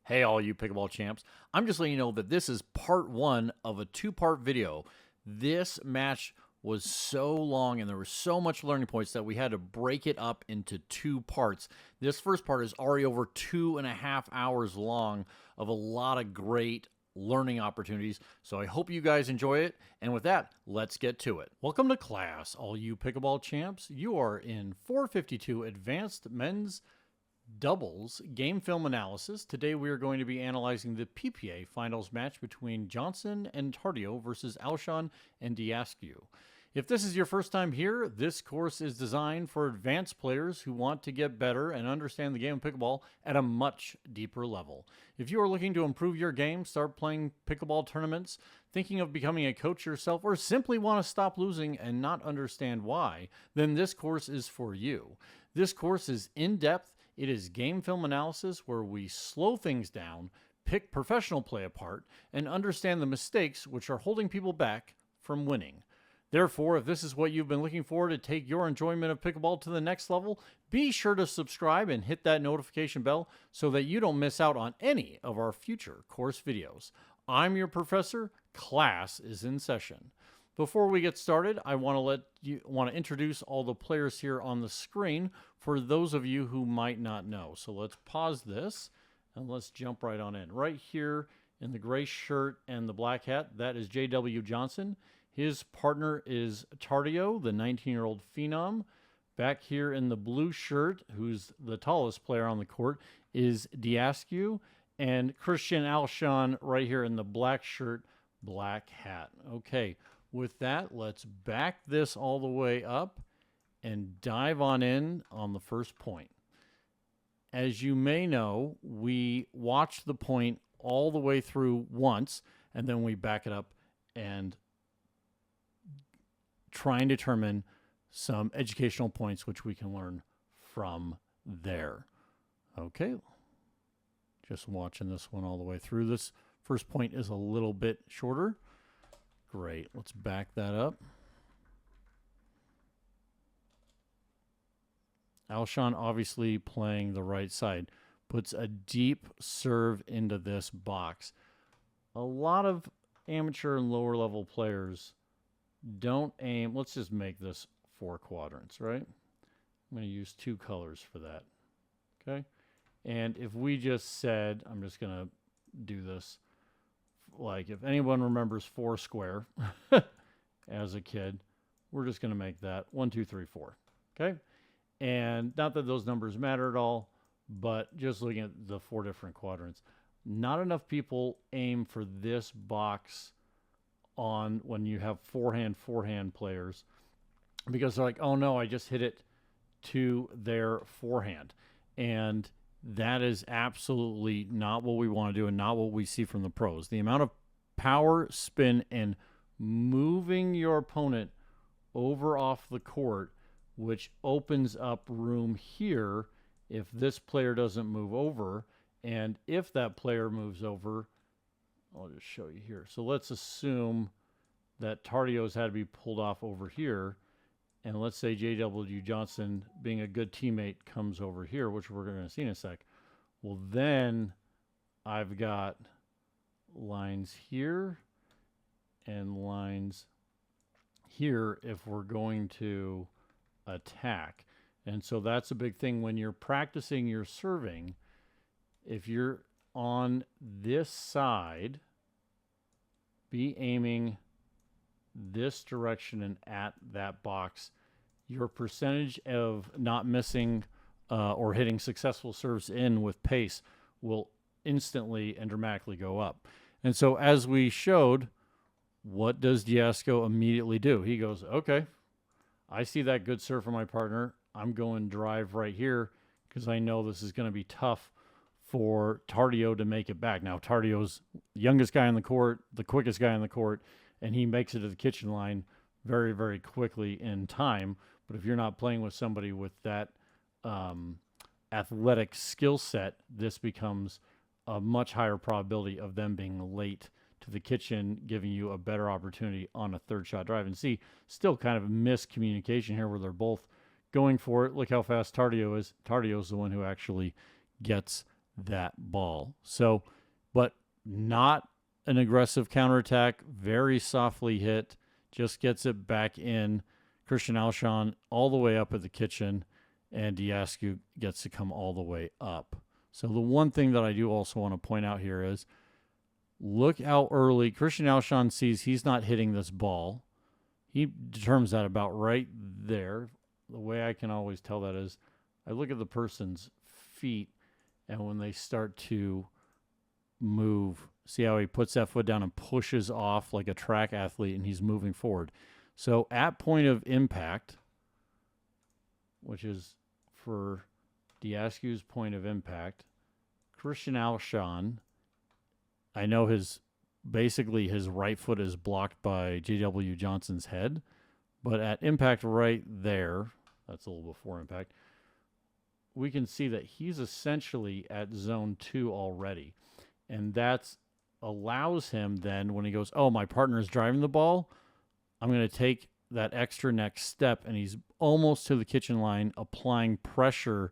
Hey, all you pickleball champs. I'm just letting you know that this is part one of a two-part video. This match was so long and there was so much learning points that we had to break it up into two parts. This first part is already over 2.5 hours long of a lot of great learning opportunities. So I hope you guys enjoy it. And with that, let's get to it. Welcome to class, all you pickleball champs. You are in 452 Advanced Men's Doubles Game Film Analysis. Today we are going to be analyzing the PPA finals match between Johnson and Tardio versus Alshon and Daescu. If this is your first time here, this course is designed for advanced players who want to get better and understand the game of pickleball at a much deeper level. If you are looking to improve your game, start playing pickleball tournaments, thinking of becoming a coach yourself, or simply want to stop losing and not understand why, then this course is for you. This course is in-depth. It is game film analysis where we slow things down, pick professional play apart, and understand the mistakes which are holding people back from winning. Therefore, if this is what you've been looking for to take your enjoyment of pickleball to the next level, be sure to subscribe and hit that notification bell so that you don't miss out on any of our future course videos. I'm your professor. Class is in session. Before we get started, I want to introduce all the players here on the screen for those of you who might not know. So let's pause this and let's jump right on in. Right here in the gray shirt and the black hat, that is J.W. Johnson. His partner is Tardio, the 19-year-old phenom. Back here in the blue shirt, who's the tallest player on the court, is Daescu. And Christian Alshon right here in the black shirt, black hat. Okay. With that, let's back this all the way up and dive on in on the first point. As you may know, we watch the point all the way through once, and then we back it up and try and determine some educational points which we can learn from there. Okay, just watching this one all the way through. This first point is a little bit shorter. Great. Let's back that up. Alshon obviously playing the right side. Puts a deep serve into this box. A lot of amateur and lower level players don't aim. Let's just make this 4 quadrants, right? I'm going to use 2 colors for that. Okay. And if we just said, I'm just going to do this. Like if anyone remembers Foursquare as a kid, we're just going to make that 1, 2, 3, 4. Okay. And not that those numbers matter at all, but just looking at the 4 different quadrants, not enough people aim for this box on when you have forehand players because they're like, oh no, I just hit it to their forehand. And that is absolutely not what we want to do and not what we see from the pros. The amount of power, spin, and moving your opponent over off the court, which opens up room here if this player doesn't move over. And if that player moves over, I'll just show you here. So let's assume that Tardio's had to be pulled off over here. And let's say J.W. Johnson, being a good teammate, comes over here, which we're going to see in a sec. Well, then I've got lines here and lines here if we're going to attack. And so that's a big thing when you're practicing your serving. If you're on this side, be aiming this direction and at that box. Your percentage of not missing or hitting successful serves in with pace will instantly and dramatically go up. And so as we showed, what does Daescu immediately do? He goes, okay, I see that good serve from my partner. I'm going drive right here because I know this is going to be tough for Tardio to make it back. Now, Tardio's the youngest guy on the court, the quickest guy on the court, and he makes it to the kitchen line very, very quickly in time. But if you're not playing with somebody with that athletic skill set, this becomes a much higher probability of them being late to the kitchen, giving you a better opportunity on a third shot drive. And see, still kind of miscommunication here where they're both going for it. Look how fast Tardio is. Tardio's the one who actually gets that ball. So, but not an aggressive counterattack, very softly hit, just gets it back in. Christian Alshon all the way up at the kitchen, and Daescu gets to come all the way up. So the one thing that I do also want to point out here is look how early Christian Alshon sees he's not hitting this ball. He determines that about right there. The way I can always tell that is I look at the person's feet, and when they start to move, see how he puts that foot down and pushes off like a track athlete, and he's moving forward. So at point of impact, which is for Daescu's point of impact, Christian Alshon, I know basically his right foot is blocked by J.W. Johnson's head, but at impact right there, that's a little before impact, we can see that he's essentially at zone 2 already. And that allows him then, when he goes, oh, my partner's driving the ball, I'm going to take that extra next step, and he's almost to the kitchen line, applying pressure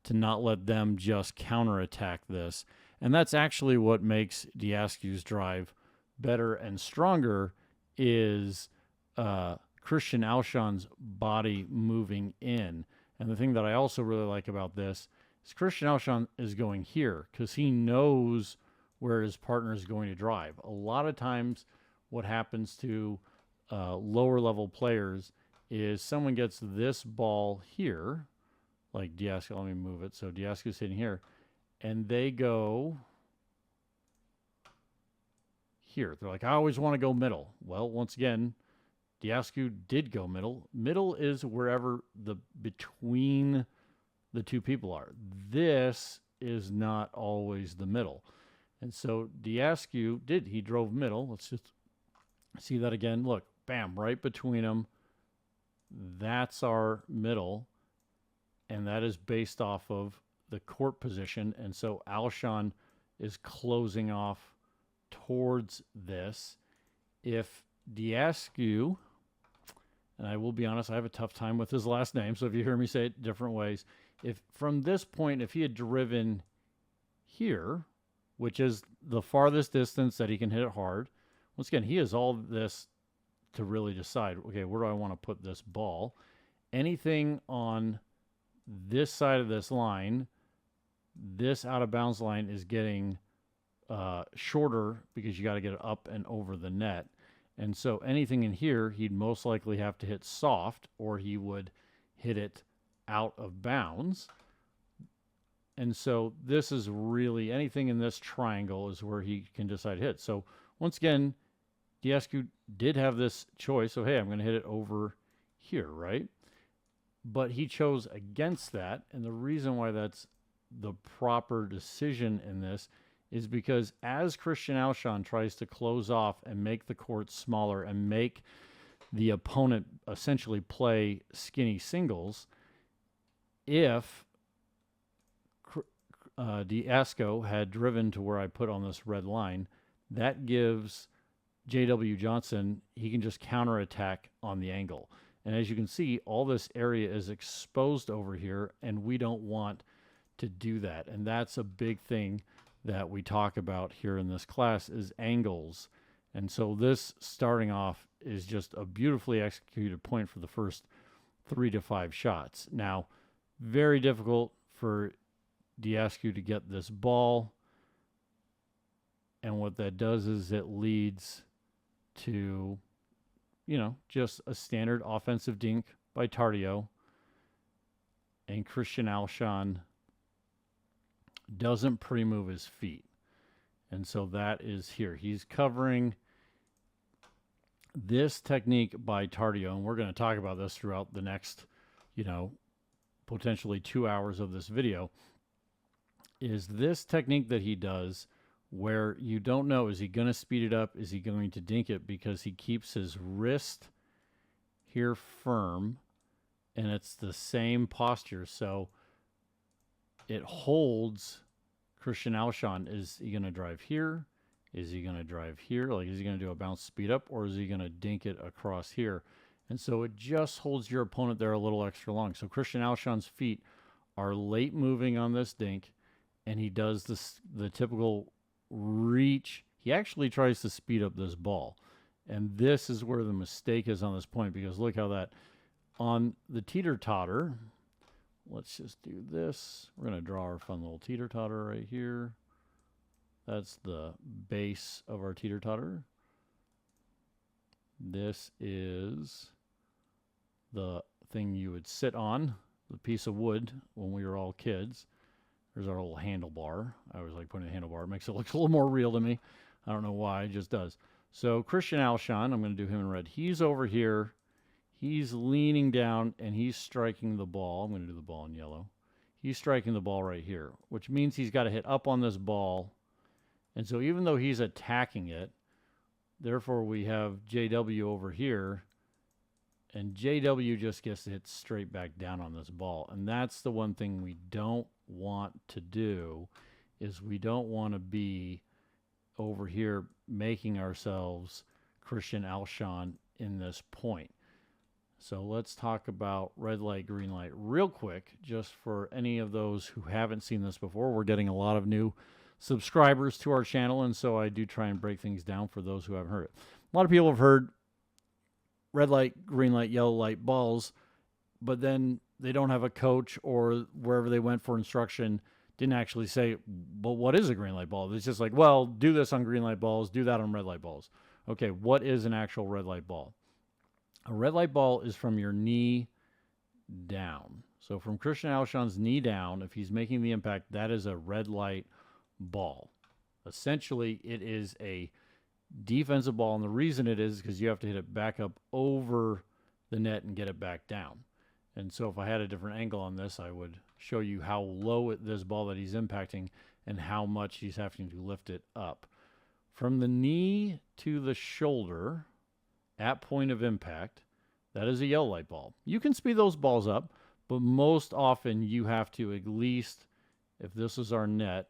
to not let them just counterattack this. And that's actually what makes Daescu's drive better and stronger is Christian Alshon's body moving in. And the thing that I also really like about this is Christian Alshon is going here because he knows where his partner is going to drive. A lot of times what happens to lower level players is someone gets this ball here, like Daescu, let me move it. So Daescu's hitting here, and they go here. They're like, I always want to go middle. Well, once again, Daescu did go middle. Middle is wherever the between the two people are. This is not always the middle. And so Daescu he drove middle. Let's just see that again. Look, bam, right between them. That's our middle. And that is based off of the court position. And so Alshon is closing off towards this. If Daescu, and I will be honest, I have a tough time with his last name, so if you hear me say it different ways, if from this point, if he had driven here, which is the farthest distance that he can hit it hard, once again, he has all this to really decide, okay, where do I want to put this ball? Anything on this side of this line, this out of bounds line is getting shorter because you got to get it up and over the net. And so anything in here, he'd most likely have to hit soft, or he would hit it out of bounds. And so this is really, anything in this triangle is where he can decide to hit. So once again, Daescu did have this choice. So, hey, I'm going to hit it over here, right? But he chose against that. And the reason why that's the proper decision in this is because as Christian Alshon tries to close off and make the court smaller and make the opponent essentially play skinny singles, if Daescu had driven to where I put on this red line, that gives J.W. Johnson, he can just counterattack on the angle. And as you can see, all this area is exposed over here, and we don't want to do that. And that's a big thing that we talk about here in this class is angles. And so this starting off is just a beautifully executed point for the first 3 to 5 shots. Now, very difficult for Daescu to get this ball. And what that does is it leads to, you know, just a standard offensive dink by Tardio. And Christian Alshon doesn't pre-move his feet. And so that is here. He's covering this technique by Tardio, and we're going to talk about this throughout the next, you know, potentially 2 hours of this video, is this technique that he does where you don't know, is he going to speed it up? Is he going to dink it? Because he keeps his wrist here firm, and it's the same posture. So it holds Christian Alshon. Is he going to drive here? Is he going to drive here? Like, is he going to do a bounce speed up, or is he going to dink it across here? And so it just holds your opponent there a little extra long. So Christian Alshon's feet are late moving on this dink, and he does the typical reach. He actually tries to speed up this ball. And this is where the mistake is on this point, because look how that on the teeter-totter, let's just do this. We're going to draw our fun little teeter-totter right here. That's the base of our teeter-totter. This is the thing you would sit on, the piece of wood when we were all kids. There's our little handlebar. I always like putting a handlebar. It makes it look a little more real to me. I don't know why, it just does. So Christian Alshon, I'm going to do him in red. He's over here. He's leaning down, and he's striking the ball. I'm going to do the ball in yellow. He's striking the ball right here, which means he's got to hit up on this ball. And so even though he's attacking it, therefore we have JW over here, and JW just gets to hit straight back down on this ball. And that's the one thing we don't want to do, is we don't want to be over here making ourselves Christian Alshon in this point. So let's talk about red light, green light real quick, just for any of those who haven't seen this before. We're getting a lot of new subscribers to our channel, and so I do try and break things down for those who haven't heard it. A lot of people have heard red light, green light, yellow light balls, but then they don't have a coach, or wherever they went for instruction didn't actually say, well, what is a green light ball? It's just like, well, do this on green light balls, do that on red light balls. Okay, what is an actual red light ball? A red light ball is from your knee down. So from Christian Alshon's knee down, if he's making the impact, that is a red light ball. Essentially, it is a defensive ball, and the reason it is because you have to hit it back up over the net and get it back down. And so if I had a different angle on this, I would show you how low this ball that he's impacting and how much he's having to lift it up. From the knee to the shoulder at point of impact, that is a yellow light ball. You can speed those balls up, but most often you have to, at least if this is our net,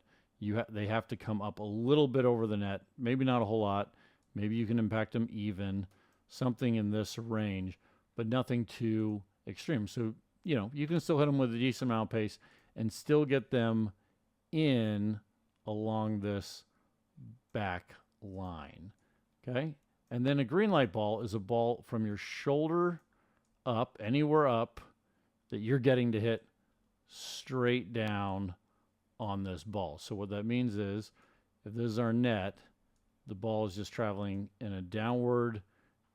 they have to come up a little bit over the net, maybe not a whole lot. Maybe you can impact them even, something in this range, but nothing too extreme. So, you can still hit them with a decent amount of pace and still get them in along this back line. Okay? And then a green light ball is a ball from your shoulder up, anywhere up, that you're getting to hit straight down on this ball. So what that means is, if this is our net, the ball is just traveling in a downward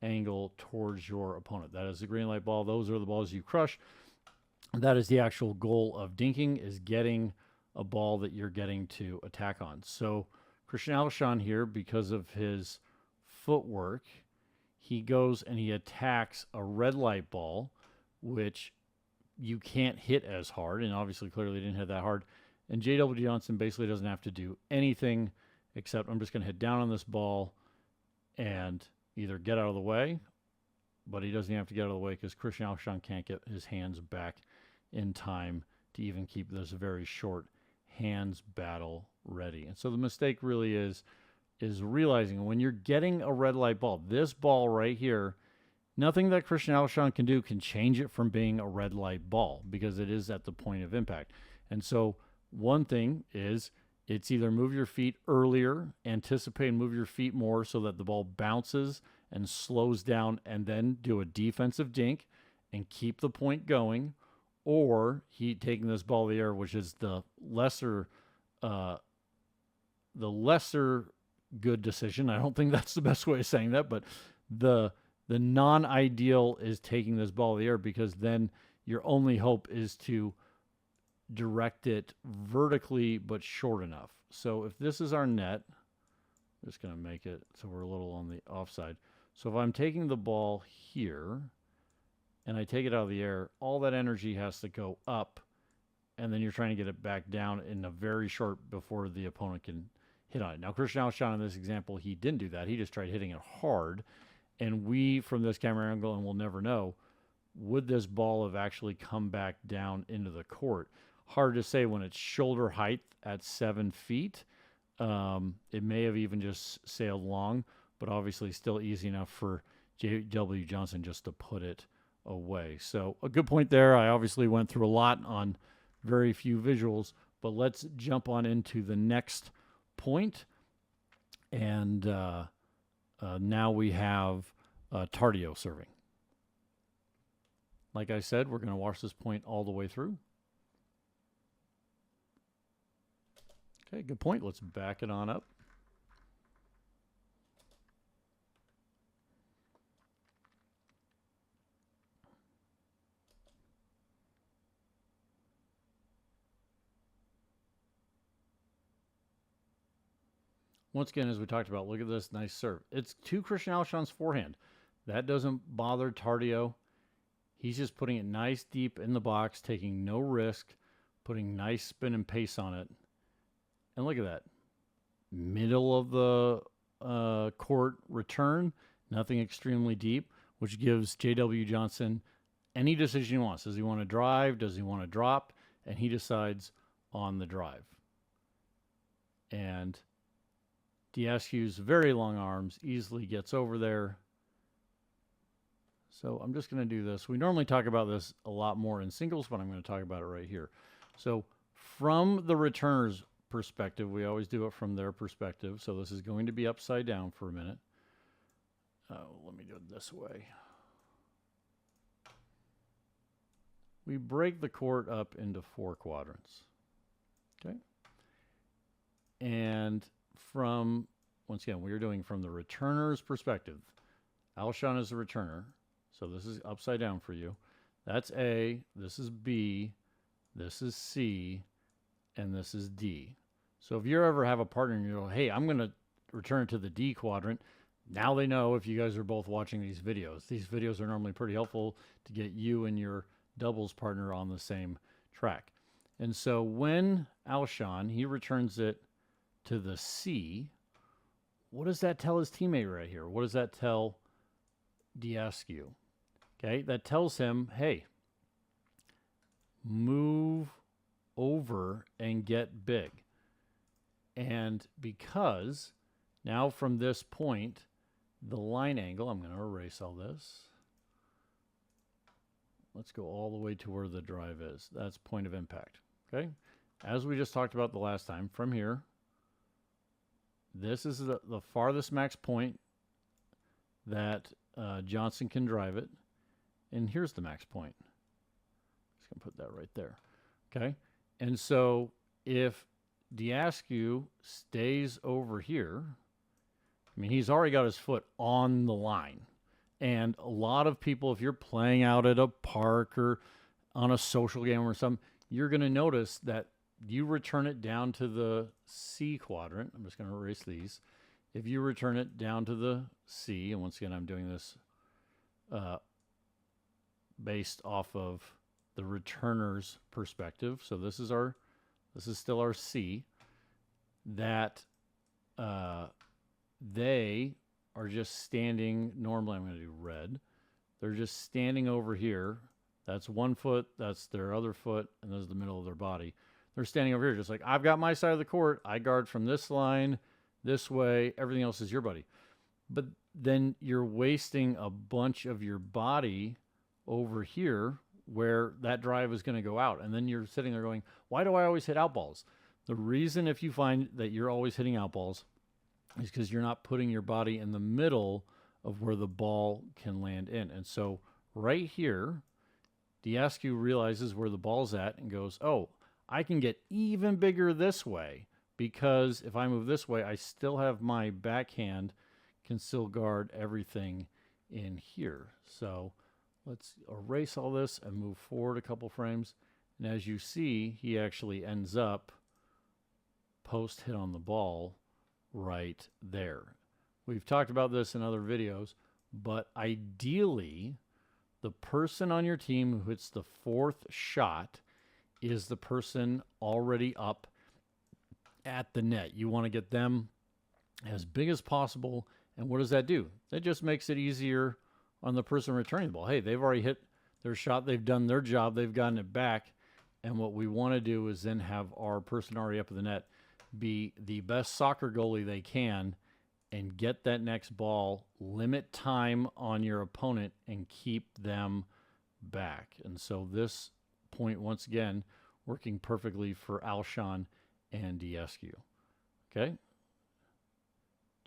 angle towards your opponent. That is the green light ball. Those are the balls you crush. That is the actual goal of dinking, is getting a ball that you're getting to attack on. So Christian Alshon here, because of his footwork, he goes and he attacks a red light ball, which you can't hit as hard, and obviously clearly didn't hit that hard. And J.W. Johnson basically doesn't have to do anything except, I'm just going to hit down on this ball and either get out of the way, but he doesn't have to get out of the way because Christian Alshon can't get his hands back in time to even keep this very short hands battle ready. And so the mistake really is realizing when you're getting a red light ball, this ball right here, nothing that Christian Alshon can do can change it from being a red light ball, because it is at the point of impact. And so one thing is, it's either move your feet earlier, anticipate and move your feet more so that the ball bounces and slows down, and then do a defensive dink and keep the point going, or he taking this ball in the air, which is the lesser good decision. I don't think that's the best way of saying that, but the non-ideal is taking this ball in the air, because then your only hope is to direct it vertically but short enough. So if this is our net, I'm just going to make it so we're a little on the offside. So if I'm taking the ball here and I take it out of the air, all that energy has to go up, and then you're trying to get it back down in a very short before the opponent can hit on it. Now, Christian Alshon in this example, he didn't do that. He just tried hitting it hard. And we, from this camera angle, and we'll never know, would this ball have actually come back down into the court? Hard to say when it's shoulder height at 7 feet. It may have even just sailed long, but obviously still easy enough for J.W. Johnson just to put it away. So a good point there. I obviously went through a lot on very few visuals, But let's jump on into the next point. And now we have Tardio serving. Like I said, we're going to watch this point all the way through. Okay, good point. Let's back it on up. Once again, as we talked about, look at this nice serve. It's to Christian Alshon's forehand. That doesn't bother Tardio. He's just putting it nice deep in the box, taking no risk, putting nice spin and pace on it. And look at that. Middle of the court return, nothing extremely deep, which gives J.W. Johnson any decision he wants. Does he want to drive? Does he want to drop? And he decides on the drive. And Daescu's very long arms easily gets over there. So I'm just going to do this. We normally talk about this a lot more in singles, but I'm going to talk about it right here. So from the returner's perspective, we always do it from their perspective. So this is going to be upside down for a minute. Let me do it this way. We break the court up into 4 quadrants. Okay. And from, once again, we are doing from the returner's perspective. Alshon is the returner. So this is upside down for you. That's A, this is B, this is C, and this is D. So if you ever have a partner and you go, hey, I'm going to return to the D quadrant, now they know if you guys are both watching these videos. These videos are normally pretty helpful to get you and your doubles partner on the same track. And so when Alshon, he returns it to the C, what does that tell his teammate right here? What does that tell Daescu? Okay, that tells him, hey, move over and get big. And because now from this point, the line angle, I'm going to erase all this. Let's go all the way to where the drive is. That's point of impact. Okay, as we just talked about the last time, from here, this is the farthest max point that Johnson can drive it. And here's the max point. Just going to put that right there. Okay. And so if Daescu stays over here, I mean, he's already got his foot on the line. And a lot of people, if you're playing out at a park or on a social game or something, you're going to notice that you return it down to the C quadrant. I'm just going to erase these. If you return it down to the C, and once again, I'm doing this based off of the returner's perspective. So this is still our C. That they are just standing. Normally, I'm going to do red. They're just standing over here. That's one foot. That's their other foot, and this is the middle of their body. They're standing over here, just like I've got my side of the court. I guard from this line, this way. Everything else is your buddy. But then you're wasting a bunch of your body over here where that drive is going to go out. And then you're sitting there going, why do I always hit out balls? The reason, if you find that you're always hitting out balls, is because you're not putting your body in the middle of where the ball can land in. And so right here, Daescu realizes where the ball's at and goes, oh, I can get even bigger this way, because if I move this way, I still have my backhand can still guard everything in here. So let's erase all this and move forward a couple frames. And as you see, he actually ends up post hit on the ball right there. We've talked about this in other videos, but ideally, the person on your team who hits the 4th shot is the person already up at the net. You want to get them as big as possible. And what does that do? That just makes it easier on the person returning the ball. Hey, they've already hit their shot. They've done their job. They've gotten it back. And what we want to do is then have our person already up at the net be the best soccer goalie they can and get that next ball, limit time on your opponent, and keep them back. And so this point, once again, working perfectly for Alshon and Daescu. Okay?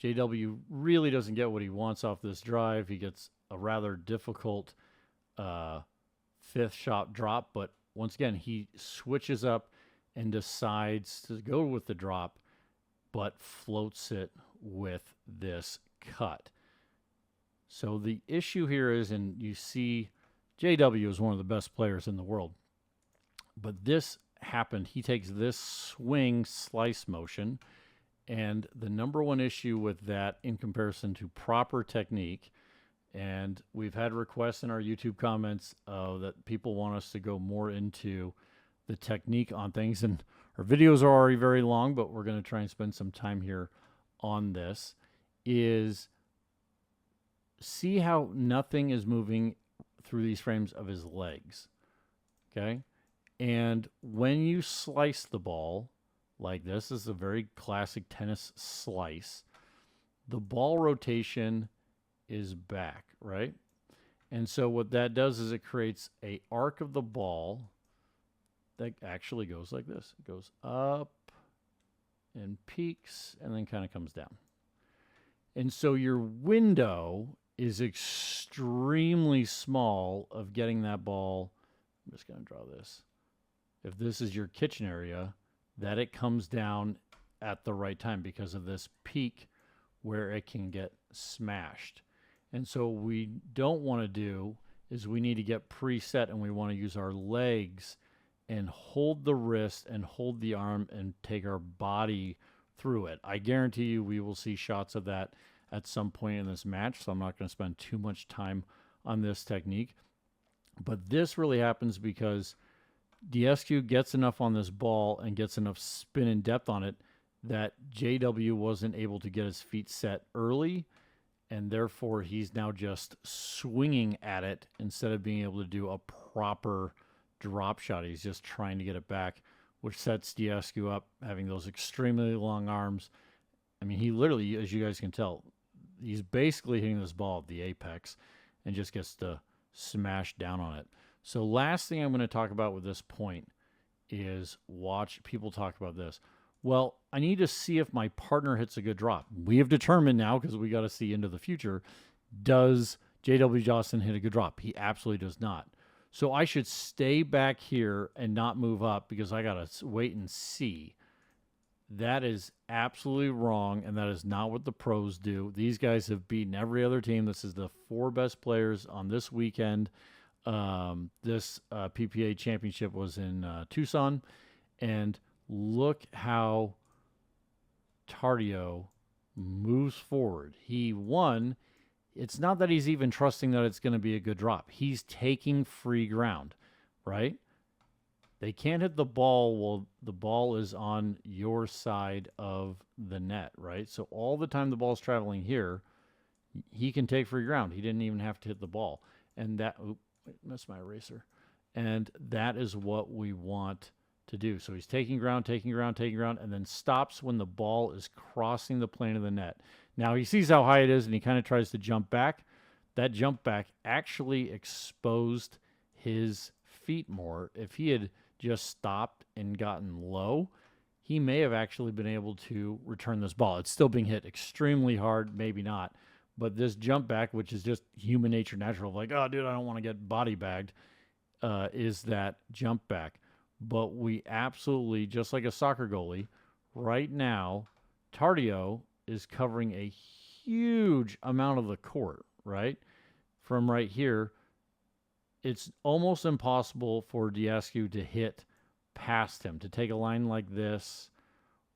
JW really doesn't get what he wants off this drive. He gets a rather difficult fifth shot drop, but once again, he switches up and decides to go with the drop, but floats it with this cut. So the issue here is, and you see JW is one of the best players in the world, but this happened. He takes this swing slice motion, and the number one issue with that in comparison to proper technique, and we've had requests in our YouTube comments that people want us to go more into the technique on things, and our videos are already very long, but we're going to try and spend some time here on this, is see how nothing is moving through these frames of his legs, okay? And when you slice the ball like this is a very classic tennis slice, the ball rotation is back, right? And so what that does is it creates a arc of the ball that actually goes like this. It goes up and peaks and then kind of comes down. And so your window is extremely small of getting that ball. I'm just going to draw this. If this is your kitchen area, that it comes down at the right time because of this peak where it can get smashed. And so what we don't want to do is we need to get preset, and we want to use our legs and hold the wrist and hold the arm and take our body through it. I guarantee you we will see shots of that at some point in this match, so I'm not going to spend too much time on this technique. But this really happens because Daescu gets enough on this ball and gets enough spin and depth on it that JW wasn't able to get his feet set early, and therefore he's now just swinging at it instead of being able to do a proper drop shot. He's just trying to get it back, which sets Daescu up, having those extremely long arms. I mean, he literally, as you guys can tell, he's basically hitting this ball at the apex and just gets to smash down on it. So last thing I'm going to talk about with this point is watch people talk about this. Well, I need to see if my partner hits a good drop. We have determined now, because we got to see into the future, does J.W. Johnson hit a good drop? He absolutely does not. So I should stay back here and not move up because I got to wait and see. That is absolutely wrong, and that is not what the pros do. These guys have beaten every other team. This is the 4 best players on this weekend. This PPA championship was in Tucson, and look how Tardio moves forward. He won. It's not that he's even trusting that it's going to be a good drop. He's taking free ground, right? They can't hit the ball while the ball is on your side of the net, right? So all the time the ball's traveling here, he can take free ground. He didn't even have to hit the ball. And that, missed my eraser. And that is what we want to do. So he's taking ground, and then stops when the ball is crossing the plane of the net. Now he sees how high it is, and he kind of tries to jump back. That jump back actually exposed his feet more. If he had just stopped and gotten low, he may have actually been able to return this ball. It's still being hit extremely hard, maybe not. But this jump back, which is just human nature, natural, like, oh, dude, I don't want to get body bagged, is that jump back. But we absolutely, just like a soccer goalie, right now, Tardio is covering a huge amount of the court, right? From right here, it's almost impossible for Daescu to hit past him, to take a line like this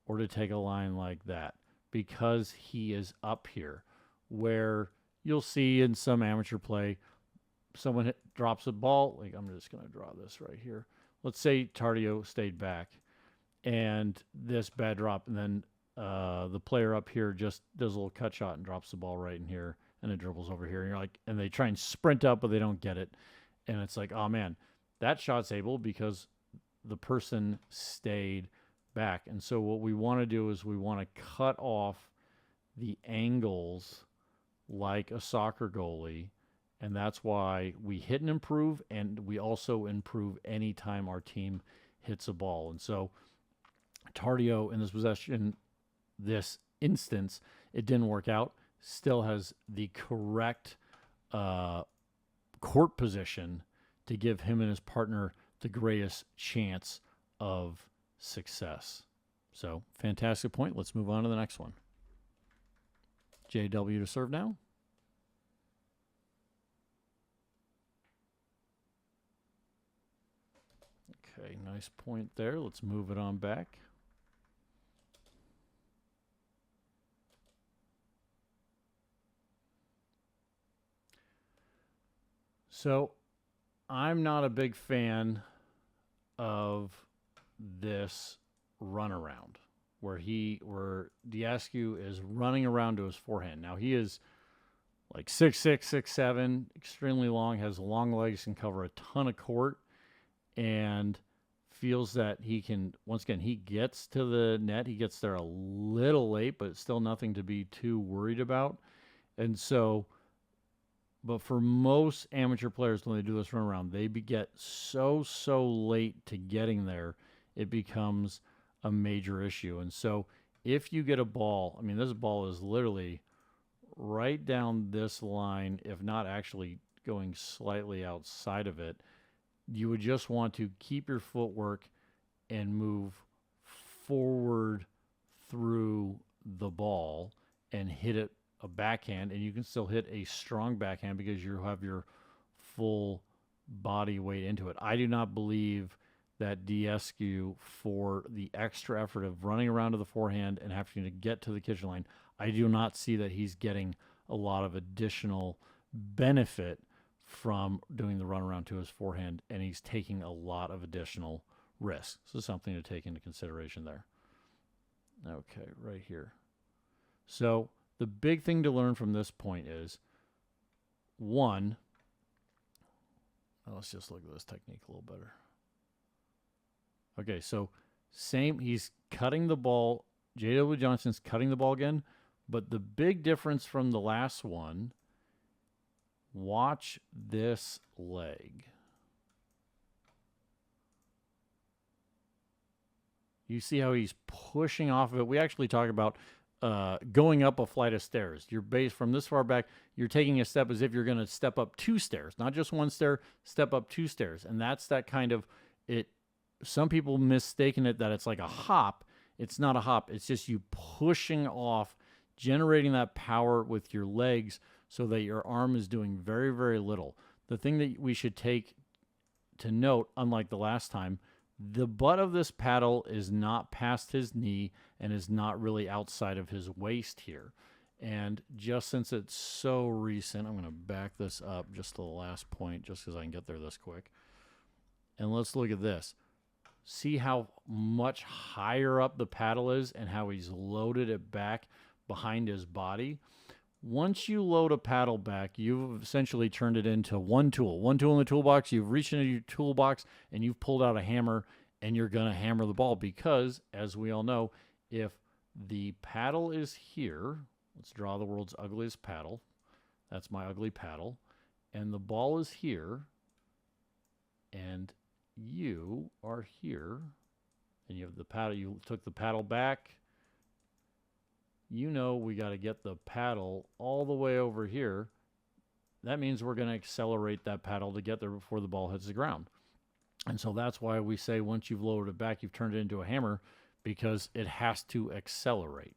or to take a line like that, because he is up here, where you'll see in some amateur play, someone drops a ball. Like, I'm just going to draw this right here. Let's say Tardio stayed back and this bad drop, and then the player up here just does a little cut shot and drops the ball right in here, and it dribbles over here. And you're like, and they try and sprint up, but they don't get it. And it's like, oh man, that shot's able because the person stayed back. And so what we want to do is we want to cut off the angles like a soccer goalie. And that's why we hit and improve, and we also improve anytime our team hits a ball. And so Tardio in this instance, it didn't work out. Still has the correct court position to give him and his partner the greatest chance of success. So, fantastic point. Let's move on to the next one. JW to serve now. Okay, nice point there. Let's move it on back. So, I'm not a big fan of this runaround where Daescu is running around to his forehand. Now, he is like 6'6", 6'7", extremely long, has long legs, can cover a ton of court, and feels that he can, once again, he gets to the net. He gets there a little late, but still nothing to be too worried about. And so, but for most amateur players, when they do this runaround, they get so late to getting there, it becomes a major issue. And so if you get a ball, I mean, this ball is literally right down this line, if not actually going slightly outside of it, you would just want to keep your footwork and move forward through the ball and hit it a backhand, and you can still hit a strong backhand because you have your full body weight into it. I do not believe that Daescu, for the extra effort of running around to the forehand and having to get to the kitchen line, I do not see that he's getting a lot of additional benefit from doing the runaround to his forehand, and he's taking a lot of additional risks. So something to take into consideration there. Okay, right here. So the big thing to learn from this point is, one, let's just look at this technique a little better. Okay, so he's cutting the ball. J.W. Johnson's cutting the ball again, but the big difference from the last one, watch this leg. You see how he's pushing off of it. We actually talk about going up a flight of stairs. Your base from this far back, you're taking a step as if you're going to step up 2 stairs, not just 1 stair, step up 2 stairs. And that's that kind of it. Some people mistaken it that it's like a hop. It's not a hop. It's just you pushing off, generating that power with your legs so that your arm is doing very, very little. The thing that we should take to note, unlike the last time, the butt of this paddle is not past his knee and is not really outside of his waist here. And just since it's so recent, I'm going to back this up just to the last point just because I can get there this quick. And let's look at this. See how much higher up the paddle is and how he's loaded it back behind his body. Once you load a paddle back, you've essentially turned it into one tool in the toolbox. You've reached into your toolbox and you've pulled out a hammer and you're going to hammer the ball because, as we all know, if the paddle is here, let's draw the world's ugliest paddle. That's my ugly paddle. And the ball is here and you are here and you have the paddle. You took the paddle back. You know we got to get the paddle all the way over here. That means we're going to accelerate that paddle to get there before the ball hits the ground. And so that's why we say once you've lowered it back, you've turned it into a hammer because it has to accelerate.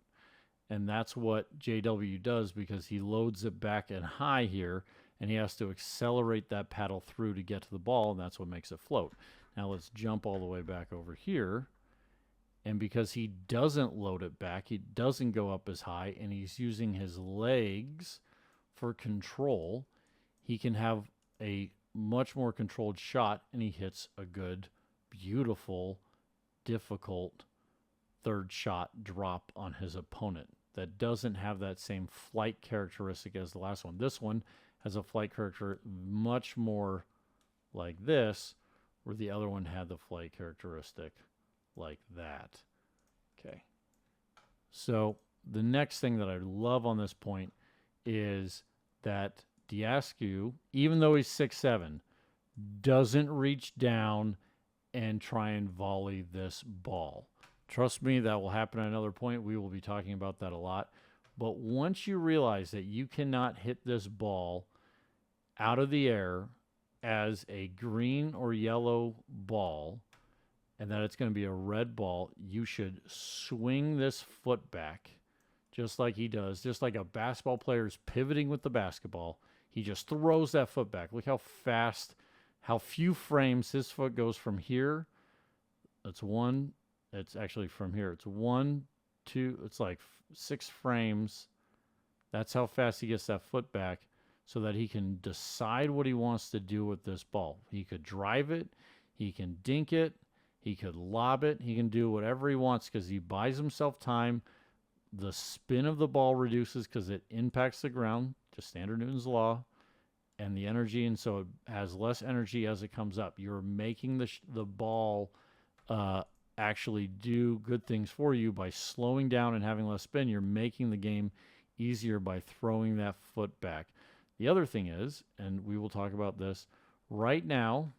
And that's what JW does because he loads it back and high here and he has to accelerate that paddle through to get to the ball, and that's what makes it float. Now let's jump all the way back over here. And because he doesn't load it back, he doesn't go up as high, and he's using his legs for control, he can have a much more controlled shot, and he hits a good, beautiful, difficult third shot drop on his opponent that doesn't have that same flight characteristic as the last one. This one has a flight character much more like this, where the other one had the flight characteristic like that. Okay. So the next thing that I love on this point is that Daescu, even though he's 6'7", doesn't reach down and try and volley this ball. Trust me, that will happen at another point. We will be talking about that a lot. But once you realize that you cannot hit this ball out of the air as a green or yellow ball, and that it's going to be a red ball, you should swing this foot back just like he does, just like a basketball player is pivoting with the basketball. He just throws that foot back. Look how fast, how few frames his foot goes from here. That's one. It's actually from here. It's 1, 2. It's like 6 frames. That's how fast he gets that foot back so that he can decide what he wants to do with this ball. He could drive it. He can dink it. He could lob it. He can do whatever he wants because he buys himself time. The spin of the ball reduces because it impacts the ground, just standard Newton's law, and the energy, and so it has less energy as it comes up. You're making the ball actually do good things for you by slowing down and having less spin. You're making the game easier by throwing that foot back. The other thing is, and we will talk about this right now,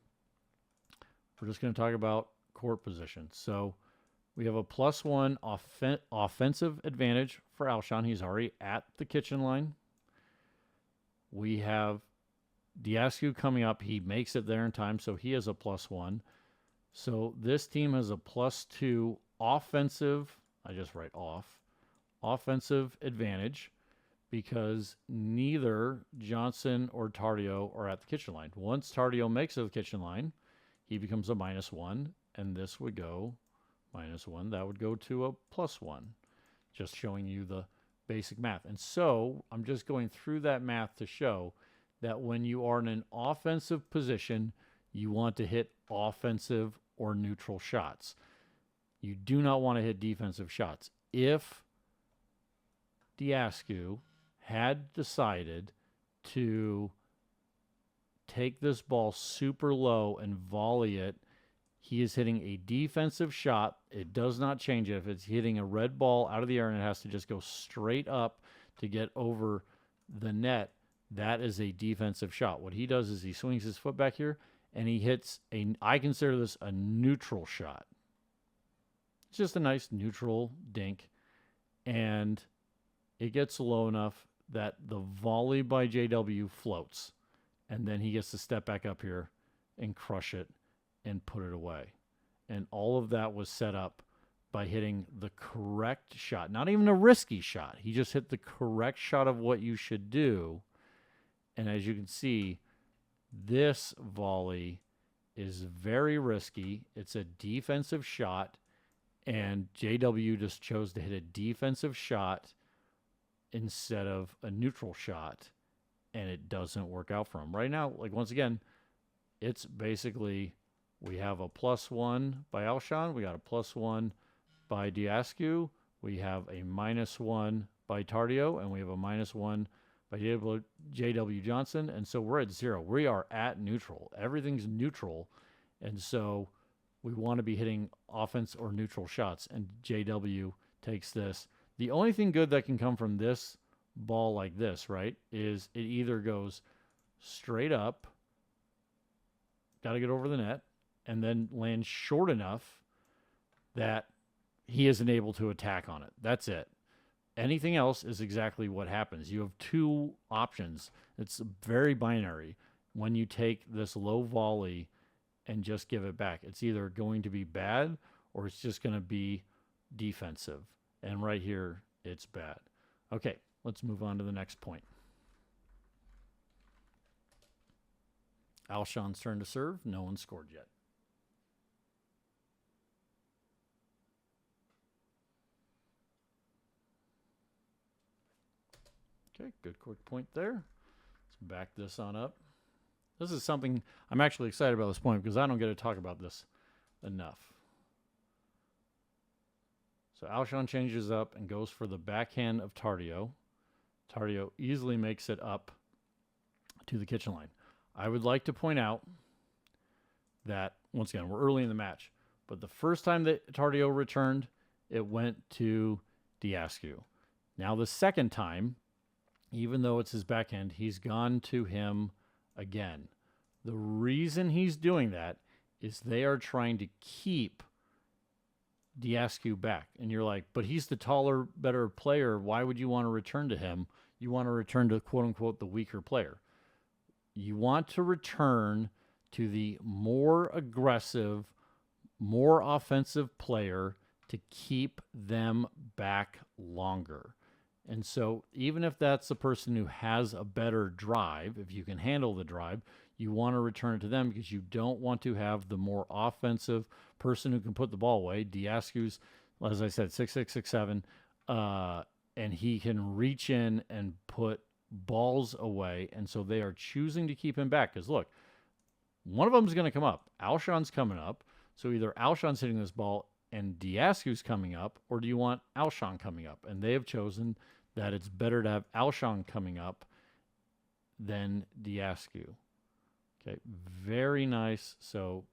we're just going to talk about court position. So we have a +1 offensive advantage for Alshon. He's already at the kitchen line. We have Daescu coming up. He makes it there in time, so he has a +1. So this team has a +2 offensive, I just write offensive advantage because neither Johnson or Tardio are at the kitchen line. Once Tardio makes it to the kitchen line, he becomes a -1, and this would go -1. That would go to a +1, just showing you the basic math. And so I'm just going through that math to show that when you are in an offensive position, you want to hit offensive or neutral shots. You do not want to hit defensive shots. If Daescu had decided to take this ball super low and volley it, he is hitting a defensive shot. It does not change it. If it's hitting a red ball out of the air and it has to just go straight up to get over the net, that is a defensive shot. What he does is he swings his foot back here and he hits I consider this a neutral shot. It's just a nice neutral dink, and it gets low enough that the volley by JW floats, and then he gets to step back up here and crush it and put it away. And all of that was set up by hitting the correct shot, not even a risky shot. He just hit the correct shot of what you should do. And as you can see, this volley is very risky. It's a defensive shot, and JW just chose to hit a defensive shot instead of a neutral shot, and it doesn't work out for him. Right now, like once again, it's basically we have a +1 by Alshon, we got a +1 by Daescu, we have a -1 by Tardio, and we have a -1 by JW Johnson, and so we're at 0. We are at neutral. Everything's neutral, and so we want to be hitting offense or neutral shots, and JW takes this. The only thing good that can come from this ball like this, right, is it either goes straight up, got to get over the net, and then lands short enough that he isn't able to attack on it. That's it. Anything else is exactly what happens. You have 2 options. It's very binary. When you take this low volley and just give it back, it's either going to be bad or it's just going to be defensive. And right here, it's bad. Okay, let's move on to the next point. Alshon's turn to serve. No one scored yet. Okay, good quick point there. Let's back this on up. This is something I'm actually excited about this point because I don't get to talk about this enough. So Alshon changes up and goes for the backhand of Tardio. Tardio easily makes it up to the kitchen line. I would like to point out that, once again, we're early in the match, but the first time that Tardio returned, it went to Daescu. Now the second time, even though it's his backhand, he's gone to him again. The reason he's doing that is they are trying to keep Daescu back. And you're like, but he's the taller, better player. Why would you want to return to him? You want to return to, quote unquote, the weaker player. You want to return to the more aggressive, more offensive player to keep them back longer. And so even if that's the person who has a better drive, if you can handle the drive, you want to return it to them because you don't want to have the more offensive person who can put the ball away. Daescu's, as I said, 6'6", 6'7", and he can reach in and put balls away. And so they are choosing to keep him back because, look, one of them is going to come up. Alshon's coming up. So either Alshon's hitting this ball and Daescu's coming up, or do you want Alshon coming up? And they have chosen that it's better to have Alshon coming up than Daescu. Okay, very nice. So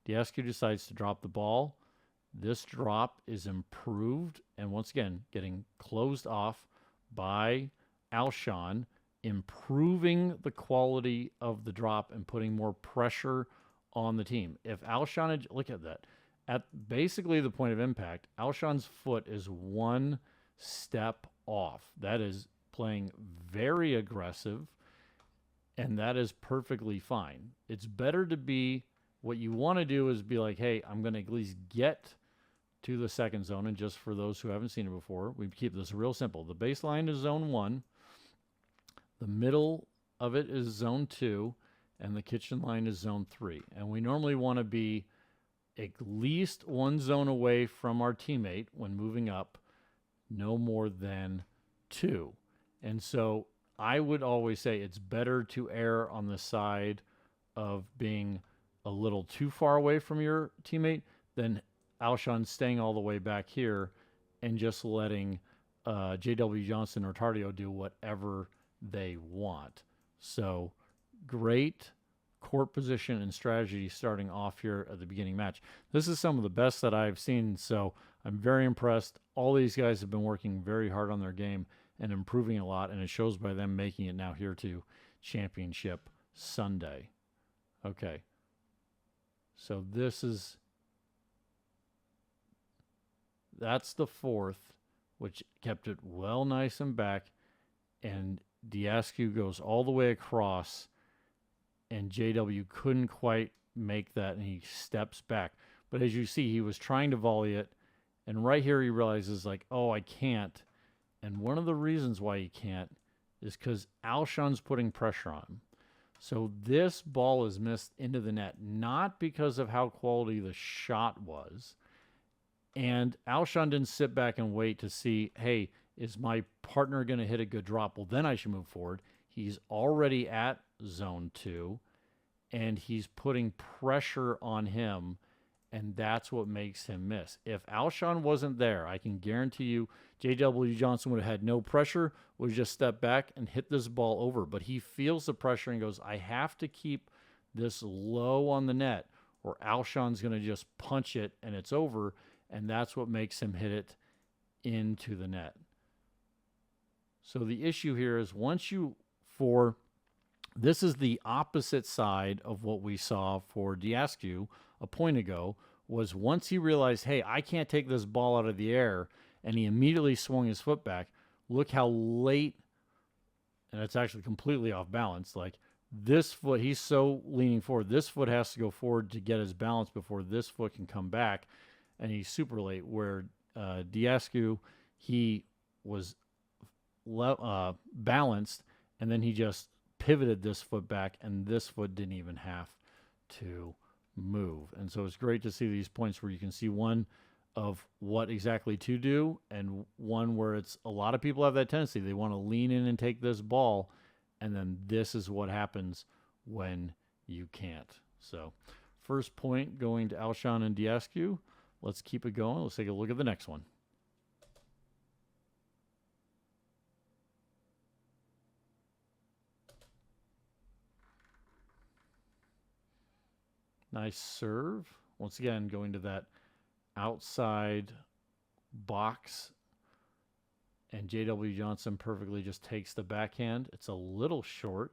Daescu decides to drop the ball. This drop is improved, and once again, getting closed off by Alshon, improving the quality of the drop and putting more pressure on the team. If Alshon had, look at that, at basically the point of impact, Alshon's foot is one step off. That is playing very aggressive, and that is perfectly fine. It's better to be, what you want to do is be like, hey, I'm going to at least get to the second zone. And just for those who haven't seen it before, we keep this real simple. The baseline is zone 1. The middle of it is zone 2. And the kitchen line is zone 3. And we normally want to be at least one zone away from our teammate when moving up, no more than 2. And so I would always say it's better to err on the side of being a little too far away from your teammate than Alshon staying all the way back here and just letting J.W. Johnson or Tardio do whatever they want. So great court position and strategy starting off here at the beginning match. This is some of the best that I've seen, so I'm very impressed. All these guys have been working very hard on their game and improving a lot, and it shows by them making it now here to Championship Sunday. Okay. So that's the fourth, which kept it well nice and back, and Daescu goes all the way across, and JW couldn't quite make that, and he steps back. But as you see, he was trying to volley it, and right here he realizes, like, oh, I can't. And one of the reasons why he can't is because Alshon's putting pressure on him. So this ball is missed into the net, not because of how quality the shot was. And Alshon didn't sit back and wait to see, hey, is my partner going to hit a good drop? Well, then I should move forward. He's already at zone 2, and he's putting pressure on him, and that's what makes him miss. If Alshon wasn't there, I can guarantee you J.W. Johnson would have had no pressure, would have just stepped back and hit this ball over. But he feels the pressure and goes, I have to keep this low on the net, or Alshon's going to just punch it, and it's over, and that's what makes him hit it into the net. So the issue here is this is the opposite side of what we saw for Daescu a point ago, was once he realized, hey, I can't take this ball out of the air, and he immediately swung his foot back. Look how late, and it's actually completely off balance. Like this foot, he's so leaning forward. This foot has to go forward to get his balance before this foot can come back, and he's super late. Where Daescu, he was balanced, and then he just pivoted this foot back, and this foot didn't even have to move. And so it's great to see these points where you can see one of what exactly to do, and one where it's a lot of people have that tendency. They want to lean in and take this ball, and then this is what happens when you can't. So first point going to Alshon and Daescu. Let's keep it going. Let's take a look at the next one. Nice serve. Once again, going to that outside box. And J.W. Johnson perfectly just takes the backhand. It's a little short.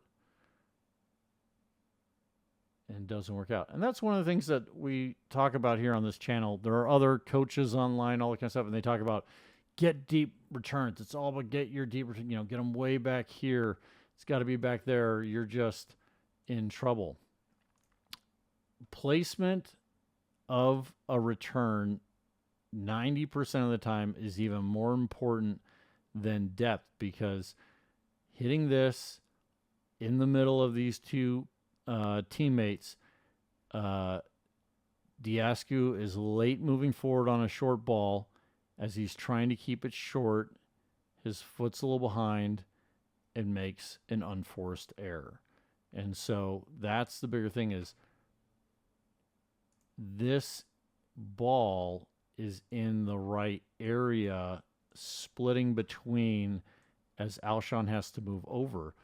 and it doesn't work out. And that's one of the things that we talk about here on this channel. There are other coaches online, all that kind of stuff, and they talk about get deep returns. It's all about get your deep return, get them way back here. It's got to be back there. You're just in trouble. Placement of a return 90% of the time is even more important than depth, because hitting this in the middle of these two teammates, Daescu is late moving forward on a short ball as he's trying to keep it short. His foot's a little behind and makes an unforced error. And so that's the bigger thing, is this ball is in the right area, splitting between as Alshon has to move over.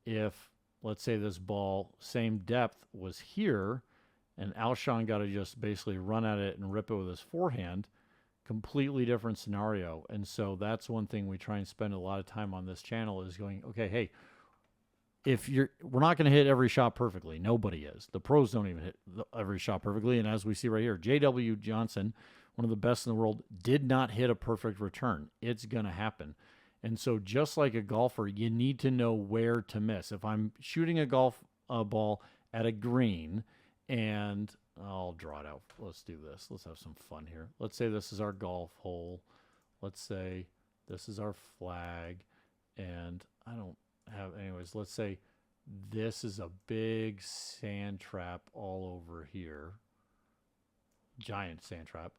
If, let's say, this ball, same depth, was here, and Alshon got to just basically run at it and rip it with his forehand, completely different scenario. And so that's one thing we try and spend a lot of time on this channel, is going, okay, hey, we're not going to hit every shot perfectly. Nobody is. The pros don't even hit every shot perfectly. And as we see right here, J.W. Johnson, one of the best in the world, did not hit a perfect return. It's going to happen. And so just like a golfer, you need to know where to miss. If I'm shooting a golf ball at a green, and I'll draw it out. Let's do this. Let's have some fun here. Let's say this is our golf hole. Let's say this is our flag. And I don't have, anyways, let's say this is a big sand trap all over here. Giant sand trap.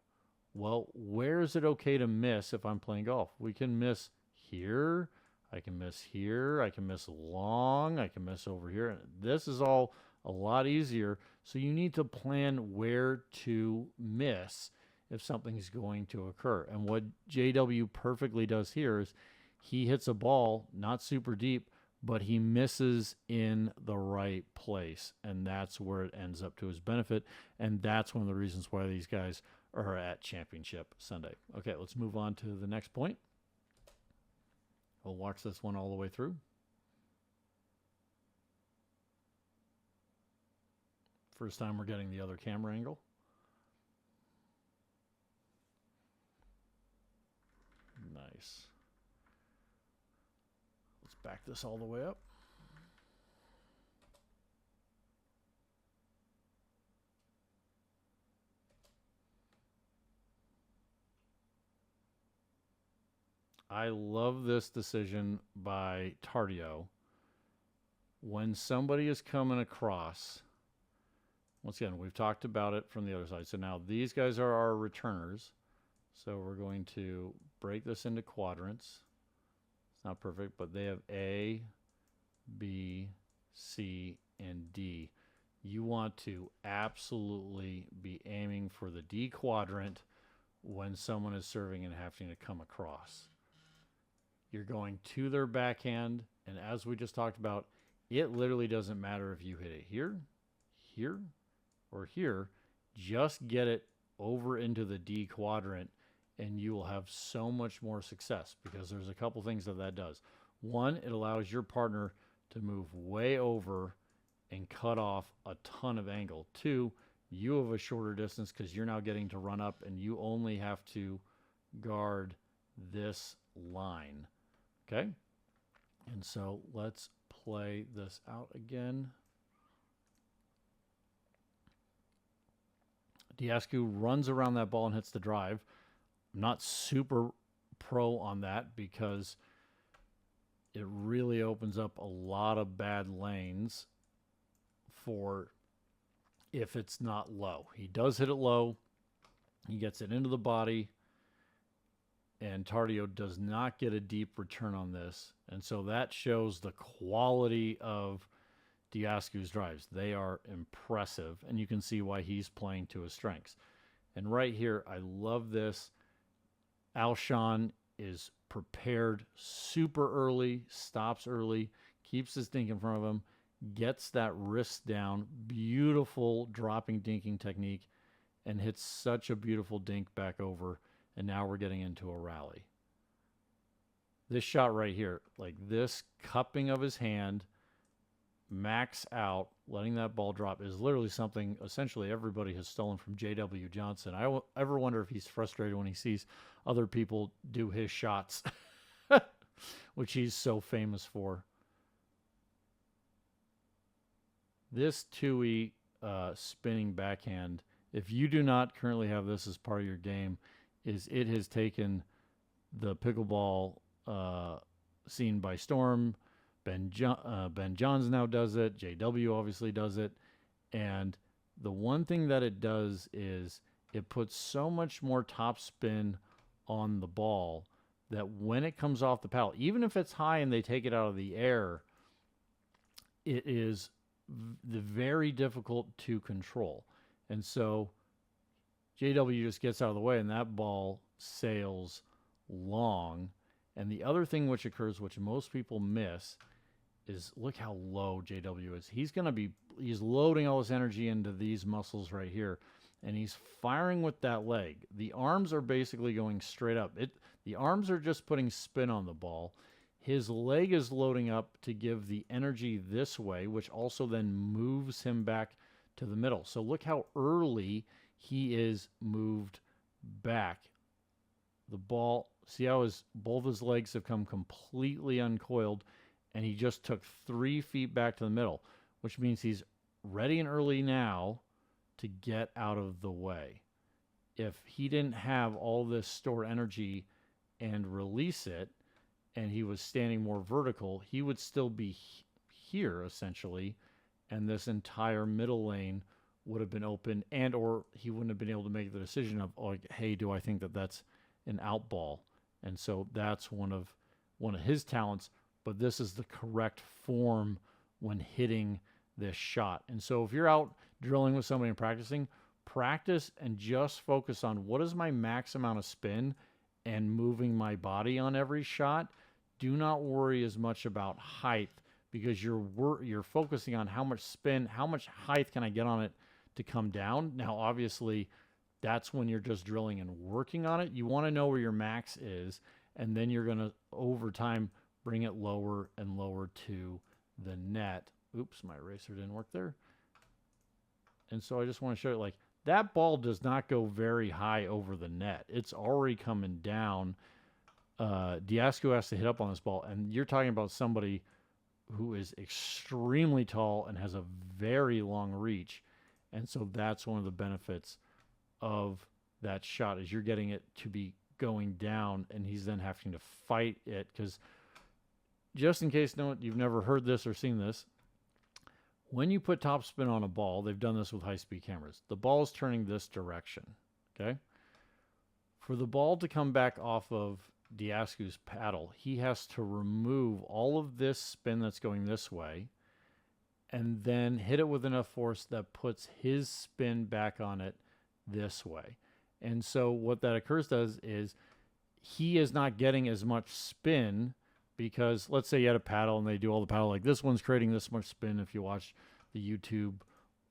Well, where is it okay to miss if I'm playing golf? We can miss here. I can miss here. I can miss long. I can miss over here. This is all a lot easier. So you need to plan where to miss if something's going to occur. And what JW perfectly does here is he hits a ball, not super deep, but he misses in the right place. And that's where it ends up to his benefit. And that's one of the reasons why these guys are at Championship Sunday. Okay, let's move on to the next point. We'll watch this one all the way through. First time we're getting the other camera angle. Nice. Let's back this all the way up. I love this decision by Tardio. When somebody is coming across, once again, we've talked about it from the other side. So now these guys are our returners. So we're going to break this into quadrants. It's not perfect, but they have A, B, C, and D. You want to absolutely be aiming for the D quadrant when someone is serving and having to come across. You're going to their backhand, and as we just talked about, it literally doesn't matter if you hit it here, here, or here. Just get it over into the D quadrant, and you will have so much more success, because there's a couple things that does. One, it allows your partner to move way over and cut off a ton of angle. Two, you have a shorter distance because you're now getting to run up, and you only have to guard this line. Okay, and so let's play this out again. Daescu runs around that ball and hits the drive. I'm not super pro on that because it really opens up a lot of bad lanes for if it's not low. He does hit it low. He gets it into the body. And Tardio does not get a deep return on this. And so that shows the quality of Daescu's drives. They are impressive. And you can see why he's playing to his strengths. And right here, I love this. Alshon is prepared super early, stops early, keeps his dink in front of him, gets that wrist down, beautiful dropping dinking technique, and hits such a beautiful dink back over. And now we're getting into a rally. This shot right here, like this cupping of his hand max out, letting that ball drop is literally something essentially everybody has stolen from J.W. Johnson. I ever wonder if he's frustrated when he sees other people do his shots, which he's so famous for. This Tui spinning backhand, if you do not currently have this as part of your game, it has taken the pickleball scene by storm. Ben Johns now does it. JW obviously does it. And the one thing that it does is it puts so much more top spin on the ball that when it comes off the paddle, even if it's high and they take it out of the air, it is very difficult to control. And so JW just gets out of the way and that ball sails long. And the other thing which occurs, which most people miss, is look how low JW is. He's loading all his energy into these muscles right here, and he's firing with that leg. The arms are basically going straight up. The arms are just putting spin on the ball. His leg is loading up to give the energy this way, which also then moves him back to the middle. So look how early he is moved back. The ball, see how both his legs have come completely uncoiled, and he just took 3 feet back to the middle, which means he's ready and early now to get out of the way. If he didn't have all this stored energy and release it, and he was standing more vertical, he would still be here, essentially, and this entire middle lane would have been open, and or he wouldn't have been able to make the decision of, oh, hey, do I think that that's an out ball? And so that's one of his talents, but this is the correct form when hitting this shot. And so if you're out drilling with somebody and practice and just focus on what is my max amount of spin and moving my body on every shot. Do not worry as much about height because you're focusing on how much spin, how much height can I get on it to come down. Now, obviously, that's when you're just drilling and working on it. You want to know where your max is, and then you're going to, over time, bring it lower and lower to the net. Oops, my eraser didn't work there. And so I just want to show you, like, that ball does not go very high over the net. It's already coming down. Daescu has to hit up on this ball, and you're talking about somebody who is extremely tall and has a very long reach. And so that's one of the benefits of that shot is you're getting it to be going down, and he's then having to fight it. Because just in case you've never heard this or seen this, when you put topspin on a ball, they've done this with high-speed cameras. The ball is turning this direction, okay? For the ball to come back off of Daescu's paddle, he has to remove all of this spin that's going this way and then hit it with enough force that puts his spin back on it this way. And so what that occurs does is he is not getting as much spin because let's say you had a paddle and they do all the paddle, like this one's creating this much spin. If you watch the YouTube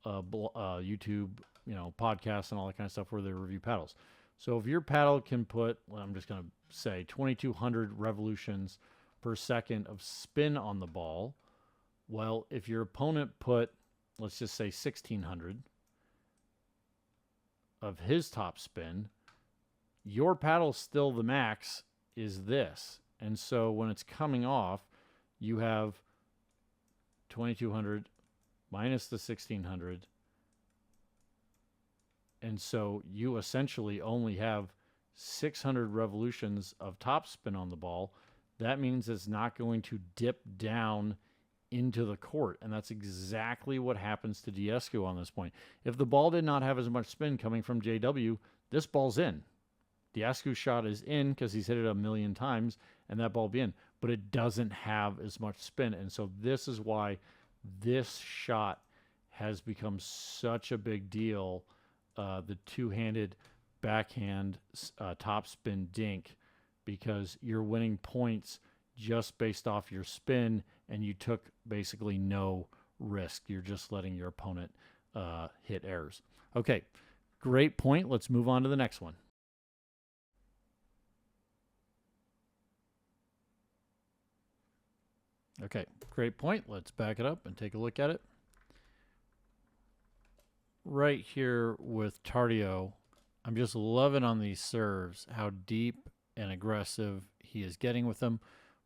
podcasts and all that kind of stuff where they review paddles. So if your paddle can put, well, I'm just going to say 2,200 revolutions per second of spin on the ball. Well, if your opponent put, let's just say 1,600 of his top spin, your paddle still the max is this. And so when it's coming off, you have 2,200 minus the 1,600. And so you essentially only have 600 revolutions of top spin on the ball. That means it's not going to dip down into the court. And that's exactly what happens to Daescu on this point. If the ball did not have as much spin coming from JW, this ball's in. Daescu's shot is in because he's hit it a million times, and that ball will be in. But it doesn't have as much spin. And so this is why this shot has become such a big deal. The two-handed backhand top spin dink, because you're winning points just based off your spin, and you took basically no risk. You're just letting your opponent hit errors. Okay, great point. Let's move on to the next one. Okay, great point. Let's back it up and take a look at it. Right here with Tardio, I'm just loving on these serves how deep and aggressive he is getting with them,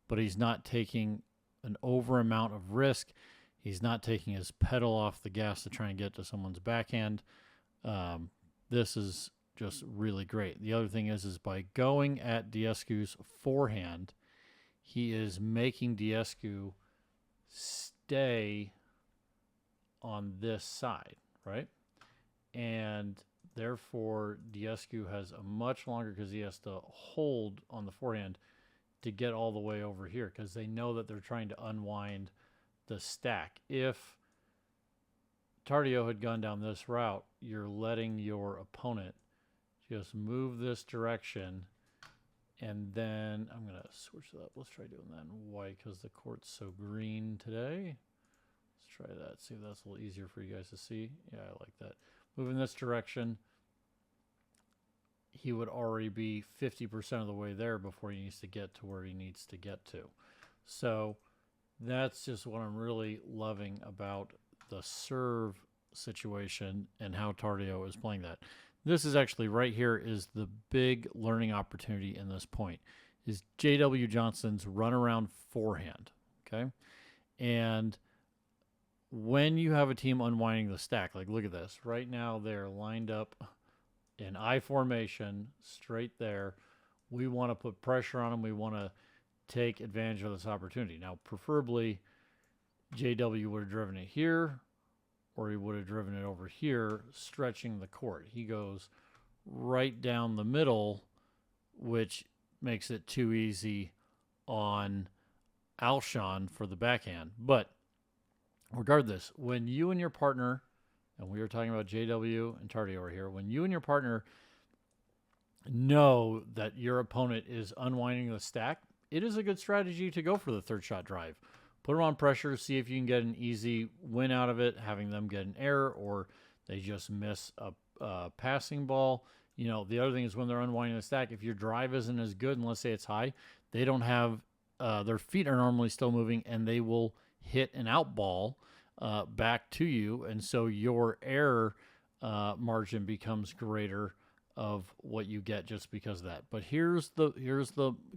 but he's not taking an over amount of risk. He's not taking his pedal off the gas to try and get to someone's backhand. This is just really great. The other thing is by going at Daescu's forehand, he is making Daescu stay on this side, right? And therefore, Daescu has a much longer, because he has to hold on the forehand to get all the way over here, because they know that they're trying to unwind the stack. If Tardio had gone down this route, you're letting your opponent just move this direction, and then I'm going to switch that. Let's try doing that in white because the court's so green today. Let's try that. See if that's a little easier for you guys to see. Yeah, I like that. Moving this direction, he would already be 50% of the way there before he needs to get to where he needs to get to. So that's just what I'm really loving about the serve situation and how Tardio is playing that. This is actually right here is the big learning opportunity in this point, is J.W. Johnson's runaround forehand, okay? And when you have a team unwinding the stack, like look at this. Right now they're lined up in I formation straight there. We want to put pressure on them. We want to take advantage of this opportunity. Now, preferably, JW would have driven it here, or he would have driven it over here, stretching the court. He goes right down the middle, which makes it too easy on Alshon for the backhand. But regardless, when you and your partner, and we were talking about JW and Tardio over here, when you and your partner know that your opponent is unwinding the stack, it is a good strategy to go for the third shot drive. Put them on pressure, see if you can get an easy win out of it, having them get an error, or they just miss a passing ball. You know, the other thing is when they're unwinding the stack, if your drive isn't as good, and let's say it's high, they don't have, their feet are normally still moving, and they will hit an out ball back to you, and so your error margin becomes greater of what you get just because of that. But here's the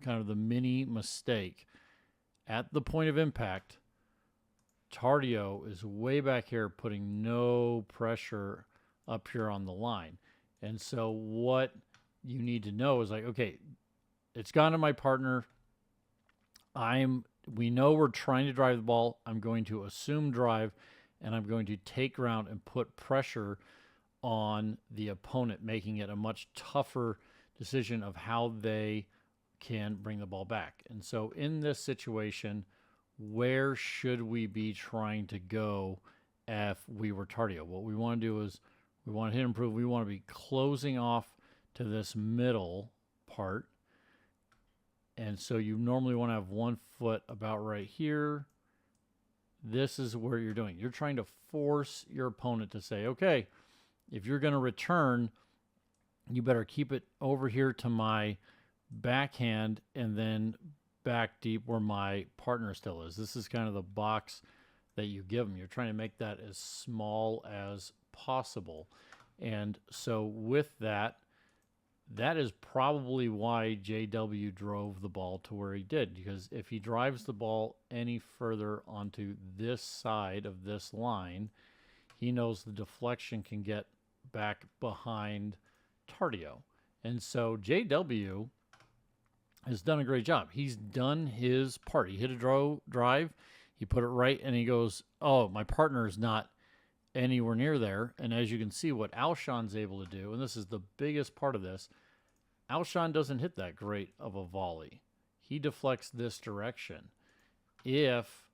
kind of the mini mistake. At the point of impact, Tardio is way back here putting no pressure up here on the line. And so what you need to know is like, okay, it's gone to my partner. We know we're trying to drive the ball. I'm going to assume drive, and I'm going to take ground and put pressure on the opponent, making it a much tougher decision of how they can bring the ball back. And so in this situation, where should we be trying to go if we were Tardio? What we want to do is we want to hit improve. We want to be closing off to this middle part. And so you normally want to have 1 foot about right here. This is where you're doing. You're trying to force your opponent to say, okay, if you're going to return, you better keep it over here to my backhand and then back deep where my partner still is. This is kind of the box that you give them. You're trying to make that as small as possible. And so with that, that is probably why JW drove the ball to where he did, because if he drives the ball any further onto this side of this line, he knows the deflection can get back behind Tardio. And so JW has done a great job. He's done his part. He hit a drive, he put it right, and he goes, oh, my partner is not anywhere near there. And as you can see, what Alshon's able to do, and this is the biggest part of this, Alshon doesn't hit that great of a volley. He deflects this direction. If,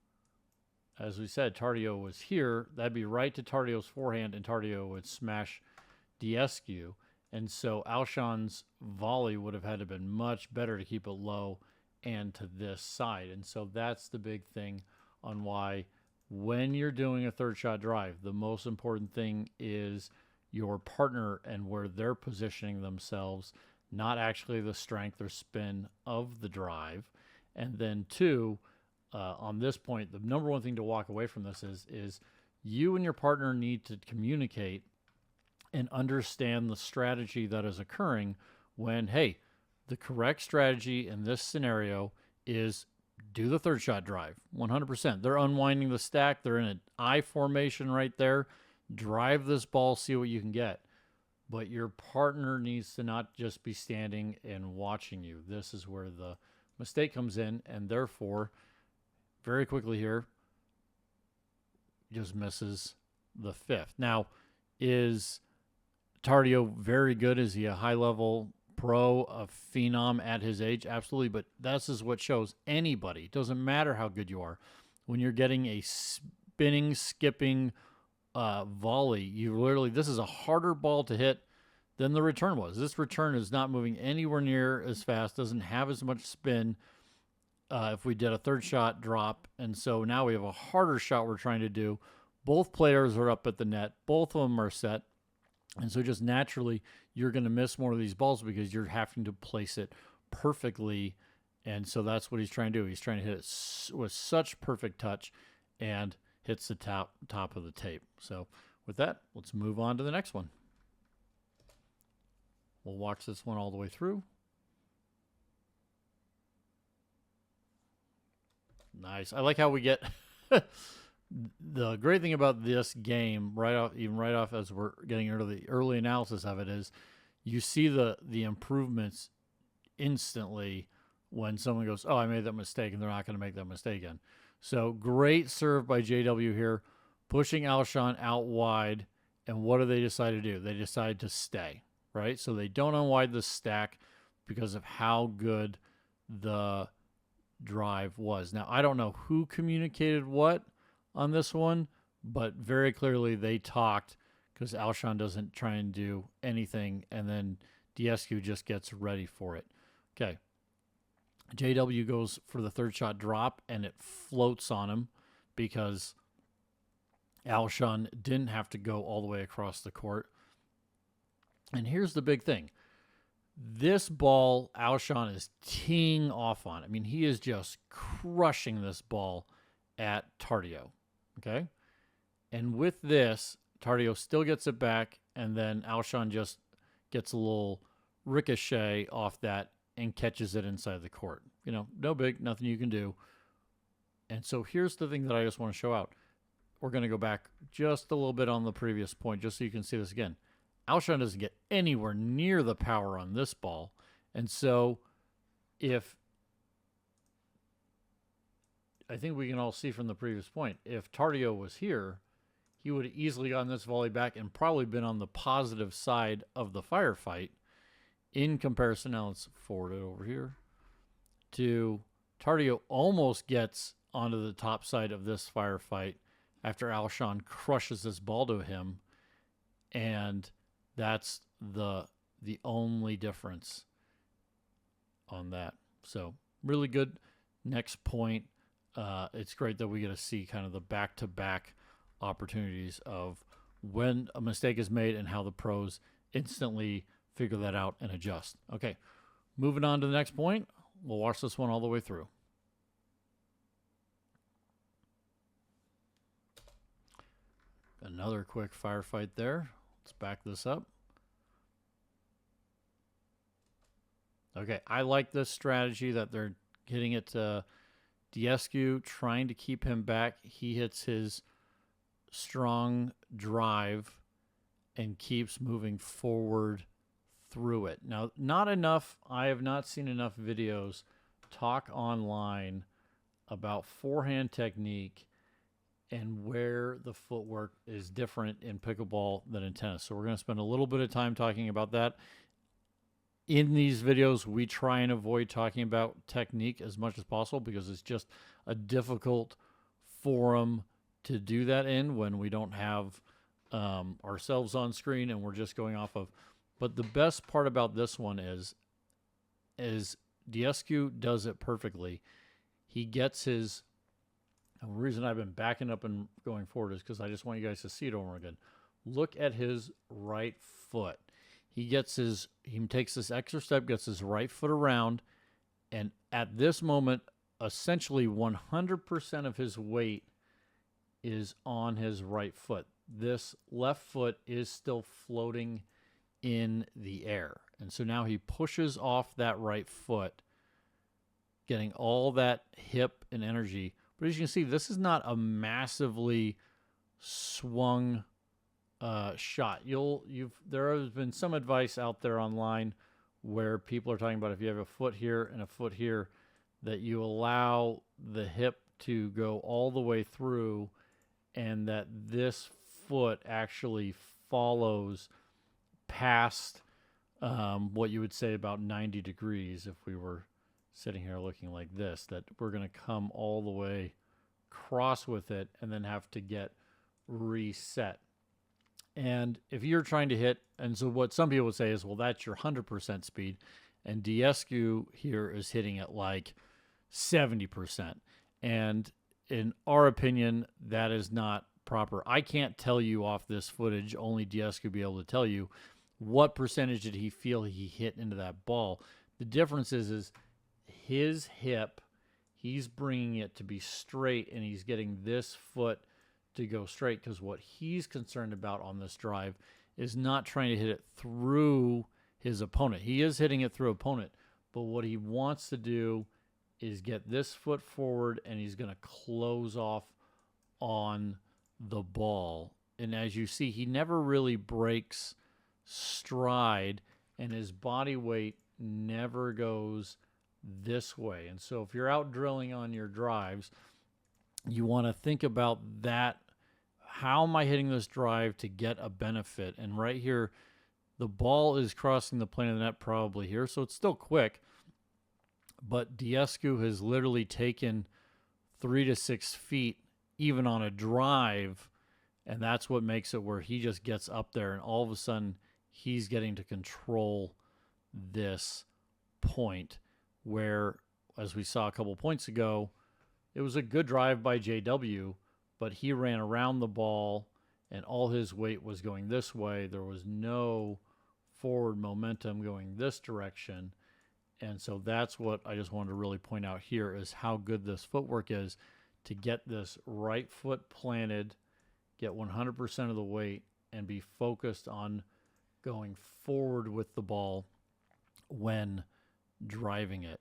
as we said, Tardio was here, that'd be right to Tardio's forehand, and Tardio would smash Daescu. And so Alshon's volley would have had to have been much better to keep it low and to this side. And so that's the big thing on why when you're doing a third shot drive, the most important thing is your partner and where they're positioning themselves, not actually the strength or spin of the drive. And then 2, on this point, the number one thing to walk away from this is you and your partner need to communicate and understand the strategy that is occurring when, hey, the correct strategy in this scenario is do the third shot drive 100%. They're unwinding the stack. They're in an I formation right there. Drive this ball, see what you can get. But your partner needs to not just be standing and watching you. This is where the mistake comes in, and therefore, very quickly here, just misses the fifth. Now, is Tardio very good? Is he a high-level pro, a phenom at his age? Absolutely, but this is what shows anybody. It doesn't matter how good you are. When you're getting a spinning, skipping volley, you literally, this is a harder ball to hit than the return was. This return is not moving anywhere near as fast, doesn't have as much spin if we did a third shot drop, and so now we have a harder shot we're trying to do. Both players are up at the net. Both of them are set. And so just naturally, you're going to miss more of these balls because you're having to place it perfectly. And so that's what he's trying to do. He's trying to hit it with such perfect touch and hits the top of the tape. So with that, let's move on to the next one. We'll watch this one all the way through. Nice. I like how we get the great thing about this game right off as we're getting into the early analysis of it is you see the improvements instantly when someone goes, oh, I made that mistake, and they're not going to make that mistake again. So great serve by JW here, pushing Alshon out wide. And what do they decide to do? They decide to stay, right? So they don't unwind the stack because of how good the drive was. Now, I don't know who communicated what on this one, but very clearly they talked because Alshon doesn't try and do anything, and then Daescu just gets ready for it. Okay. JW goes for the third shot drop, and it floats on him because Alshon didn't have to go all the way across the court. And here's the big thing. This ball, Alshon is teeing off on. I mean, he is just crushing this ball at Tardio. Okay? And with this, Tardio still gets it back, and then Alshon just gets a little ricochet off that and catches it inside the court. You know, no big, nothing you can do. And so here's the thing that I just want to show out. We're going to go back just a little bit on the previous point, just so you can see this again. Alshon doesn't get anywhere near the power on this ball. And so if, I think we can all see from the previous point, if Tardio was here, he would have easily gotten this volley back and probably been on the positive side of the firefight in comparison. Now let's forward it over here to Tardio almost gets onto the top side of this firefight after Alshon crushes this ball to him. And that's the only difference on that. So really good. Next point. It's great that we get to see kind of the back-to-back opportunities of when a mistake is made and how the pros instantly figure that out and adjust. Okay, moving on to the next point. We'll watch this one all the way through. Another quick firefight there. Let's back this up. Okay, I like this strategy that they're hitting it to Daescu, trying to keep him back. He hits his strong drive and keeps moving forward through it. Now, not enough. I have not seen enough videos talk online about forehand technique and where the footwork is different in pickleball than in tennis. So we're going to spend a little bit of time talking about that. In these videos, we try and avoid talking about technique as much as possible because it's just a difficult forum to do that in when we don't have ourselves on screen and we're just going off of. But the best part about this one is Daescu does it perfectly. He gets his. And the reason I've been backing up and going forward is because I just want you guys to see it over again. Look at his right foot. He takes this extra step, gets his right foot around, and at this moment, essentially 100% of his weight is on his right foot. This left foot is still floating in the air. And so now he pushes off that right foot, getting all that hip and energy. But as you can see, this is not a massively swung shot. There has been some advice out there online where people are talking about if you have a foot here and a foot here, that you allow the hip to go all the way through, and that this foot actually follows past what you would say about 90 degrees if we were sitting here looking like this, that we're going to come all the way cross with it and then have to get reset. And if you're trying to hit, and so what some people would say is, well, that's your 100% speed, and Daescu here is hitting at like 70%. And in our opinion, that is not proper. I can't tell you off this footage, only Daescu will be able to tell you what percentage did he feel he hit into that ball. The difference is his hip, he's bringing it to be straight, and he's getting this foot to go straight, because what he's concerned about on this drive is not trying to hit it through his opponent. He is hitting it through opponent, but what he wants to do is get this foot forward, and he's going to close off on the ball. And as you see, he never really breaks stride, and his body weight never goes this way. And so if you're out drilling on your drives, you want to think about that. How am I hitting this drive to get a benefit? And right here, the ball is crossing the plane of the net probably here, so it's still quick. But Daescu has literally taken 3 to 6 feet, even on a drive, and that's what makes it where he just gets up there, and all of a sudden, he's getting to control this point where, as we saw a couple points ago, it was a good drive by JW, but he ran around the ball and all his weight was going this way. There was no forward momentum going this direction. And so that's what I just wanted to really point out here, is how good this footwork is to get this right foot planted, get 100% of the weight, and be focused on going forward with the ball when driving it.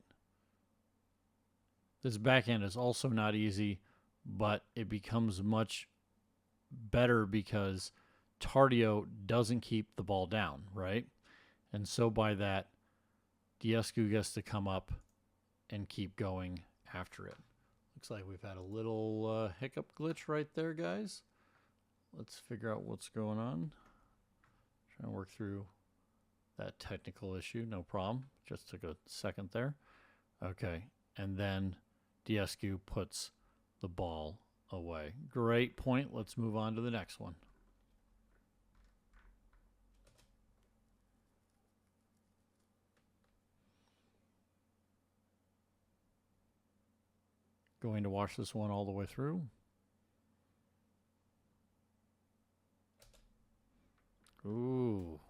This backhand is also not easy, but it becomes much better because Tardio doesn't keep the ball down, right? And so by that, Daescu gets to come up and keep going after it. Looks like we've had a little hiccup glitch right there, guys. Let's figure out what's going on. Trying to work through that technical issue. No problem. Just took a second there. Okay. And then Daescu puts the ball away. Great point. Let's move on to the next one. Going to watch this one all the way through. Ooh.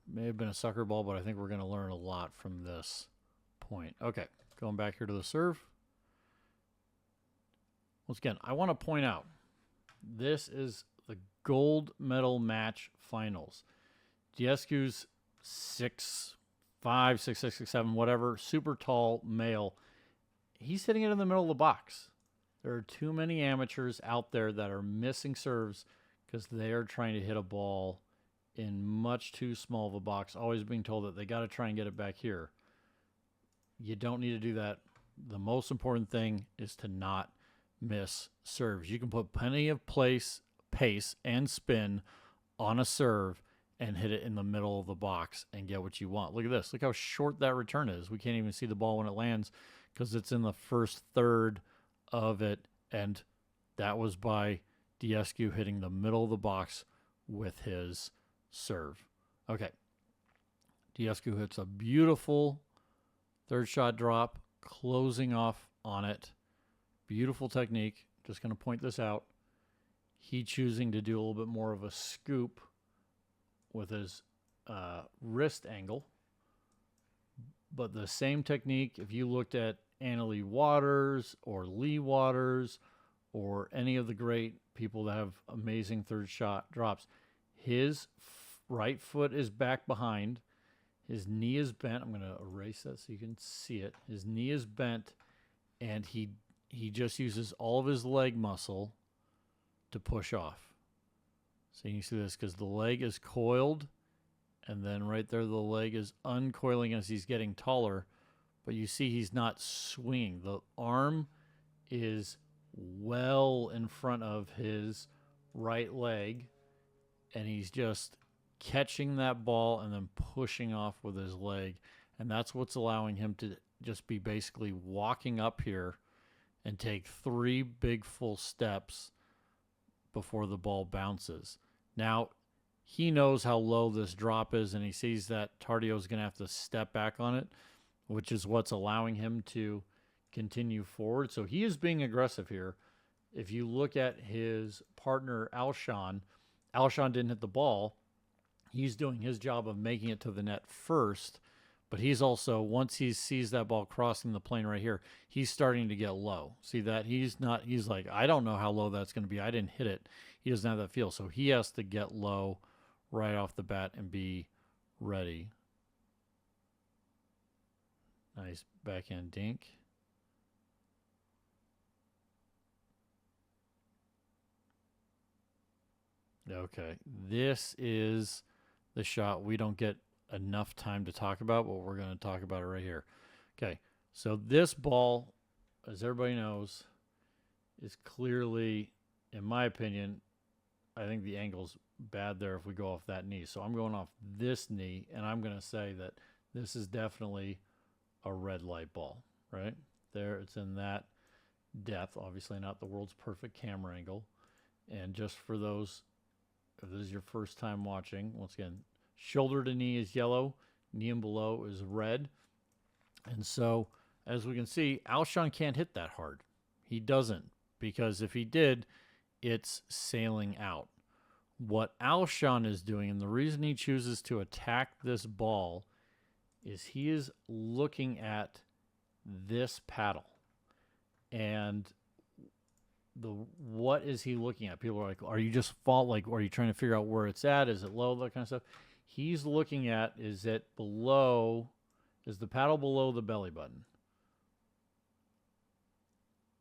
May have been a sucker ball, but I think we're going to learn a lot from this point. Okay, going back here to the serve. Once again, I want to point out, this is the gold medal match finals. Daescu's 6'5", 6'6", 6'7", whatever, super tall male. He's hitting it in the middle of the box. There are too many amateurs out there that are missing serves because they are trying to hit a ball in much too small of a box, always being told that they got to try and get it back here. You don't need to do that. The most important thing is to not miss serves. You can put plenty of pace, and spin on a serve and hit it in the middle of the box and get what you want. Look at this. Look how short that return is. We can't even see the ball when it lands because it's in the first third of it, and that was by Daescu hitting the middle of the box with his serve. Okay. Daescu hits a beautiful third shot drop, closing off on it. Beautiful technique. Just going to point this out. He choosing to do a little bit more of a scoop with his wrist angle. But the same technique, if you looked at Annalie Waters or Lee Waters or any of the great people that have amazing third shot drops, his right foot is back behind. His knee is bent. I'm going to erase that so you can see it. His knee is bent, and he just uses all of his leg muscle to push off. So you can see this because the leg is coiled, and then right there the leg is uncoiling as he's getting taller. But you see he's not swinging. The arm is well in front of his right leg, and he's just catching that ball and then pushing off with his leg. And that's what's allowing him to just be basically walking up here and take 3 big full steps before the ball bounces. Now, he knows how low this drop is, and he sees that Tardio is going to have to step back on it, which is what's allowing him to continue forward. So he is being aggressive here. If you look at his partner, Alshon didn't hit the ball. He's doing his job of making it to the net first, but he's also, once he sees that ball crossing the plane right here, he's starting to get low. See that? He's like, I don't know how low that's going to be. I didn't hit it. He doesn't have that feel. So he has to get low right off the bat and be ready. Nice backhand dink. Okay, this is the shot we don't get enough time to talk about, but we're going to talk about it right here. Okay, so this ball, as everybody knows, is clearly, in my opinion, I think the angle's bad there if we go off that knee. So I'm going off this knee, and I'm going to say that this is definitely a red light ball, right? There, it's in that depth, obviously not the world's perfect camera angle. And just for those, if this is your first time watching, once again, shoulder to knee is yellow, knee and below is red. And so, as we can see, Alshon can't hit that hard. He doesn't, because if he did, it's sailing out. What Alshon is doing, and the reason he chooses to attack this ball, is he is looking at this paddle. And what is he looking at? People are like, are you just are you trying to figure out where it's at? Is it low? That kind of stuff. He's looking at, is the paddle below the belly button?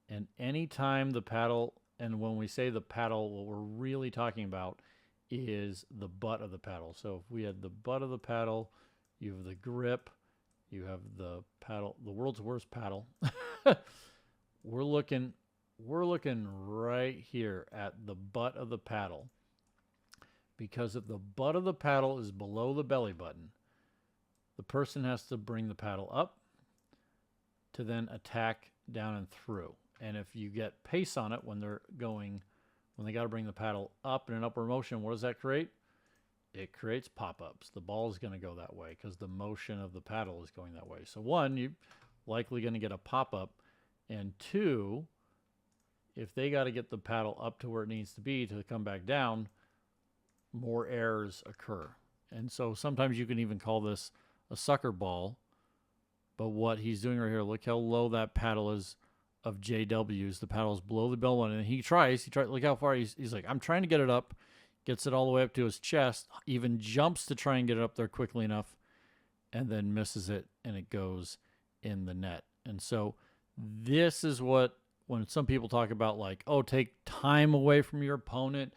And anytime the paddle, and when we say the paddle, what we're really talking about is the butt of the paddle. So if we had the butt of the paddle, you have the grip, you have the paddle, the world's worst paddle. We're looking right here at the butt of the paddle, because if the butt of the paddle is below the belly button, the person has to bring the paddle up to then attack down and through. And if you get pace on it when they got to bring the paddle up in an upward motion, what does that create? It creates pop-ups. The ball is going to go that way because the motion of the paddle is going that way. So one, you're likely going to get a pop-up, and two, if they got to get the paddle up to where it needs to be to come back down, more errors occur. And so sometimes you can even call this a sucker ball. But what he's doing right here, look how low that paddle is of JW's. The paddle is below the bell one, and he tries, look how far he's like, I'm trying to get it up, gets it all the way up to his chest, even jumps to try and get it up there quickly enough, and then misses it, and it goes in the net. And so this is what, when some people talk about like, oh, take time away from your opponent,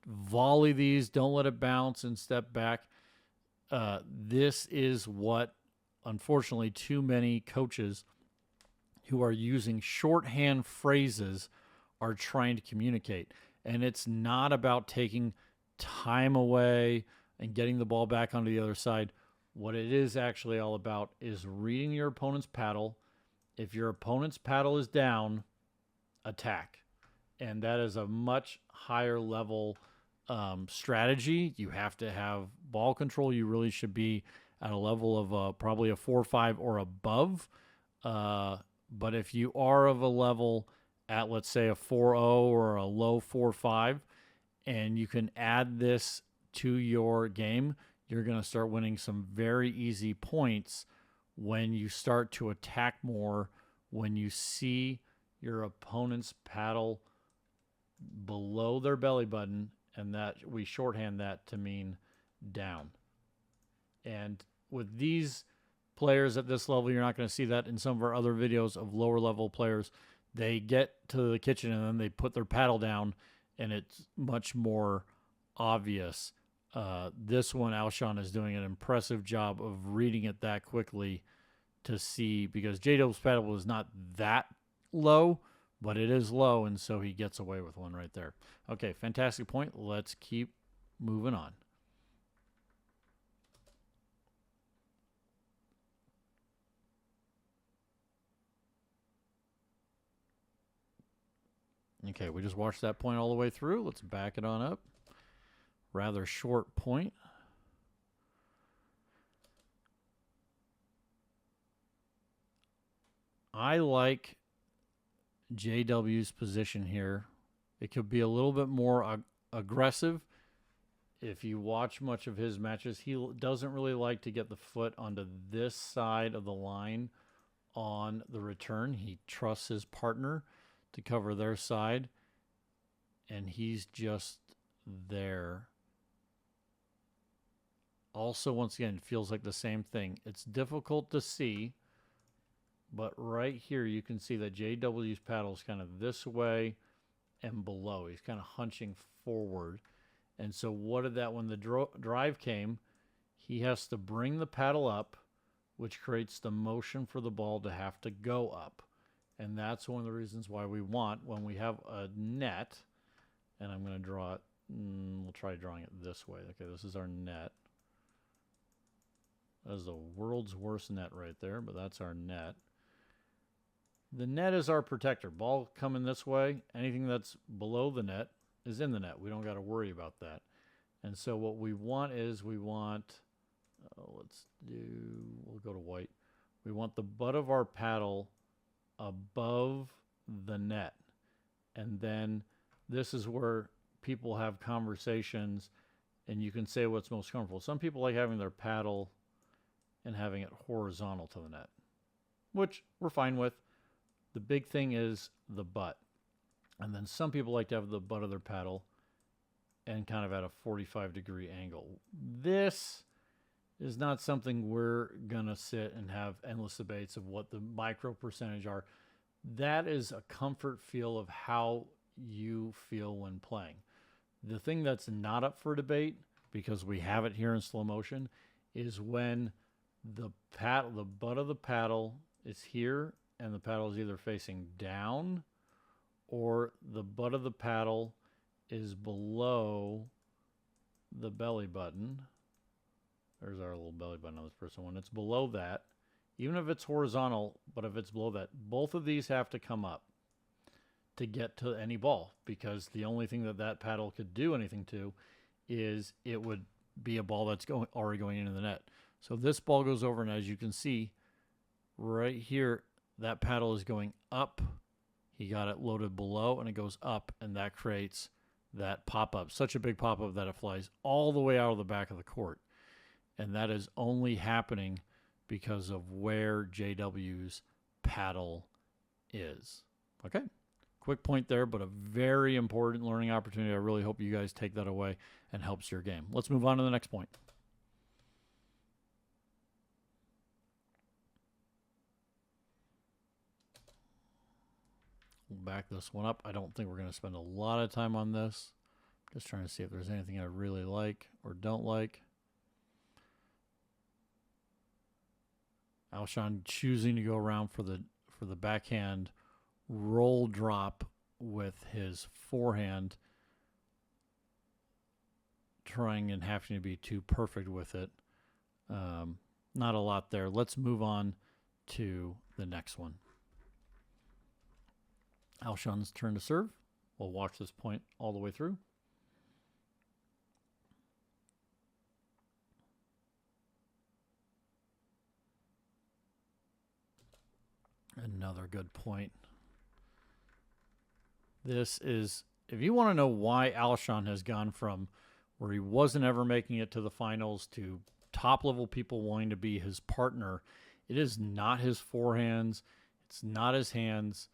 volley these, don't let it bounce and step back. This is what, unfortunately, too many coaches who are using shorthand phrases are trying to communicate. And it's not about taking time away and getting the ball back onto the other side. What it is actually all about is reading your opponent's paddle. If your opponent's paddle is down, attack. And that is a much higher level strategy. You have to have ball control. You really should be at a level of probably a 4-5 or above. But if you are of a level at, let's say, a 4-0 or a low 4-5, and you can add this to your game, you're going to start winning some very easy points when you start to attack more, when you see your opponent's paddle below their belly button, and that we shorthand that to mean down. And with these players at this level, you're not going to see that in some of our other videos of lower level players. They get to the kitchen and then they put their paddle down, and it's much more obvious. This one, Alshon is doing an impressive job of reading it that quickly to see, because JW's paddle is not that low, but it is low, and so he gets away with one right there. Okay, fantastic point. Let's keep moving on. Okay, we just watched that point all the way through. Let's back it on up. Rather short point. I like JW's position here. It could be a little bit more aggressive. If you watch much of his matches, he doesn't really like to get the foot onto this side of the line on the return. He trusts his partner to cover their side, and he's just there. Also, once again, it feels like the same thing. It's difficult to see, but right here you can see that JW's paddle is kind of this way and below. He's kind of hunching forward. And so what did that, when the drive came, he has to bring the paddle up, which creates the motion for the ball to have to go up. And that's one of the reasons why we want, when we have a net, and I'm going to draw it, we'll try drawing it this way. Okay, this is our net. That is the world's worst net right there, but that's our net. The net is our protector. Ball coming this way, anything that's below the net is in the net. We don't got to worry about that. And so what we want is, we want, we'll go to white. We want the butt of our paddle above the net. And then this is where people have conversations, and you can say what's most comfortable. Some people like having their paddle and having it horizontal to the net, which we're fine with. The big thing is the butt. And then some people like to have the butt of their paddle and kind of at a 45-degree angle. This is not something we're going to sit and have endless debates of what the micro percentage are. That is a comfort feel of how you feel when playing. The thing that's not up for debate, because we have it here in slow motion, is when the butt of the paddle is here and the paddle is either facing down, or the butt of the paddle is below the belly button. There's our little belly button on this person. When it's below that, even if it's horizontal, but if it's below that, both of these have to come up to get to any ball, because the only thing that that paddle could do anything to is it would be a ball that's already going into the net. So this ball goes over, and as you can see right here, that paddle is going up. He got it loaded below, and it goes up, and that creates that pop-up. Such a big pop-up that it flies all the way out of the back of the court. And that is only happening because of where JW's paddle is. Okay, quick point there, but a very important learning opportunity. I really hope you guys take that away and helps your game. Let's move on to the next point. We'll back this one up. I don't think we're going to spend a lot of time on this. Just trying to see if there's anything I really like or don't like. Alshon choosing to go around for the backhand roll drop with his forehand, trying and having to be too perfect with it. Not a lot there. Let's move on to the next one. Alshon's turn to serve. We'll watch this point all the way through. Another good point. This is, if you want to know why Alshon has gone from where he wasn't ever making it to the finals to top level people wanting to be his partner, It is not his forehands. It's not his hands.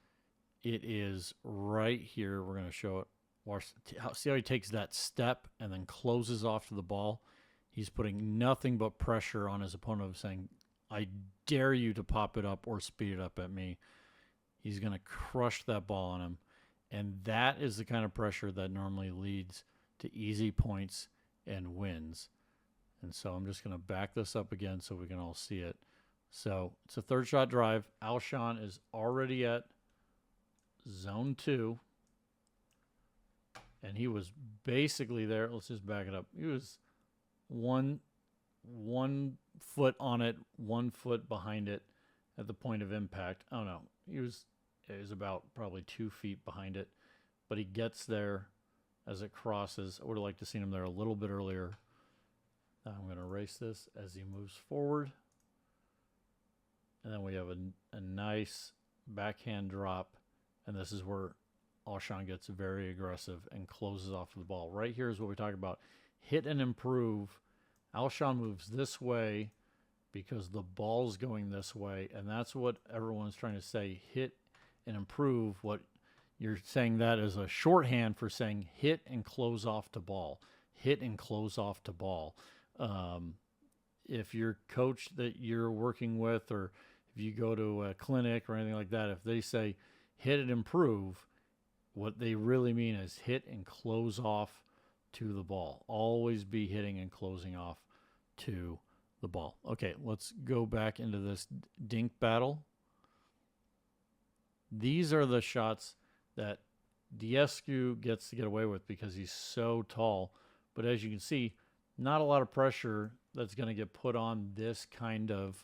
It is right here. We're going to show it. Watch, see how he takes that step and then closes off to the ball? He's putting nothing but pressure on his opponent, saying, I dare you to pop it up or speed it up at me. He's going to crush that ball on him. And that is the kind of pressure that normally leads to easy points and wins. And so I'm just going to back this up again so we can all see it. So it's a third shot drive. Alshon is already at zone 2. And he was basically there. Let's just back it up. He was one foot on it, 1 foot behind it at the point of impact. Oh no, he was about probably 2 feet behind it, but he gets there as it crosses. I would have liked to seen him there a little bit earlier. Now I'm going to erase this as he moves forward. And then we have a nice backhand drop, and this is where Alshon gets very aggressive and closes off the ball. Right here is what we talk about. Hit and improve. Alshon moves this way because the ball's going this way, and that's what everyone's trying to say. Hit and improve. What you're saying, that is a shorthand for saying hit and close off to ball. Hit and close off to ball. If your coach that you're working with, or if you go to a clinic or anything like that, if they say hit and improve, what they really mean is hit and close off to the ball. Always be hitting and closing off to the ball. Okay, let's go back into this dink battle. These are the shots that Daescu gets to get away with because he's so tall. But as you can see, not a lot of pressure that's going to get put on this kind of,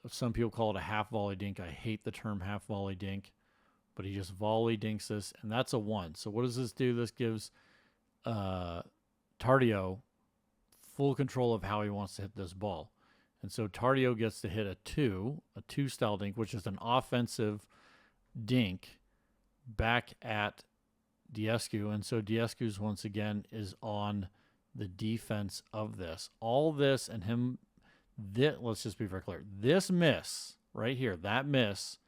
some people call it a half volley dink. I hate the term half volley dink, but he just volley dinks this, and that's a 1. So what does this do? This gives Tardio full control of how he wants to hit this ball. And so Tardio gets to hit a 2 style dink, which is an offensive dink back at Daescu. And so Daescu's once again is on the defense of this. All this and him, let's just be very clear. This miss right here, that miss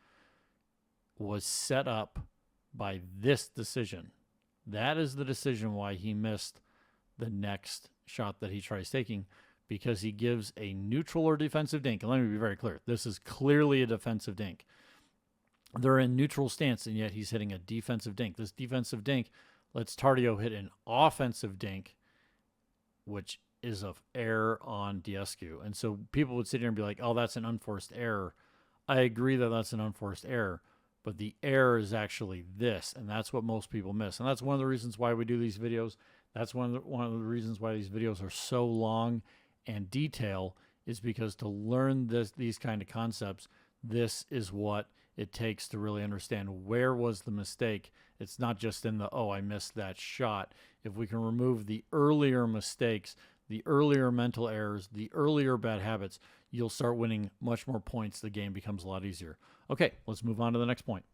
was set up by this decision. That is the decision why he missed the next shot that he tries taking, because he gives a neutral or defensive dink. And let me be very clear. This is clearly a defensive dink. They're in neutral stance, and yet he's hitting a defensive dink. This defensive dink lets Tardio hit an offensive dink, which is of error on Daescu. And so people would sit here and be like, oh, that's an unforced error. I agree that that's an unforced error, but the error is actually this, and that's what most people miss. And that's one of the reasons why we do these videos. That's one of the reasons why these videos are so long and detail, is because to learn these kind of concepts, this is what it takes to really understand where was the mistake. It's not just in the, oh, I missed that shot. If we can remove the earlier mistakes, the earlier mental errors, the earlier bad habits, you'll start winning much more points. The game becomes a lot easier. Okay, let's move on to the next point.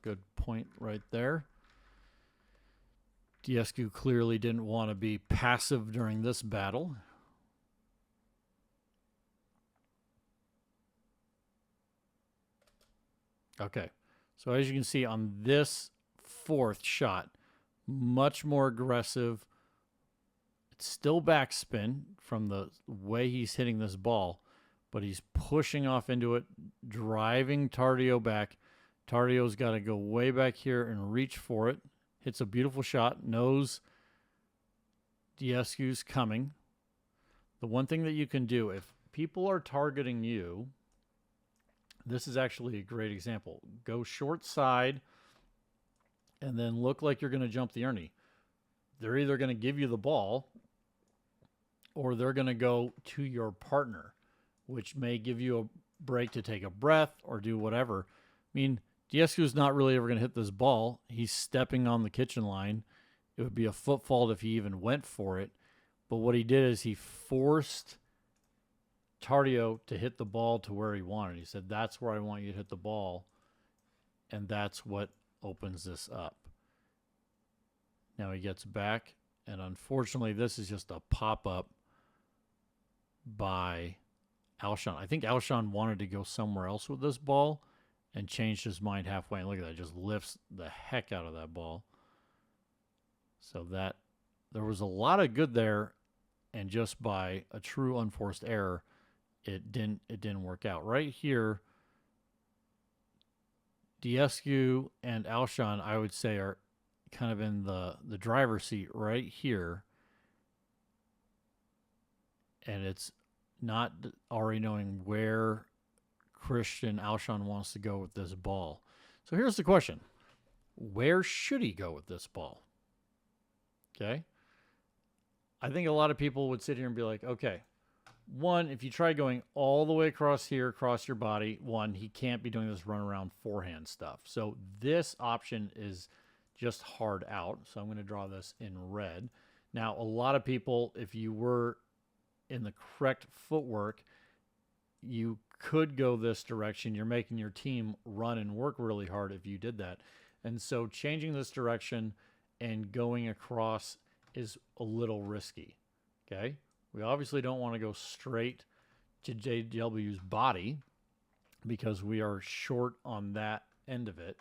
Good point right there. Daescu clearly didn't want to be passive during this battle. Okay, so as you can see on this fourth shot, much more aggressive. It's still backspin from the way he's hitting this ball, but he's pushing off into it, driving Tardio back. Tardio's got to go way back here and reach for it. Hits a beautiful shot, knows Daescu's coming. The one thing that you can do, if people are targeting you, this is actually a great example. Go short side and then look like you're going to jump the Ernie. They're either going to give you the ball or they're going to go to your partner, which may give you a break to take a breath or do whatever. I mean, Daescu's not really ever going to hit this ball. He's stepping on the kitchen line. It would be a foot fault if he even went for it. But what he did is he forced Tardio to hit the ball to where he wanted. He said, that's where I want you to hit the ball. And that's what opens this up. Now he gets back, and unfortunately, this is just a pop-up by Alshon. I think Alshon wanted to go somewhere else with this ball and changed his mind halfway. And look at that, just lifts the heck out of that ball. So that there was a lot of good there, and just by a true unforced error, it didn't work out. Right here, Daescu and Alshon, I would say, are kind of in the driver's seat right here. And it's not already knowing where Christian Alshon wants to go with this ball. So here's the question. Where should he go with this ball? Okay. I think a lot of people would sit here and be like, okay, one, if you try going all the way across here, across your body, one, he can't be doing this run around forehand stuff. So this option is just hard out. So I'm going to draw this in red. Now, a lot of people, if you were in the correct footwork, you could go this direction. You're making your team run and work really hard if you did that. And so changing this direction and going across is a little risky. Okay. We obviously don't want to go straight to JW's body because we are short on that end of it.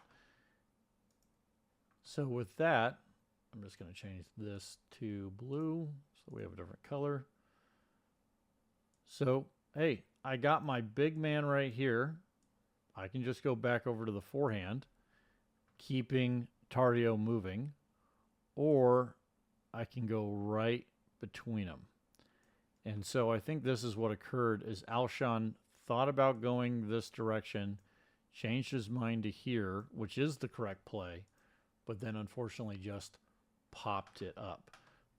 So with that, I'm just going to change this to blue so we have a different color. So, hey, I got my big man right here. I can just go back over to the forehand, keeping Tardio moving, or I can go right between them. And so I think this is what occurred is Alshon thought about going this direction, changed his mind to here, which is the correct play, but then unfortunately just popped it up.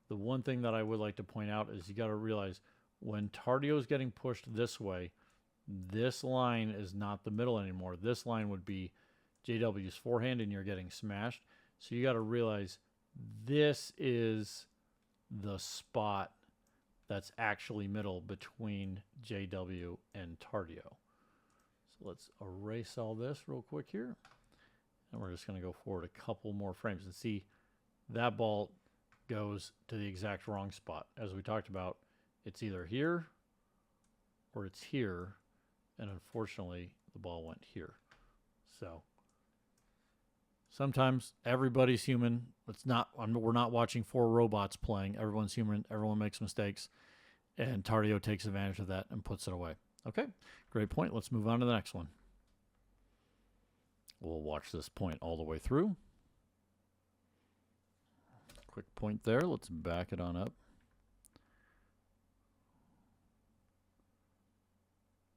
The one thing that I would like to point out is you got to realize when Tardio is getting pushed this way, this line is not the middle anymore. This line would be JW's forehand and you're getting smashed. So you got to realize this is the spot that's actually middle between JW and Tardio. So let's erase all this real quick here. And we're just going to go forward a couple more frames and see that ball goes to the exact wrong spot. As we talked about, it's either here or it's here. And unfortunately, the ball went here. So sometimes everybody's human. We're not watching four robots playing. Everyone's human. Everyone makes mistakes. And Tardio takes advantage of that and puts it away. Okay, great point. Let's move on to the next one. We'll watch this point all the way through. Quick point there. Let's back it on up.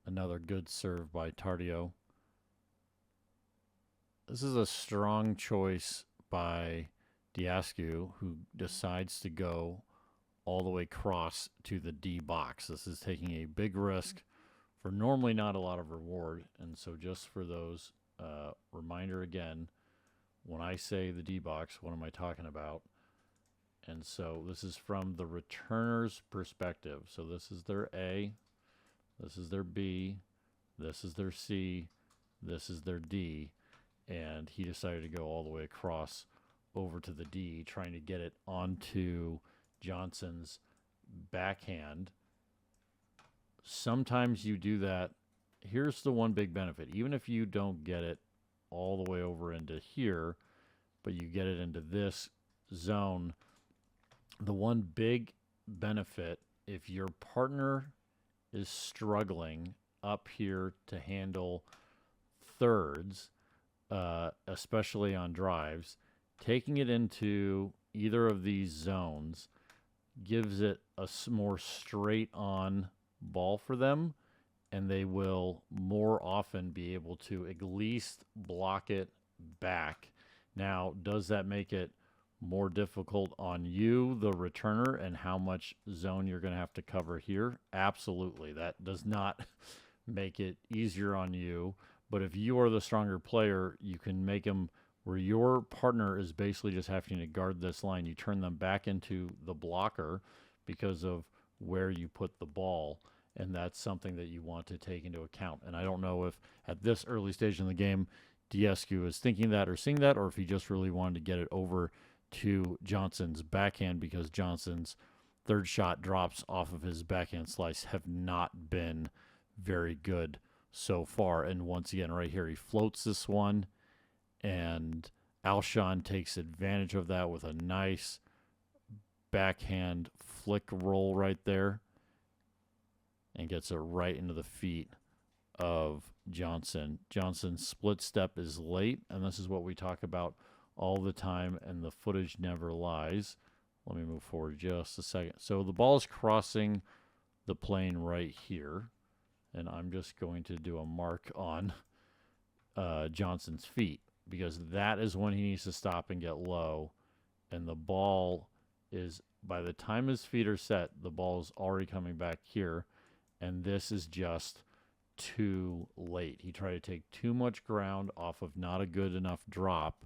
Another good serve by Tardio. This is a strong choice by Daescu, who decides to go all the way across to the D box. This is taking a big risk for normally not a lot of reward. And so just for those, reminder again, when I say the D box, what am I talking about? And so this is from the returner's perspective. So this is their A, this is their B, this is their C, this is their D. And he decided to go all the way across over to the D, trying to get it onto Johnson's backhand. Sometimes you do that. Here's the one big benefit. Even if you don't get it all the way over into here, but you get it into this zone, the one big benefit, if your partner is struggling up here to handle thirds, especially on drives, taking it into either of these zones gives it a more straight on ball for them, and they will more often be able to at least block it back. Now, does that make it more difficult on you, the returner, and how much zone you're going to have to cover here? Absolutely. That does not make it easier on you. But if you are the stronger player, you can make them where your partner is basically just having to guard this line. You turn them back into the blocker because of where you put the ball, and that's something that you want to take into account. And I don't know if at this early stage in the game Daescu is thinking that or seeing that, or if he just really wanted to get it over to Johnson's backhand, because Johnson's third shot drops off of his backhand slice have not been very good so far. And once again, right here, he floats this one, and Alshon takes advantage of that with a nice backhand flick roll right there and gets it right into the feet of Johnson. Johnson's split step is late, and this is what we talk about all the time, and the footage never lies. Let me move forward just a second. So the ball is crossing the plane right here, and I'm just going to do a mark on Johnson's feet, because that is when he needs to stop and get low, and the ball is, by the time his feet are set, the ball is already coming back here, and this is just too late. He tried to take too much ground off of not a good enough drop,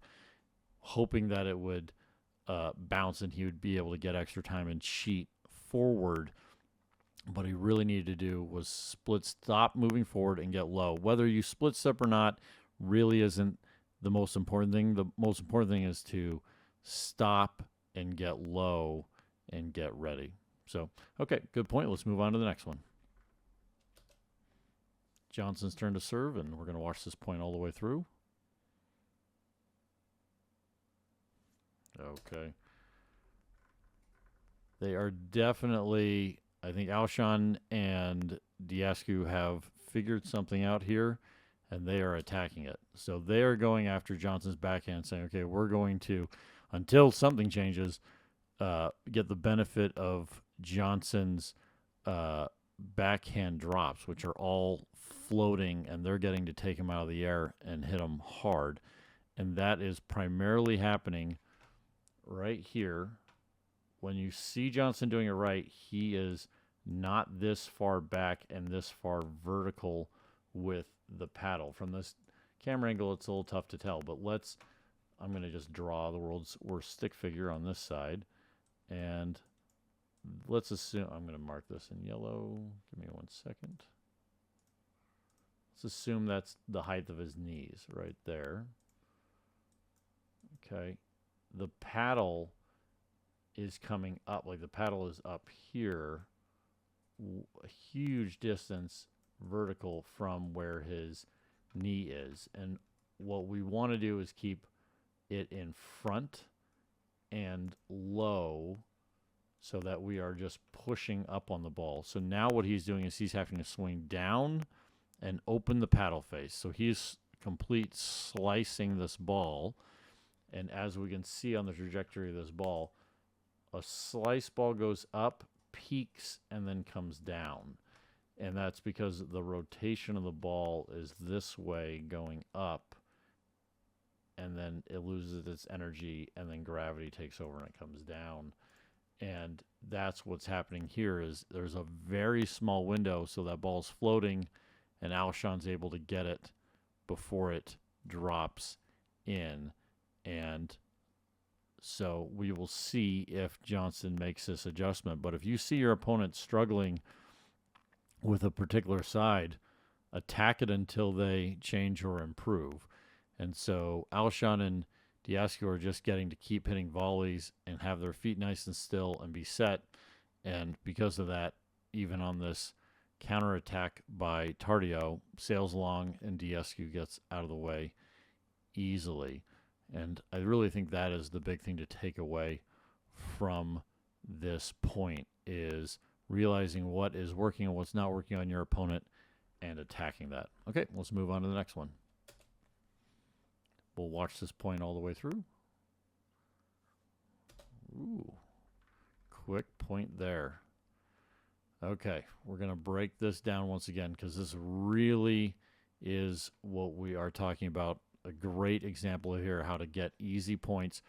hoping that it would bounce and he would be able to get extra time and cheat forward. What he really needed to do was stop moving forward and get low. Whether you split step or not really isn't the most important thing. The most important thing is to stop and get low and get ready. So, okay, good point. Let's move on to the next one. Johnson's turn to serve, and we're going to watch this point all the way through. Okay. They are definitely, I think Alshon and Daescu have figured something out here, and they are attacking it. So they are going after Johnson's backhand, saying, okay, we're going to, until something changes, get the benefit of Johnson's backhand drops, which are all floating, and they're getting to take him out of the air and hit him hard. And that is primarily happening right here. When you see Johnson doing it right, he is not this far back and this far vertical with the paddle. From this camera angle, it's a little tough to tell, but I'm going to just draw the world's worst stick figure on this side. And let's assume, I'm going to mark this in yellow. Give me 1 second. Let's assume that's the height of his knees right there. Okay. The paddle is coming up, like the paddle is up here, a huge distance vertical from where his knee is. And what we want to do is keep it in front and low so that we are just pushing up on the ball. So now what he's doing is he's having to swing down and open the paddle face. So he's complete slicing this ball. And as we can see on the trajectory of this ball, a slice ball goes up, peaks, and then comes down. And that's because the rotation of the ball is this way going up, and then it loses its energy, and then gravity takes over and it comes down. And that's what's happening here is there's a very small window, so that ball's floating, and Alshon's able to get it before it drops in. And so we will see if Johnson makes this adjustment. But if you see your opponent struggling with a particular side, attack it until they change or improve. And so Alshon and Daescu are just getting to keep hitting volleys and have their feet nice and still and be set. And because of that, even on this counterattack by Tardio, sails along and Daescu gets out of the way easily. And I really think that is the big thing to take away from this point, is realizing what is working and what's not working on your opponent and attacking that. Okay, let's move on to the next one. We'll watch this point all the way through. Ooh, quick point there. Okay, we're going to break this down once again, because this really is what we are talking about. A great example here, how to get easy points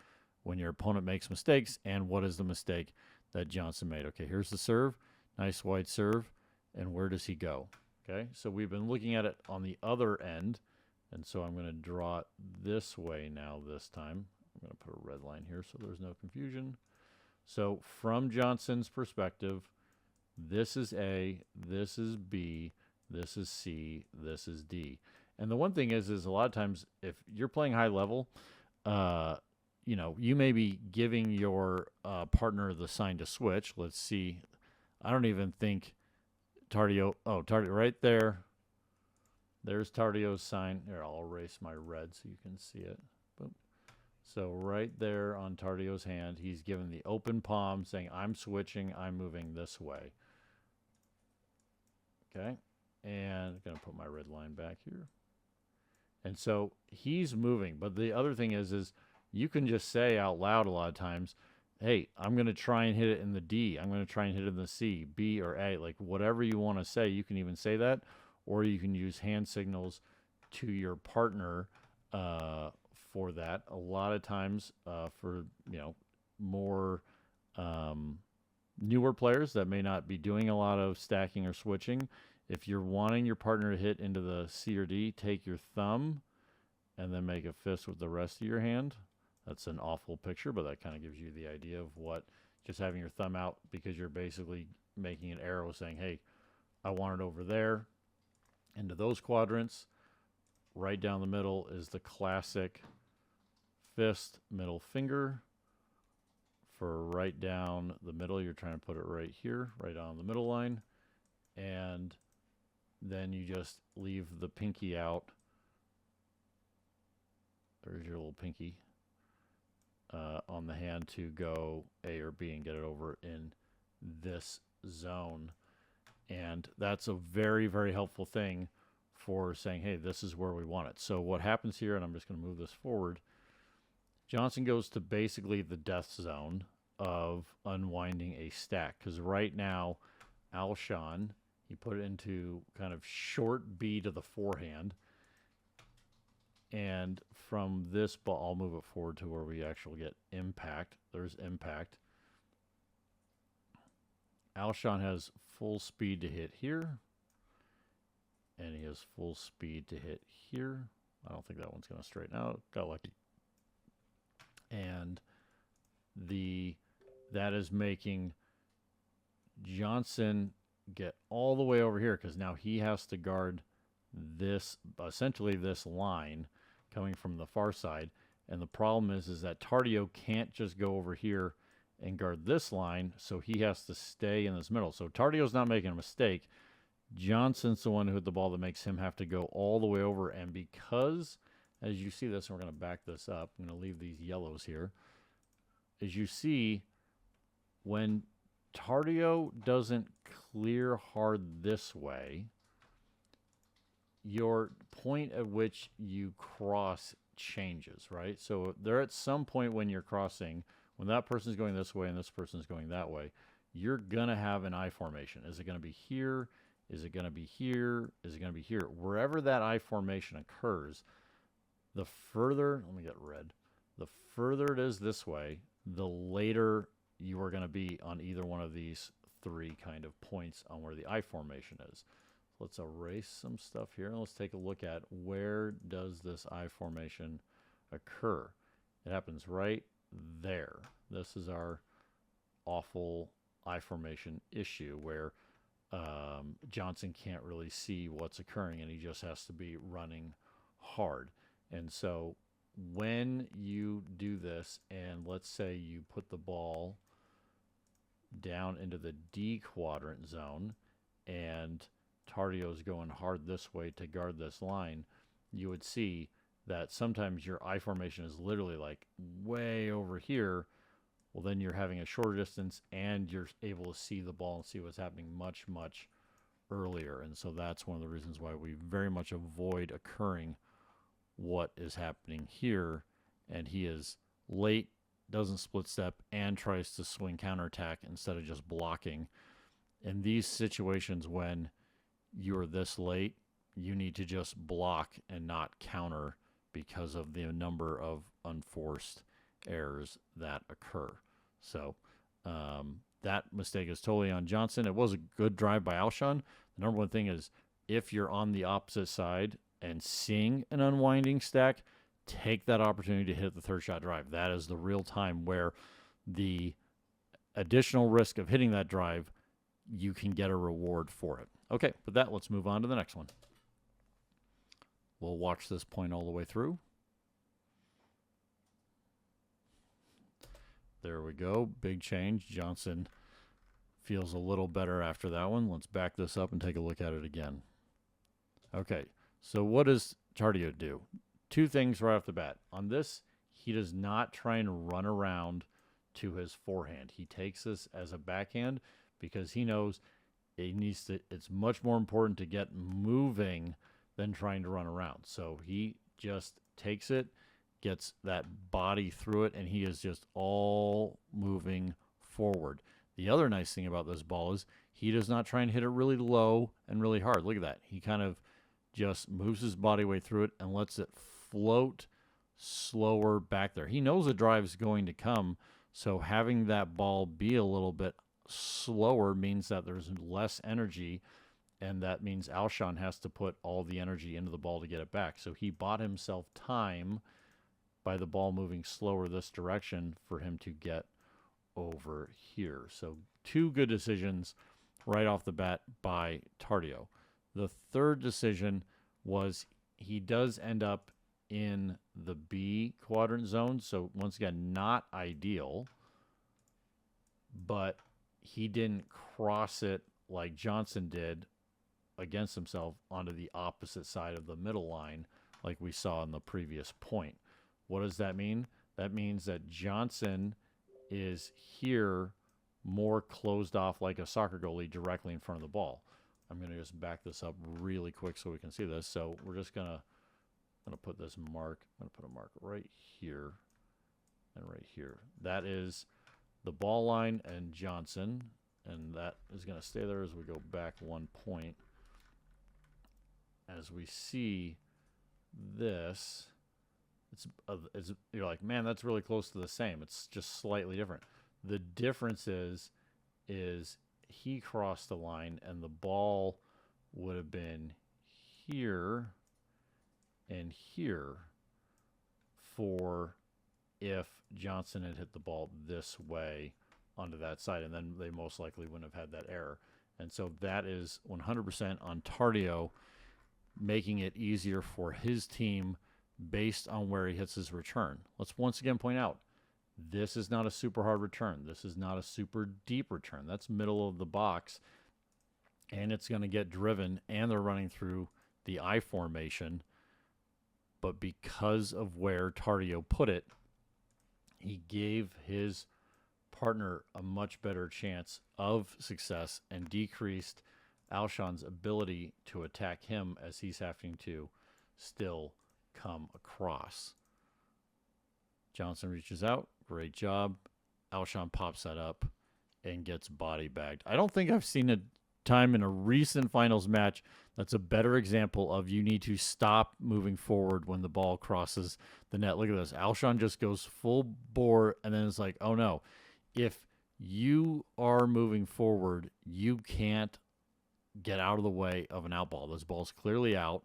when your opponent makes mistakes, and what is the mistake that Johnson made. Okay, here's the serve. Nice wide serve. And where does he go? Okay, so we've been looking at it on the other end, and so I'm going to draw it this way now this time. I'm going to put a red line here so there's no confusion. So from Johnson's perspective, this is A, this is B, this is C, this is D. And the one thing is a lot of times if you're playing high level, you know, you may be giving your partner the sign to switch. Let's see. I don't even think Tardio. Oh, Tardio right there. There's Tardio's sign. Here, I'll erase my red so you can see it. Boom. So right there on Tardio's hand, he's given the open palm saying, I'm switching, I'm moving this way. Okay. And I'm going to put my red line back here. And so he's moving. But the other thing is you can just say out loud a lot of times, hey, I'm going to try and hit it in the D. I'm going to try and hit it in the C, B, or A. Like whatever you want to say, you can even say that. Or you can use hand signals to your partner for that. A lot of times for, you know, more newer players that may not be doing a lot of stacking or switching, if you're wanting your partner to hit into the C or D, take your thumb and then make a fist with the rest of your hand. That's an awful picture, but that kind of gives you the idea of what just having your thumb out, because you're basically making an arrow saying, hey, I want it over there. Into those quadrants, right down the middle is the classic fist, middle finger. For right down the middle, you're trying to put it right here, right on the middle line. And then you just leave the pinky out. There's your little pinky on the hand to go A or B and get it over in this zone. And that's a very, very helpful thing for saying, hey, this is where we want it. So what happens here, and I'm just going to move this forward, Johnson goes to basically the death zone of unwinding a stack. Because right now, Alshon, he put it into kind of short B to the forehand. And from this ball, I'll move it forward to where we actually get impact. There's impact. Alshon has full speed to hit here. And he has full speed to hit here. I don't think that one's going to straighten out. Got lucky. And that is making Johnson get all the way over here, because now he has to guard this, essentially this line coming from the far side. And the problem is that Tardio can't just go over here and guard this line, so he has to stay in this middle. So Tardio's not making a mistake. Johnson's the one who hit the ball that makes him have to go all the way over. And because, as you see this, and we're going to back this up, I'm going to leave these yellows here. As you see, when Tardio doesn't clear hard this way, your point at which you cross changes, right? So there at some point when you're crossing, when that person's going this way and this person's going that way, you're going to have an I formation. Is it going to be here? Is it going to be here? Is it going to be here? Wherever that I formation occurs, the further, let me get red, the further it is this way, the later you are going to be on either one of these three kind of points on where the I formation is. Let's erase some stuff here and let's take a look at where does this I formation occur. It happens right there. This is our awful I formation issue where Johnson can't really see what's occurring and he just has to be running hard. And so when you do this, and let's say you put the ball down into the D quadrant zone and Tardio's going hard this way to guard this line, you would see that sometimes your I formation is literally like way over here. Well, then you're having a shorter distance and you're able to see the ball and see what's happening much, much earlier. And so that's one of the reasons why we very much avoid occurring what is happening here. And he is late, doesn't split step, and tries to swing counterattack instead of just blocking. In these situations when you're this late, you need to just block and not counter because of the number of unforced errors that occur. So that mistake is totally on Johnson. It was a good drive by Alshon. The number one thing is if you're on the opposite side and seeing an unwinding stack, take that opportunity to hit the third shot drive. That is the real time where the additional risk of hitting that drive, you can get a reward for it. Okay, with that, let's move on to the next one. We'll watch this point all the way through. There we go. Big change. Johnson feels a little better after that one. Let's back this up and take a look at it again. Okay, so what does Tardio do? Two things right off the bat. On this, he does not try and run around to his forehand. He takes this as a backhand because he knows it's much more important to get moving than trying to run around. So he just takes it, gets that body through it, and he is just all moving forward. The other nice thing about this ball is he does not try and hit it really low and really hard. Look at that. He kind of just moves his body weight through it and lets it float slower back there. He knows the drive is going to come, so having that ball be a little bit slower means that there's less energy, and that means Alshon has to put all the energy into the ball to get it back. So he bought himself time by the ball moving slower this direction for him to get over here. So two good decisions right off the bat by Tardio. The third decision was he does end up in the B quadrant zone. So once again, not ideal, but he didn't cross it like Johnson did against himself onto the opposite side of the middle line like we saw in the previous point. What does that mean? That means that Johnson is here more closed off like a soccer goalie directly in front of the ball. I'm going to just back this up really quick so we can see this. So we're just going to put this mark. I'm going to put a mark right here and right here. That is the ball line and Johnson, and that is going to stay there as we go back 1 point. As we see this, it's you're like, man, that's really close to the same. It's just slightly different. The difference is he crossed the line and the ball would have been here and here for if Johnson had hit the ball this way onto that side, and then they most likely wouldn't have had that error. And so that is 100% on Tardio, making it easier for his team based on where he hits his return. Let's once again point out, this is not a super hard return. This is not a super deep return. That's middle of the box, and it's going to get driven, and they're running through the I formation. But because of where Tardio put it, he gave his partner a much better chance of success and decreased Alshon's ability to attack him as he's having to still come across. Johnson reaches out. Great job. Alshon pops that up and gets body bagged. I don't think I've seen a time in a recent finals match that's a better example of you need to stop moving forward when the ball crosses the net. Look at this. Alshon just goes full bore, and then it's like, oh no. If you are moving forward, you can't get out of the way of an out ball. This ball's clearly out,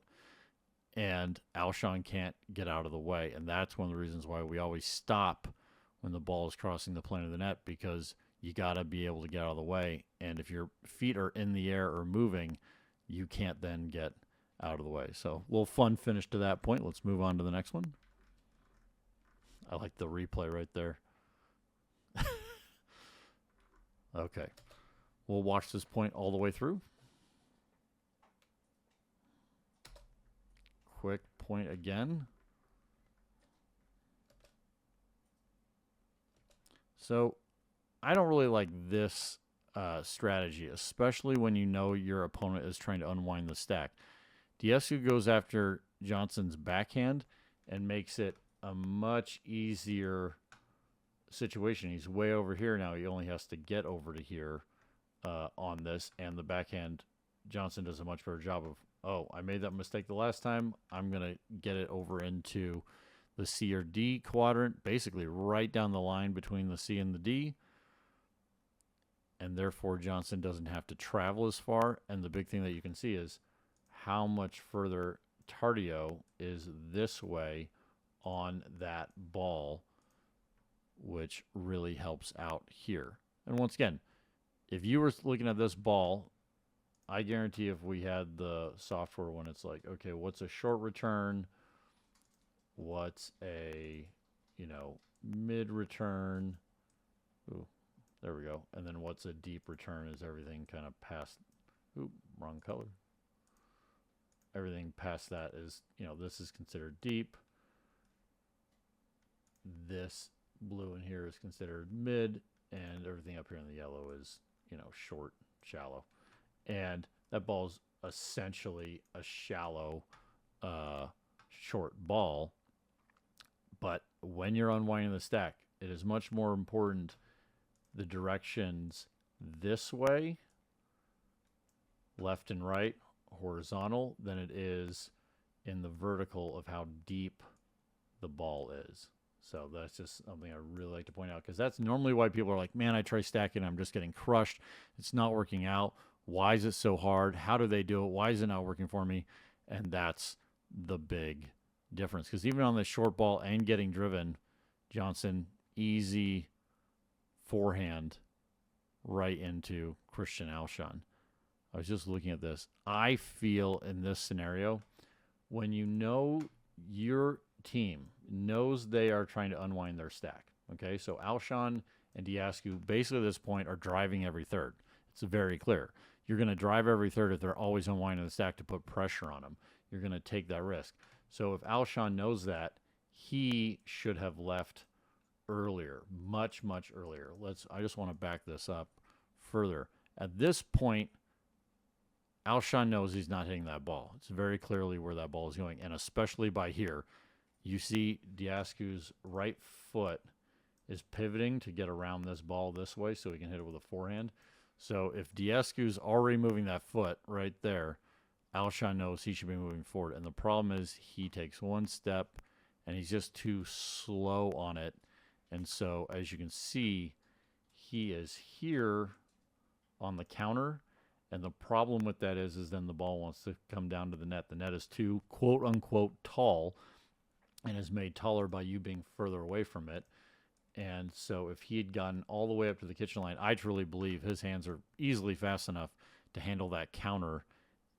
and Alshon can't get out of the way. And that's one of the reasons why we always stop when the ball is crossing the plane of the net, because you got to be able to get out of the way. And if your feet are in the air or moving, you can't then get out of the way. So a little fun finish to that point. Let's move on to the next one. I like the replay right there. Okay. We'll watch this point all the way through. Quick point again. So I don't really like this strategy, especially when you know your opponent is trying to unwind the stack. Daescu goes after Johnson's backhand and makes it a much easier situation. He's way over here now. He only has to get over to here on this, and the backhand, Johnson does a much better job of, oh, I made that mistake the last time. I'm going to get it over into the C or D quadrant, basically right down the line between the C and the D. And therefore, Johnson doesn't have to travel as far. And the big thing that you can see is how much further Tardio is this way on that ball, which really helps out here. And once again, if you were looking at this ball I guarantee if we had the software when it's like, okay, what's a short return? What's a, mid return? Ooh, there we go. And then what's a deep return is everything kind of past, wrong color. Everything past that is, this is considered deep. This blue in here is considered mid, and everything up here in the yellow is, short, shallow. And that ball's essentially a shallow, short ball. But when you're unwinding the stack, it is much more important the directions this way, left and right, horizontal, than it is in the vertical of how deep the ball is. So that's just something I really like to point out, because that's normally why people are like, man, I try stacking, I'm just getting crushed. It's not working out. Why is it so hard? How do they do it? Why is it not working for me? And that's the big difference. Because even on the short ball and getting driven, Johnson, easy forehand right into Christian Alshon. I was just looking at this. I feel in this scenario, when your team knows they are trying to unwind their stack, okay? So Alshon and Daescu basically at this point are driving every third. It's very clear. You're going to drive every third if they're always unwinding the stack to put pressure on them. You're going to take that risk. So if Alshon knows that, he should have left earlier, much, much earlier. I just want to back this up further. At this point, Alshon knows he's not hitting that ball. It's very clearly where that ball is going, and especially by here. You see Daescu's right foot is pivoting to get around this ball this way so he can hit it with a forehand. So if Daescu's already moving that foot right there, Alshon knows he should be moving forward. And the problem is he takes one step, and he's just too slow on it. And so, as you can see, he is here on the counter. And the problem with that is then the ball wants to come down to the net. The net is too, quote unquote, tall, and is made taller by you being further away from it. And so if he had gotten all the way up to the kitchen line, I truly believe his hands are easily fast enough to handle that counter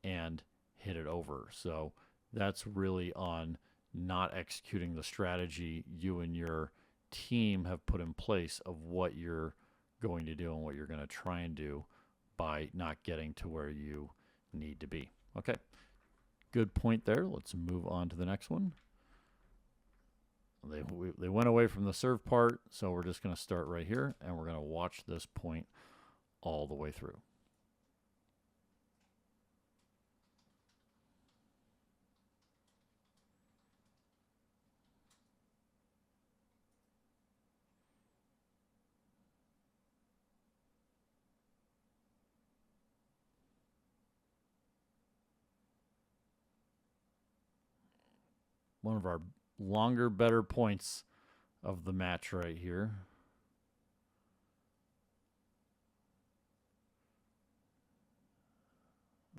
and hit it over. So that's really on not executing the strategy you and your team have put in place of what you're going to do and what you're going to try and do by not getting to where you need to be. Okay, good point there. Let's move on to the next one. They went away from the serve part, so we're just going to start right here, and we're going to watch this point all the way through. One of our longer, better points of the match right here.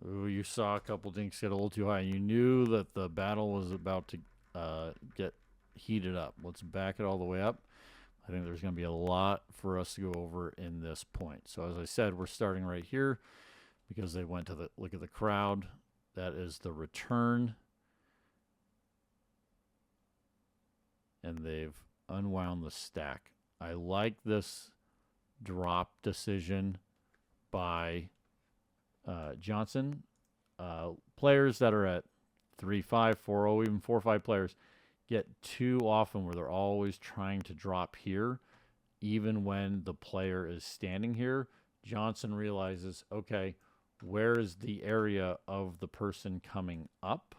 Ooh, you saw a couple dinks get a little too high. You knew that the battle was about to get heated up. Let's back it all the way up. I think there's going to be a lot for us to go over in this point. So as I said, we're starting right here because they went to look at the crowd. That is the return. And they've unwound the stack. I like this drop decision by Johnson. Players that are at 3-5, 4-0, even 4-5 players get too often where they're always trying to drop here, even when the player is standing here. Johnson realizes, okay, where is the area of the person coming up?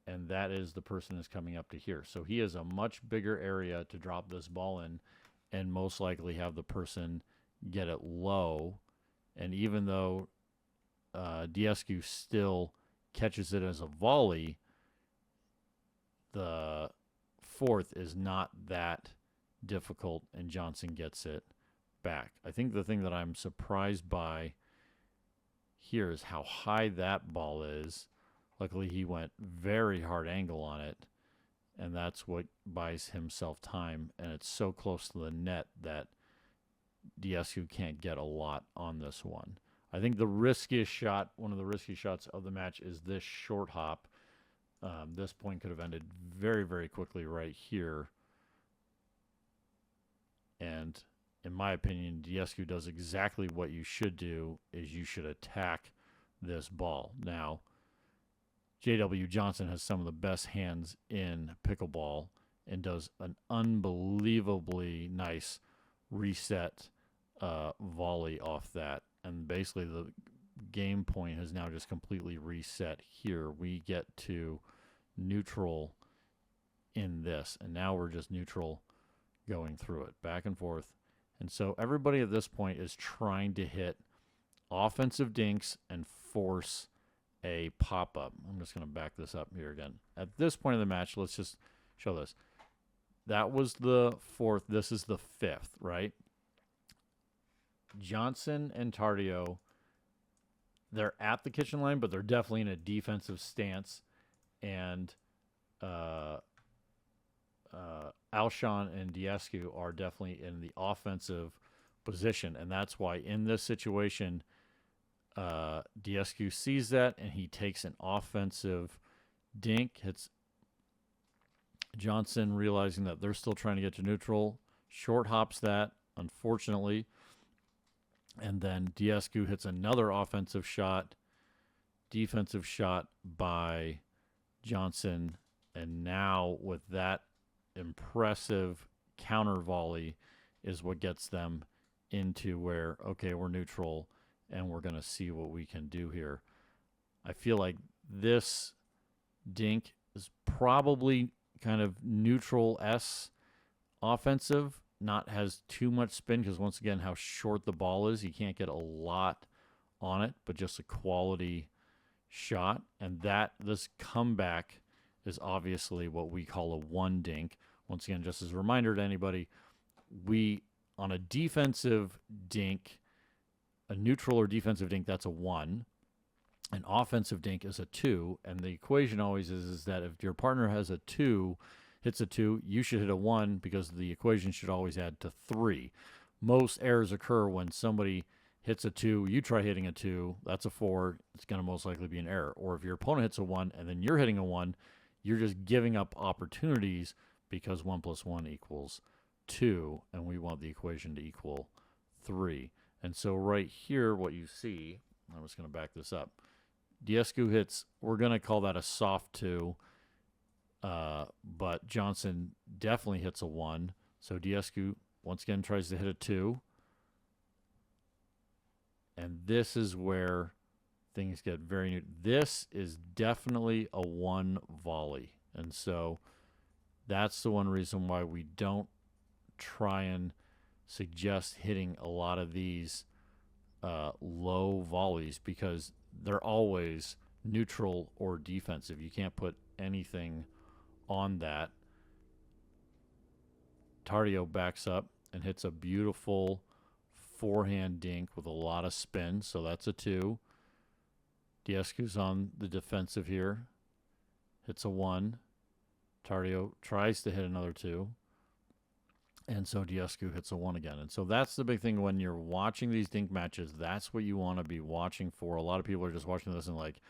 And that is the person is coming up to here. So he has a much bigger area to drop this ball in and most likely have the person get it low. And even though Daescu still catches it as a volley, the fourth is not that difficult, and Johnson gets it back. I think the thing that I'm surprised by here is how high that ball is. Luckily, he went very hard angle on it, and that's what buys himself time. And it's so close to the net that Daescu can't get a lot on this one. I think the riskiest shot, one of the riskiest shots of the match, is this short hop. This point could have ended very, very quickly right here. And in my opinion, Daescu does exactly what you should do, is you should attack this ball. Now, J.W. Johnson has some of the best hands in pickleball and does an unbelievably nice reset volley off that. And basically the game point has now just completely reset here. We get to neutral in this, and now we're just neutral going through it, back and forth. And so everybody at this point is trying to hit offensive dinks and force a pop-up. I'm just going to back this up here again. At this point in the match, let's just show this. That was the fourth. This is the fifth, right? Johnson and Tardio, they're at the kitchen line, but they're definitely in a defensive stance. And Alshon and Daescu are definitely in the offensive position. And that's why in this situation, Daescu sees that, and he takes an offensive dink, hits Johnson, realizing that they're still trying to get to neutral, short hops that, unfortunately. And then Daescu hits another offensive shot, defensive shot by Johnson. And now with that impressive counter volley is what gets them into where, okay, we're neutral and we're going to see what we can do here. I feel like this dink is probably kind of neutral-S offensive, not has too much spin, because once again, how short the ball is, you can't get a lot on it, but just a quality shot. And that this comeback is obviously what we call a one dink. Once again, just as a reminder to anybody, we, on a defensive dink, a neutral or defensive dink, that's a 1. An offensive dink is a 2. And the equation always is that if your partner has a 2, hits a 2, you should hit a 1, because the equation should always add to 3. Most errors occur when somebody hits a 2, you try hitting a 2, that's a 4, it's going to most likely be an error. Or if your opponent hits a 1 and then you're hitting a 1, you're just giving up opportunities, because 1 + 1 equals 2, and we want the equation to equal 3. And so right here, what you see, I'm just going to back this up. Daescu hits, we're going to call that a soft 2, but Johnson definitely hits a 1. So Daescu, once again, tries to hit a 2. And this is where things get very new. This is definitely a 1 volley. And so that's the one reason why we don't try and suggest hitting a lot of these low volleys, because they're always neutral or defensive. You can't put anything on that. Tardio backs up and hits a beautiful forehand dink with a lot of spin, so that's a 2. Daescu's on the defensive here, hits a 1. Tardio tries to hit another 2. And so Daescu hits a 1 again. And so that's the big thing when you're watching these dink matches. That's what you want to be watching for. A lot of people are just watching this and like,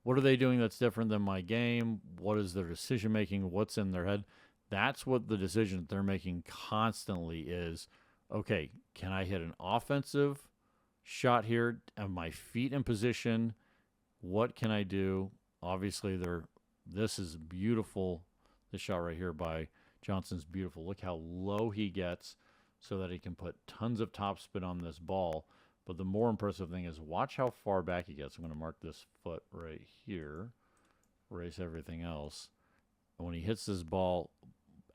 what are they doing that's different than my game? What is their decision making? What's in their head? That's what the decision that they're making constantly is, okay, can I hit an offensive shot here? Are my feet in position? What can I do? Obviously, this is beautiful. This shot right here by Johnson's beautiful. Look how low he gets so that he can put tons of topspin on this ball. But the more impressive thing is watch how far back he gets. I'm going to mark this foot right here, erase everything else. And when he hits this ball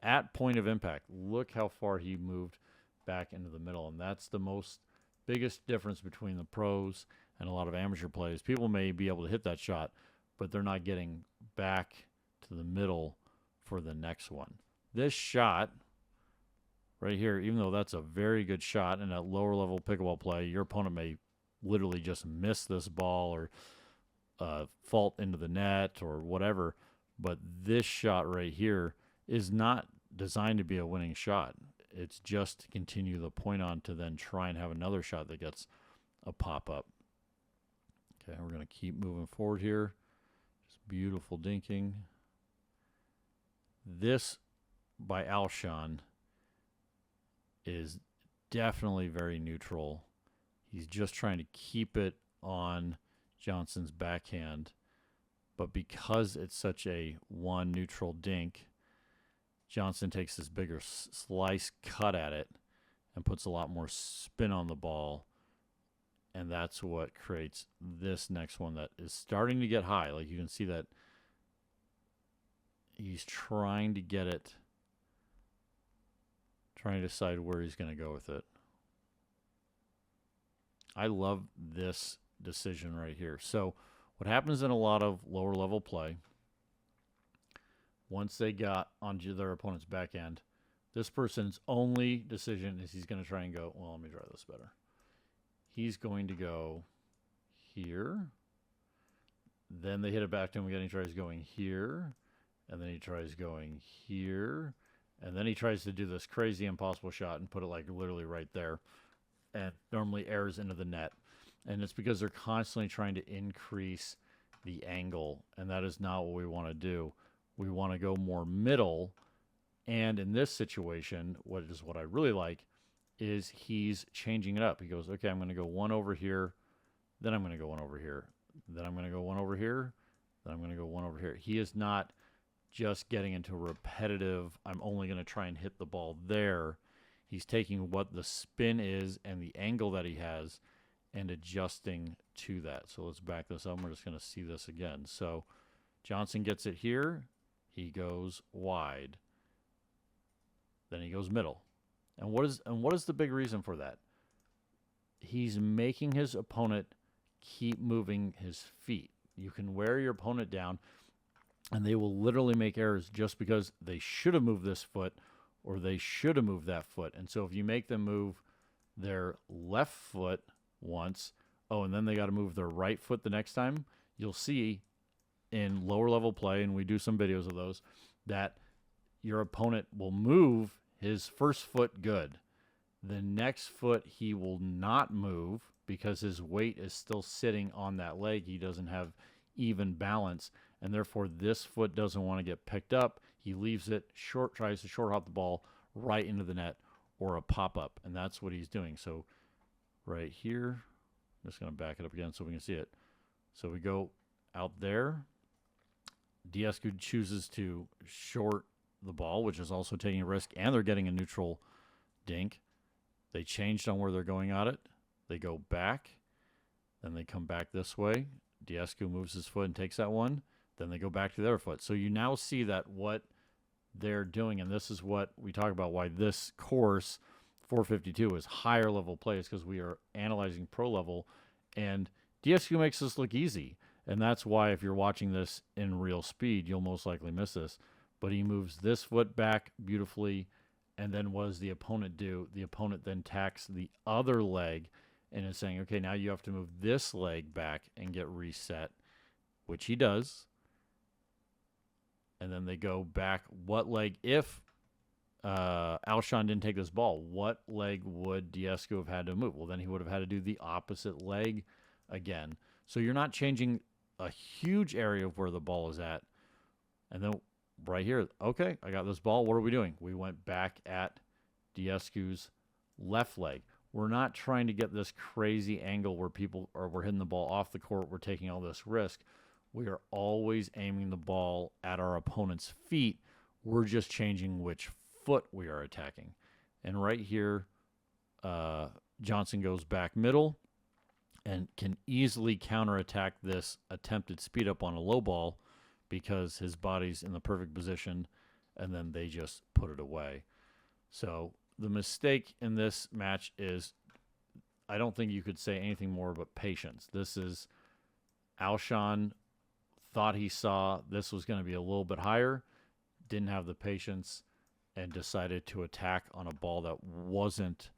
at point of impact, look how far he moved back into the middle. And that's the biggest difference between the pros and a lot of amateur players. People may be able to hit that shot, but they're not getting back to the middle for the next one. This shot right here, even though that's a very good shot in a lower level pickleball play, your opponent may literally just miss this ball or fault into the net or whatever. But this shot right here is not designed to be a winning shot. It's just to continue the point on to then try and have another shot that gets a pop-up. Okay, we're going to keep moving forward here. Just beautiful dinking. This by Alshon is definitely very neutral. He's just trying to keep it on Johnson's backhand. But because it's such a one neutral dink, Johnson takes this bigger slice cut at it and puts a lot more spin on the ball. And that's what creates this next one that is starting to get high. Like you can see that he's trying to get it, trying to decide where he's going to go with it. I love this decision right here. So what happens in a lot of lower level play, once they got onto their opponent's backhand, this person's only decision is he's going to try and go, well, let me try this better. He's going to go here. Then they hit it back to him again. He tries going here. And then he tries going here. And then he tries to do this crazy impossible shot and put it like literally right there. And normally airs into the net. And it's because they're constantly trying to increase the angle. And that is not what we want to do. We want to go more middle. And in this situation, what I really like is he's changing it up. He goes, okay, I'm going to go one over here. Then I'm going to go one over here. Then I'm going to go one over here. Then I'm going to go one over here. He is not just getting into repetitive, I'm only going to try and hit the ball there. He's taking what the spin is and the angle that he has and adjusting to that. So let's back this up. We're just going to see this again. So Johnson gets it here. He goes wide. Then he goes middle. And what is the big reason for that? He's making his opponent keep moving his feet. You can wear your opponent down, and they will literally make errors just because they should have moved this foot or they should have moved that foot. And so if you make them move their left foot once, and then they got to move their right foot the next time, you'll see in lower level play, and we do some videos of those, that your opponent will move his first foot good. The next foot he will not move because his weight is still sitting on that leg. He doesn't have even balance, and therefore this foot doesn't want to get picked up. He leaves it short, tries to short hop the ball right into the net or a pop-up, and that's what he's doing. So right here, I'm just going to back it up again so we can see it. So we go out there. Daescu chooses to short the ball, which is also taking a risk, and they're getting a neutral dink. They changed on where they're going at it. They go back, then they come back this way. Daescu moves his foot and takes that one. Then they go back to their foot. So you now see that what they're doing, and this is what we talk about why this course, 452, is higher level plays, because we are analyzing pro level, and Daescu makes this look easy. And that's why if you're watching this in real speed, you'll most likely miss this. But he moves this foot back beautifully, and then what does the opponent do? The opponent then tacks the other leg and is saying, okay, now you have to move this leg back and get reset, which he does. And then they go back. What leg, if Alshon didn't take this ball, what leg would Daescu have had to move? Well, then he would have had to do the opposite leg again. So you're not changing a huge area of where the ball is at. And then right here, okay, I got this ball. What are we doing? We went back at Daescu's left leg. We're not trying to get this crazy angle where we're hitting the ball off the court. We're taking all this risk. We are always aiming the ball at our opponent's feet. We're just changing which foot we are attacking. And right here, Johnson goes back middle and can easily counterattack this attempted speed up on a low ball because his body's in the perfect position, and then they just put it away. So the mistake in this match is, I don't think you could say anything more but patience. This is Alshon thought he saw this was going to be a little bit higher, didn't have the patience, and decided to attack on a ball that wasn't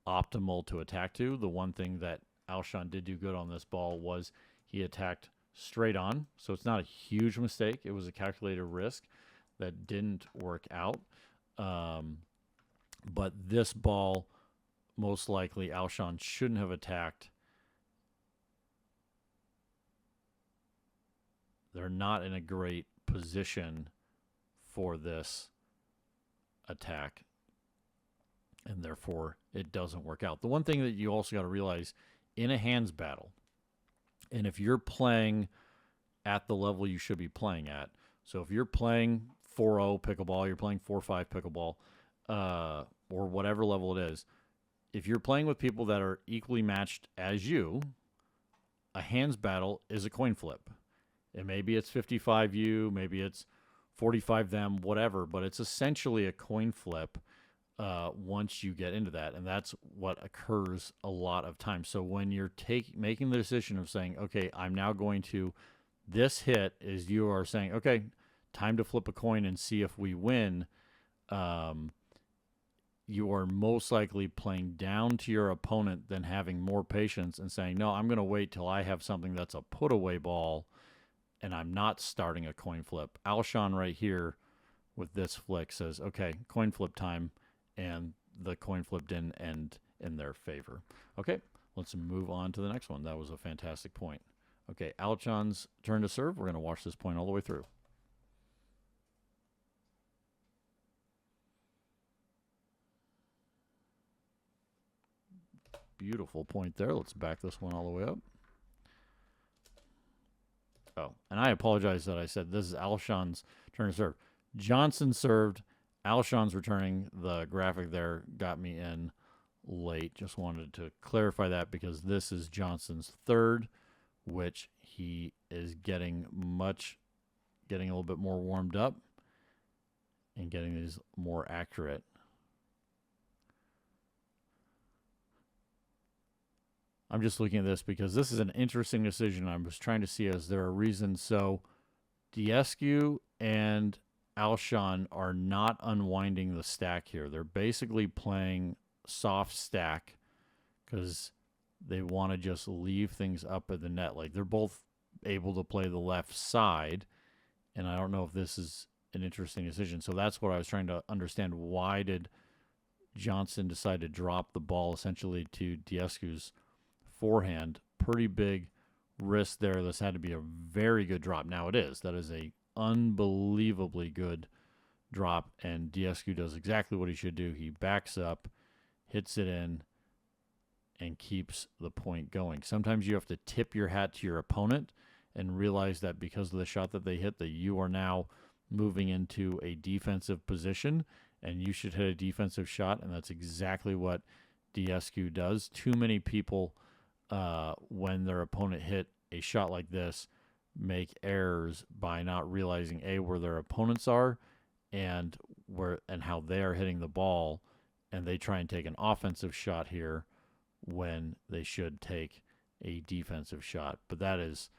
optimal to attack to. The one thing that Alshon did do good on this ball was he attacked straight on, so it's not a huge mistake. It was a calculated risk that didn't work out. But this ball, most likely Alshon shouldn't have attacked not in a great position for this attack, and therefore it doesn't work out. The one thing that you also got to realize in a hands battle, and if you're playing at the level you should be playing at, so if you're playing 4-0 pickleball, you're playing 4-5 pickleball, or whatever level it is, if you're playing with people that are equally matched as you, a hands battle is a coin flip. And maybe it's 55 you, maybe it's 45 them, whatever, but it's essentially a coin flip once you get into that. And that's what occurs a lot of times. So when you're making the decision of saying, okay, I'm now going to, this hit is you are saying, okay, time to flip a coin and see if we win, you are most likely playing down to your opponent than having more patience and saying, no, I'm going to wait till I have something that's a put away ball and I'm not starting a coin flip. Alshon right here with this flick says, okay, coin flip time, and the coin flip didn't end in their favor. Okay, let's move on to the next one. That was a fantastic point. Okay, Alshon's turn to serve. We're going to watch this point all the way through. Beautiful point there. Let's back this one all the way up. Oh, and I apologize that I said this is Alshon's turn to serve. Johnson served. Alshon's returning. The graphic there got me in late. Just wanted to clarify that because this is Johnson's third, which he is getting a little bit more warmed up and getting these more accurate. I'm just looking at this because this is an interesting decision. I was trying to see, is there a reason? So Daescu and Alshon are not unwinding the stack here. They're basically playing soft stack because they want to just leave things up at the net. Like they're both able to play the left side, and I don't know if this is an interesting decision. So that's what I was trying to understand. Why did Johnson decide to drop the ball essentially to Daescu's forehand? Pretty big risk there. This had to be a very good drop. Now it is. That is a unbelievably good drop, and Daescu does exactly what he should do. He backs up, hits it in, and keeps the point going. Sometimes you have to tip your hat to your opponent and realize that because of the shot that they hit, that you are now moving into a defensive position, and you should hit a defensive shot, and that's exactly what Daescu does. Too many people, when their opponent hit a shot like this, make errors by not realizing where their opponents are and how they are hitting the ball, and they try and take an offensive shot here when they should take a defensive shot. But that is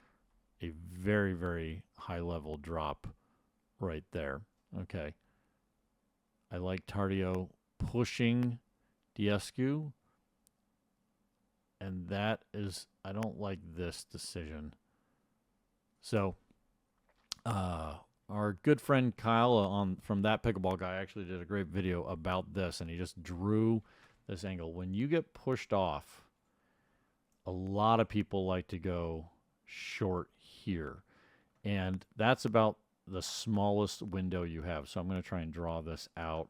a very, very high level drop right there. Okay. I like Tardio pushing Daescu, and that is, I don't like this decision. So, our good friend Kyle from That Pickleball Guy actually did a great video about this, and he just drew this angle. When you get pushed off, a lot of people like to go short here, and that's about the smallest window you have. So I'm going to try and draw this out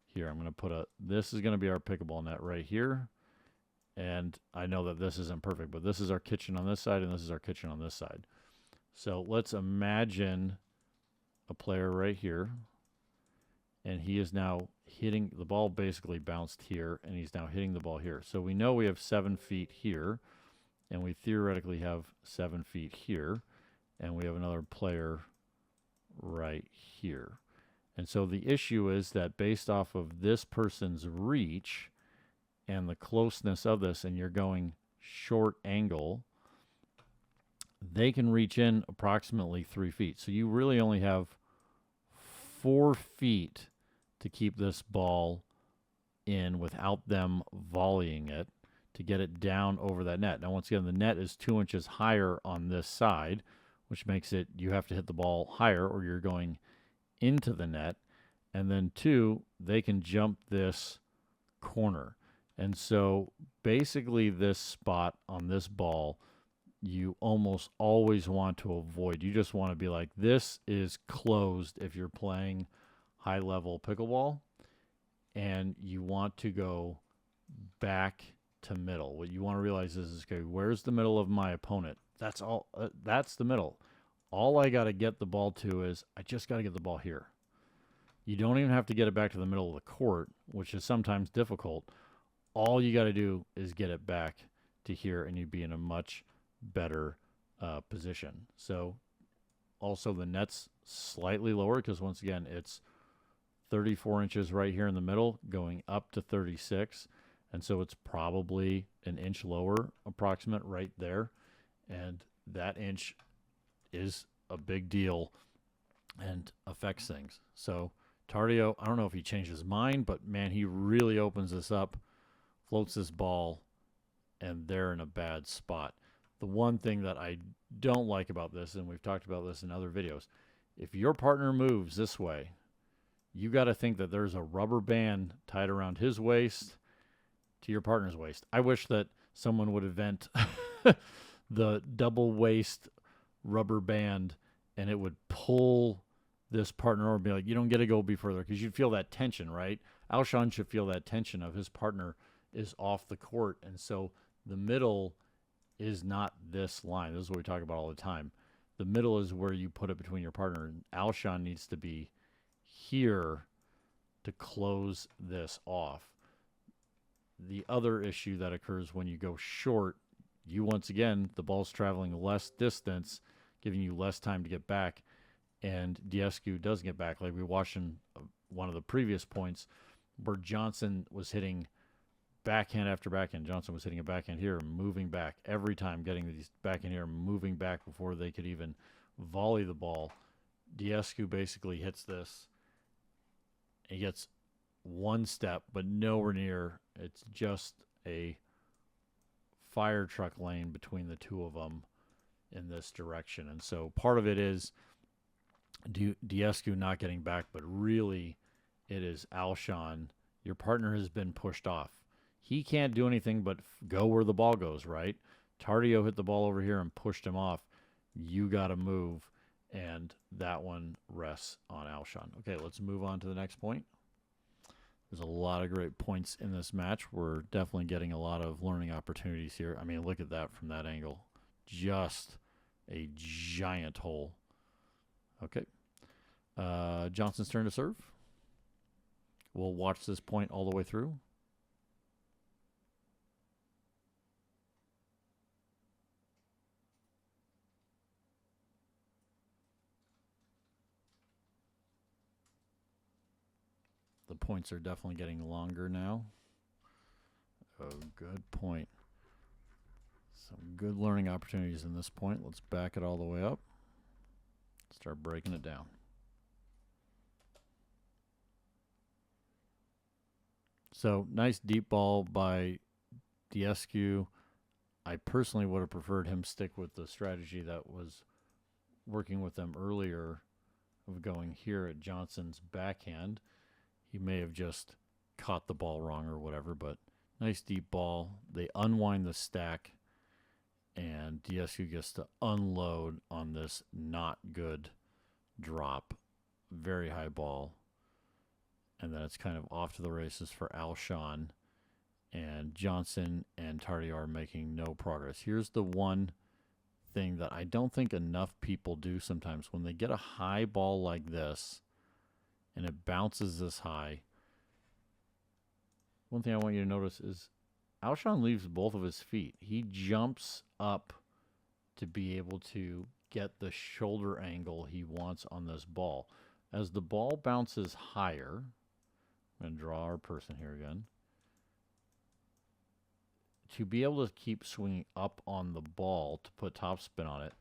here. I'm going to this is going to be our pickleball net right here, and I know that this isn't perfect, but this is our kitchen on this side, and this is our kitchen on this side. So let's imagine a player right here, and he is now hitting the ball, basically bounced here, and he's now hitting the ball here. So we know we have 7 feet here, and we theoretically have 7 feet here, and we have another player right here. And so the issue is that based off of this person's reach and the closeness of this, and you're going short angle, they can reach in approximately 3 feet. So you really only have 4 feet to keep this ball in without them volleying it to get it down over that net. Now, once again, the net is 2 inches higher on this side, which makes it you have to hit the ball higher or you're going into the net. And then 2, they can jump this corner. And so basically this spot on this ball, you almost always want to avoid. You just want to be like, this is closed if you're playing high level pickleball, and you want to go back to middle. What you want to realize is, okay, where's the middle of my opponent? That's all. That's the middle. All I got to get the ball to is, I just got to get the ball here. You don't even have to get it back to the middle of the court, which is sometimes difficult. All you got to do is get it back to here, and you'd be in a much better position. So also the net's slightly lower because, once again, it's 34 inches right here in the middle going up to 36. And so it's probably an inch lower, approximate, right there. And that inch is a big deal and affects things. So Tardio, I don't know if he changed his mind, but man, he really opens this up, floats this ball, and they're in a bad spot. The one thing that I don't like about this, and we've talked about this in other videos, if your partner moves this way, you got to think that there's a rubber band tied around his waist to your partner's waist. I wish that someone would invent the double waist rubber band, and it would pull this partner over and be like, you don't get to go be further, because you'd feel that tension, right? Alshon should feel that tension of his partner is off the court, and so the middle is not this line. This is what we talk about all the time. The middle is where you put it between your partner, and Alshon needs to be here to close this off. The other issue that occurs when you go short, you once again, the ball's traveling less distance, giving you less time to get back, and Daescu doesn't get back. Like we watched in one of the previous points where Johnson was hitting backhand after backhand. Johnson was hitting a backhand here, moving back every time, getting these backhand here, moving back before they could even volley the ball. Daescu basically hits this. He gets one step, but nowhere near. It's just a fire truck lane between the two of them in this direction. And so part of it is Daescu not getting back, but really it is Alshon. Your partner has been pushed off. He can't do anything but go where the ball goes, right? Tardio hit the ball over here and pushed him off. You got to move, and that one rests on Alshon. Okay, let's move on to the next point. There's a lot of great points in this match. We're definitely getting a lot of learning opportunities here. I mean, look at that from that angle. Just a giant hole. Okay. Johnson's turn to serve. We'll watch this point all the way through. The points are definitely getting longer now. Oh, good point. Some good learning opportunities in this point. Let's back it all the way up. Start breaking it down. So, nice deep ball by Daescu. I personally would have preferred him stick with the strategy that was working with them earlier of going here at Johnson's backhand. He may have just caught the ball wrong or whatever, but nice deep ball. They unwind the stack, and Daescu gets to unload on this not good drop. Very high ball. And then it's kind of off to the races for Alshon. And Johnson and Tardio are making no progress. Here's the one thing that I don't think enough people do sometimes. When they get a high ball like this, and it bounces this high, one thing I want you to notice is Alshon leaves both of his feet. He jumps up to be able to get the shoulder angle he wants on this ball. As the ball bounces higher, I'm going to draw our person here again. To be able to keep swinging up on the ball to put topspin on it,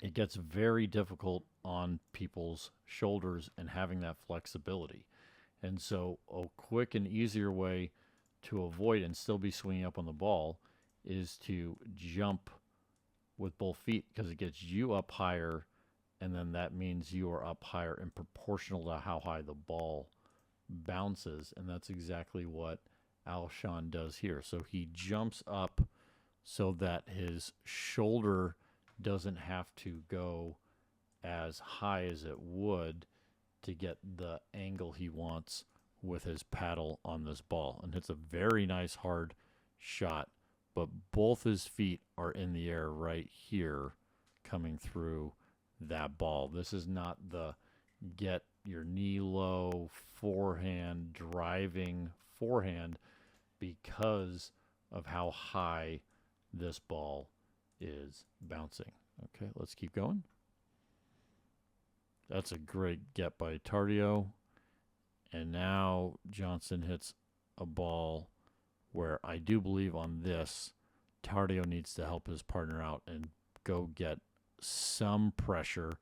it gets very difficult on people's shoulders and having that flexibility. And so a quick and easier way to avoid and still be swinging up on the ball is to jump with both feet, because it gets you up higher, and then that means you are up higher and proportional to how high the ball bounces. And that's exactly what Alshon does here. So he jumps up so that his shoulder doesn't have to go as high as it would to get the angle he wants with his paddle on this ball. And it's a very nice hard shot, but both his feet are in the air right here coming through that ball. This is not the get your knee low forehand driving forehand because of how high this ball is bouncing. Okay, let's keep going. That's a great get by Tardio. And now Johnson hits a ball where I do believe on this, Tardio needs to help his partner out and go get some pressure,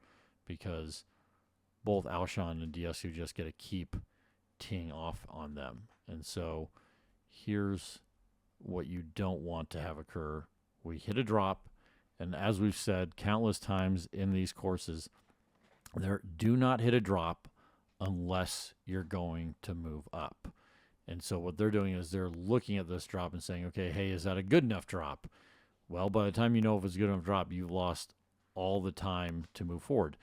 because both Alshon and Daescu just get to keep teeing off on them. And so here's what you don't want to have occur. We hit a drop, and as we've said countless times in these courses, do not hit a drop unless you're going to move up. And so what they're doing is they're looking at this drop and saying, okay, hey, is that a good enough drop? Well, by the time you know if it's a good enough drop, you've lost all the time to move forward.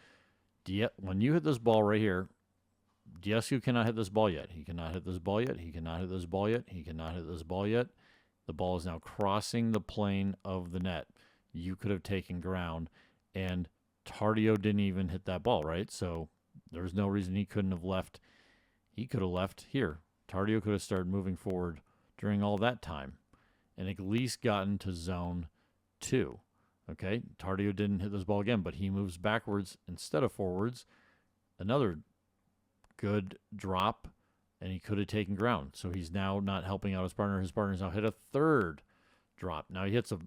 When you hit this ball right here, Daescu cannot hit this ball yet. He cannot hit this ball yet. He cannot hit this ball yet. He cannot hit this ball yet. The ball is now crossing the plane of the net. You could have taken ground, and Tardio didn't even hit that ball, right? So there's no reason he couldn't have left. He could have left here. Tardio could have started moving forward during all that time and at least gotten to zone 2. Okay, Tardio didn't hit this ball again, but he moves backwards instead of forwards. Another good drop, and he could have taken ground. So he's now not helping out his partner. His partner's now hit a third drop. Now he hits a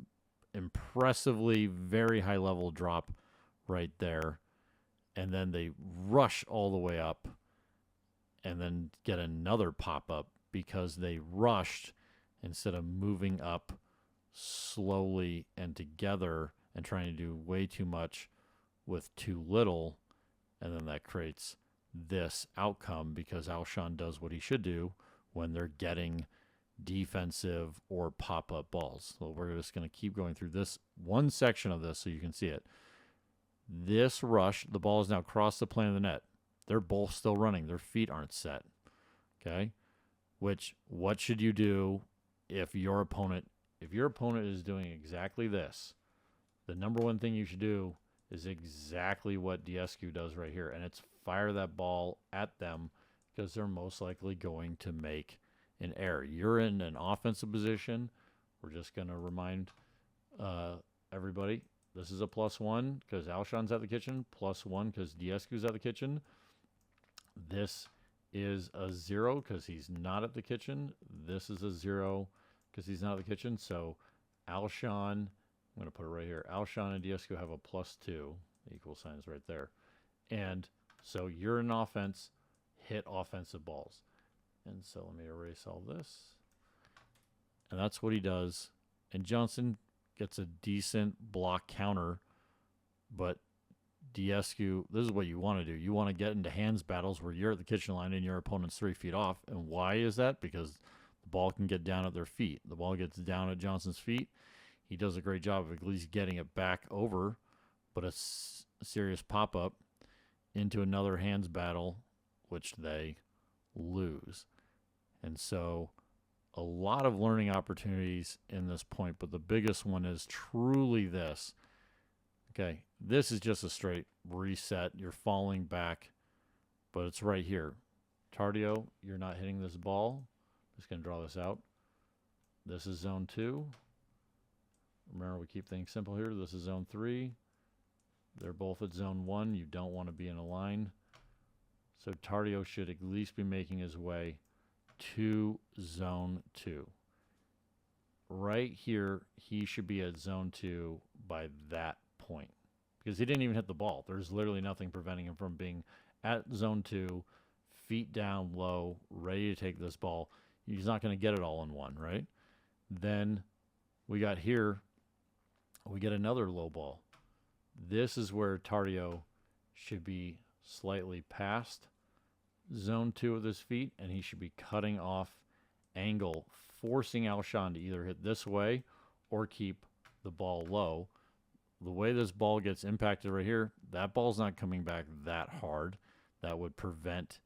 impressively very high level drop right there, and then they rush all the way up and then get another pop-up because they rushed instead of moving up slowly and together and trying to do way too much with too little, and then that creates this outcome because Alshon does what he should do when they're getting defensive or pop-up balls. So we're just going to keep going through this one section of this so you can see it. This rush, the ball is now across the plane of the net. They're both still running. Their feet aren't set. Okay? What should you do if your opponent is doing exactly this? The number one thing you should do is exactly what Daescu does right here, and it's fire that ball at them because they're most likely going to make an error. You're in an offensive position. We're just going to remind everybody, this is a +1 because Alshon's at the kitchen, +1 because Daescu's at the kitchen. This is a 0 because he's not at the kitchen. This is a 0 because he's not at the kitchen. So Alshon, I'm going to put it right here. Alshon and Daescu have a +2. The equal sign is right there. And so you're in offense, hit offensive balls. And so let me erase all this. And that's what he does. And Johnson gets a decent block counter, but Daescu, this is what you want to do. You want to get into hands battles where you're at the kitchen line and your opponent's 3 feet off. And why is that? Because the ball can get down at their feet. The ball gets down at Johnson's feet. He does a great job of at least getting it back over, but a serious pop-up into another hands battle, which they lose. And so a lot of learning opportunities in this point, but the biggest one is truly this. Okay, this is just a straight reset. You're falling back, but it's right here. Tardio, you're not hitting this ball. Just going to draw this out. This is zone 2. Remember, we keep things simple here. This is zone 3. They're both at zone 1. You don't want to be in a line. So Tardio should at least be making his way to zone 2. Right here, he should be at zone 2 by that point because he didn't even hit the ball. There's literally nothing preventing him from being at zone 2, feet down low, ready to take this ball. He's not going to get it all in one, right? Then we got here, we get another low ball. This is where Tardio should be slightly past zone 2 with his feet, and he should be cutting off angle, forcing Alshon to either hit this way or keep the ball low. The way this ball gets impacted right here, that ball's not coming back that hard. That would prevent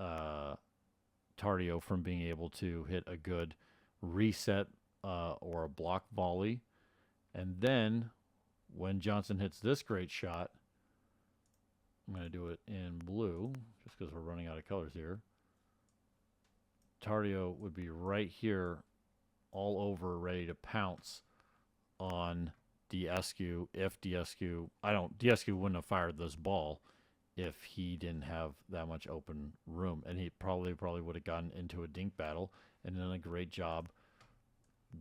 Tardio from being able to hit a good reset or a block volley. And then when Johnson hits this great shot, I'm going to do it in blue just because we're running out of colors here. Tardio would be right here all over, ready to pounce on Daescu. If Daescu, Daescu wouldn't have fired this ball if he didn't have that much open room, and he probably would have gotten into a dink battle and done a great job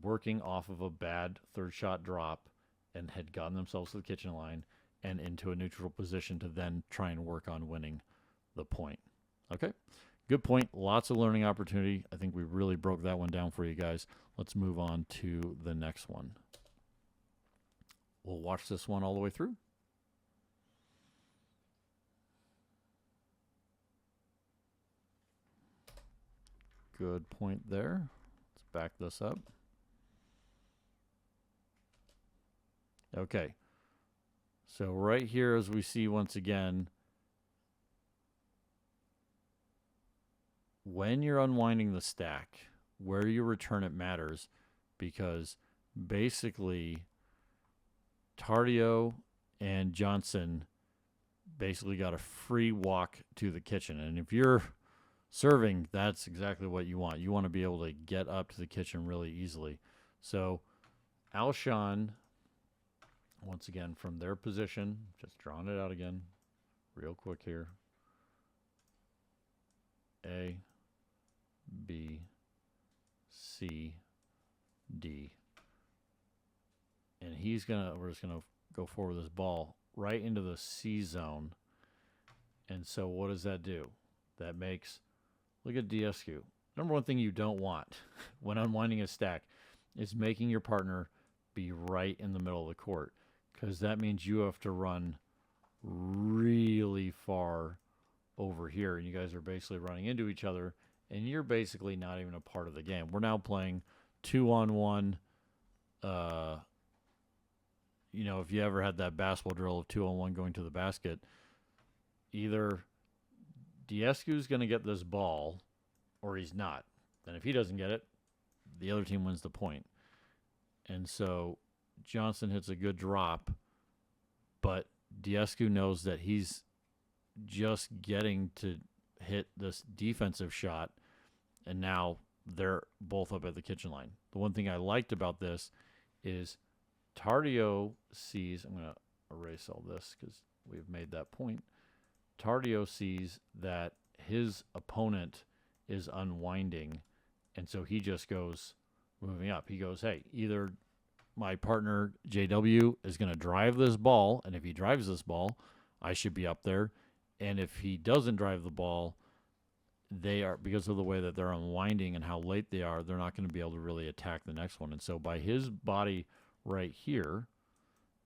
working off of a bad third shot drop and had gotten themselves to the kitchen line and into a neutral position to then try and work on winning the point. Okay, good point. Lots of learning opportunity. I think we really broke that one down for you guys. Let's move on to the next one. We'll watch this one all the way through. Good point there. Let's back this up. Okay. So right here, as we see once again, when you're unwinding the stack, where you return it matters, because basically Tardio and Johnson basically got a free walk to the kitchen. And if you're serving, that's exactly what you want. You want to be able to get up to the kitchen really easily. So Alshon, once again, from their position, just drawing it out again real quick here. A, B, C, D. And we're just going to go forward with this ball right into the C zone. And so what does that do? That makes, look at Daescu. Number one thing you don't want when unwinding a stack is making your partner be right in the middle of the court, because that means you have to run really far over here, and you guys are basically running into each other, and you're basically not even a part of the game. We're now playing 2-on-1. You know, if you ever had that basketball drill of 2-on-1 going to the basket, either Daescu's going to get this ball or he's not. And if he doesn't get it, the other team wins the point. And so Johnson hits a good drop, but Daescu knows that he's just getting to hit this defensive shot, and now they're both up at the kitchen line. The one thing I liked about this is Tardio sees, I'm going to erase all this because we've made that point. Tardio sees that his opponent is unwinding, and so he just goes moving up. He goes, hey, either my partner JW is going to drive this ball, and if he drives this ball, I should be up there. And if he doesn't drive the ball, they are, because of the way that they're unwinding and how late they are, they're not going to be able to really attack the next one. And so by his body right here,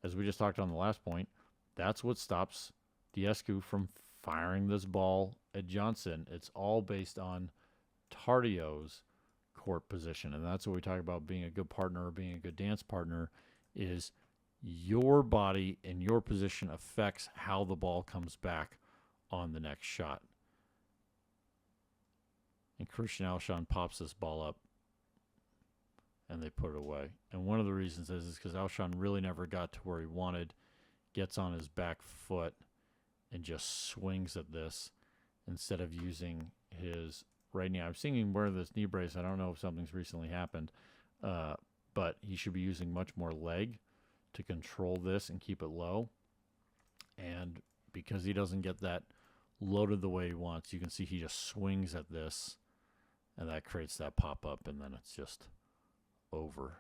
as we just talked on the last point, that's what stops Daescu from firing this ball at Johnson. It's all based on Tardio's court position. And that's what we talk about being a good partner or being a good dance partner, is your body and your position affects how the ball comes back on the next shot. And Christian Alshon pops this ball up and they put it away. And one of the reasons is because Alshon really never got to where he wanted, gets on his back foot and just swings at this instead of using his right knee. I'm seeing him wear this knee brace. I don't know if something's recently happened, but he should be using much more leg to control this and keep it low. And because he doesn't get that loaded the way he wants, you can see he just swings at this, and that creates that pop-up, and then it's just over.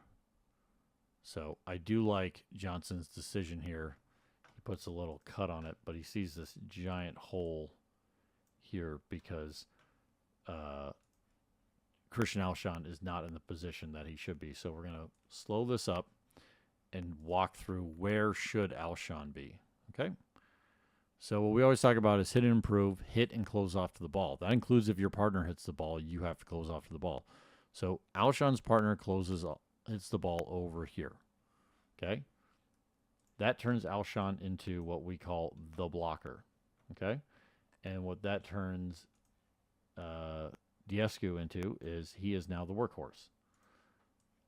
So I do like Johnson's decision here. He puts a little cut on it, but he sees this giant hole here because Christian Alshon is not in the position that he should be. So we're going to slow this up and walk through where should Alshon be. Okay? So what we always talk about is hit and improve, hit and close off to the ball. That includes if your partner hits the ball, you have to close off to the ball. So Alshon's partner closes hits the ball over here. Okay? That turns Alshon into what we call the blocker. Okay? And what that turns Daescu into is he is now the workhorse.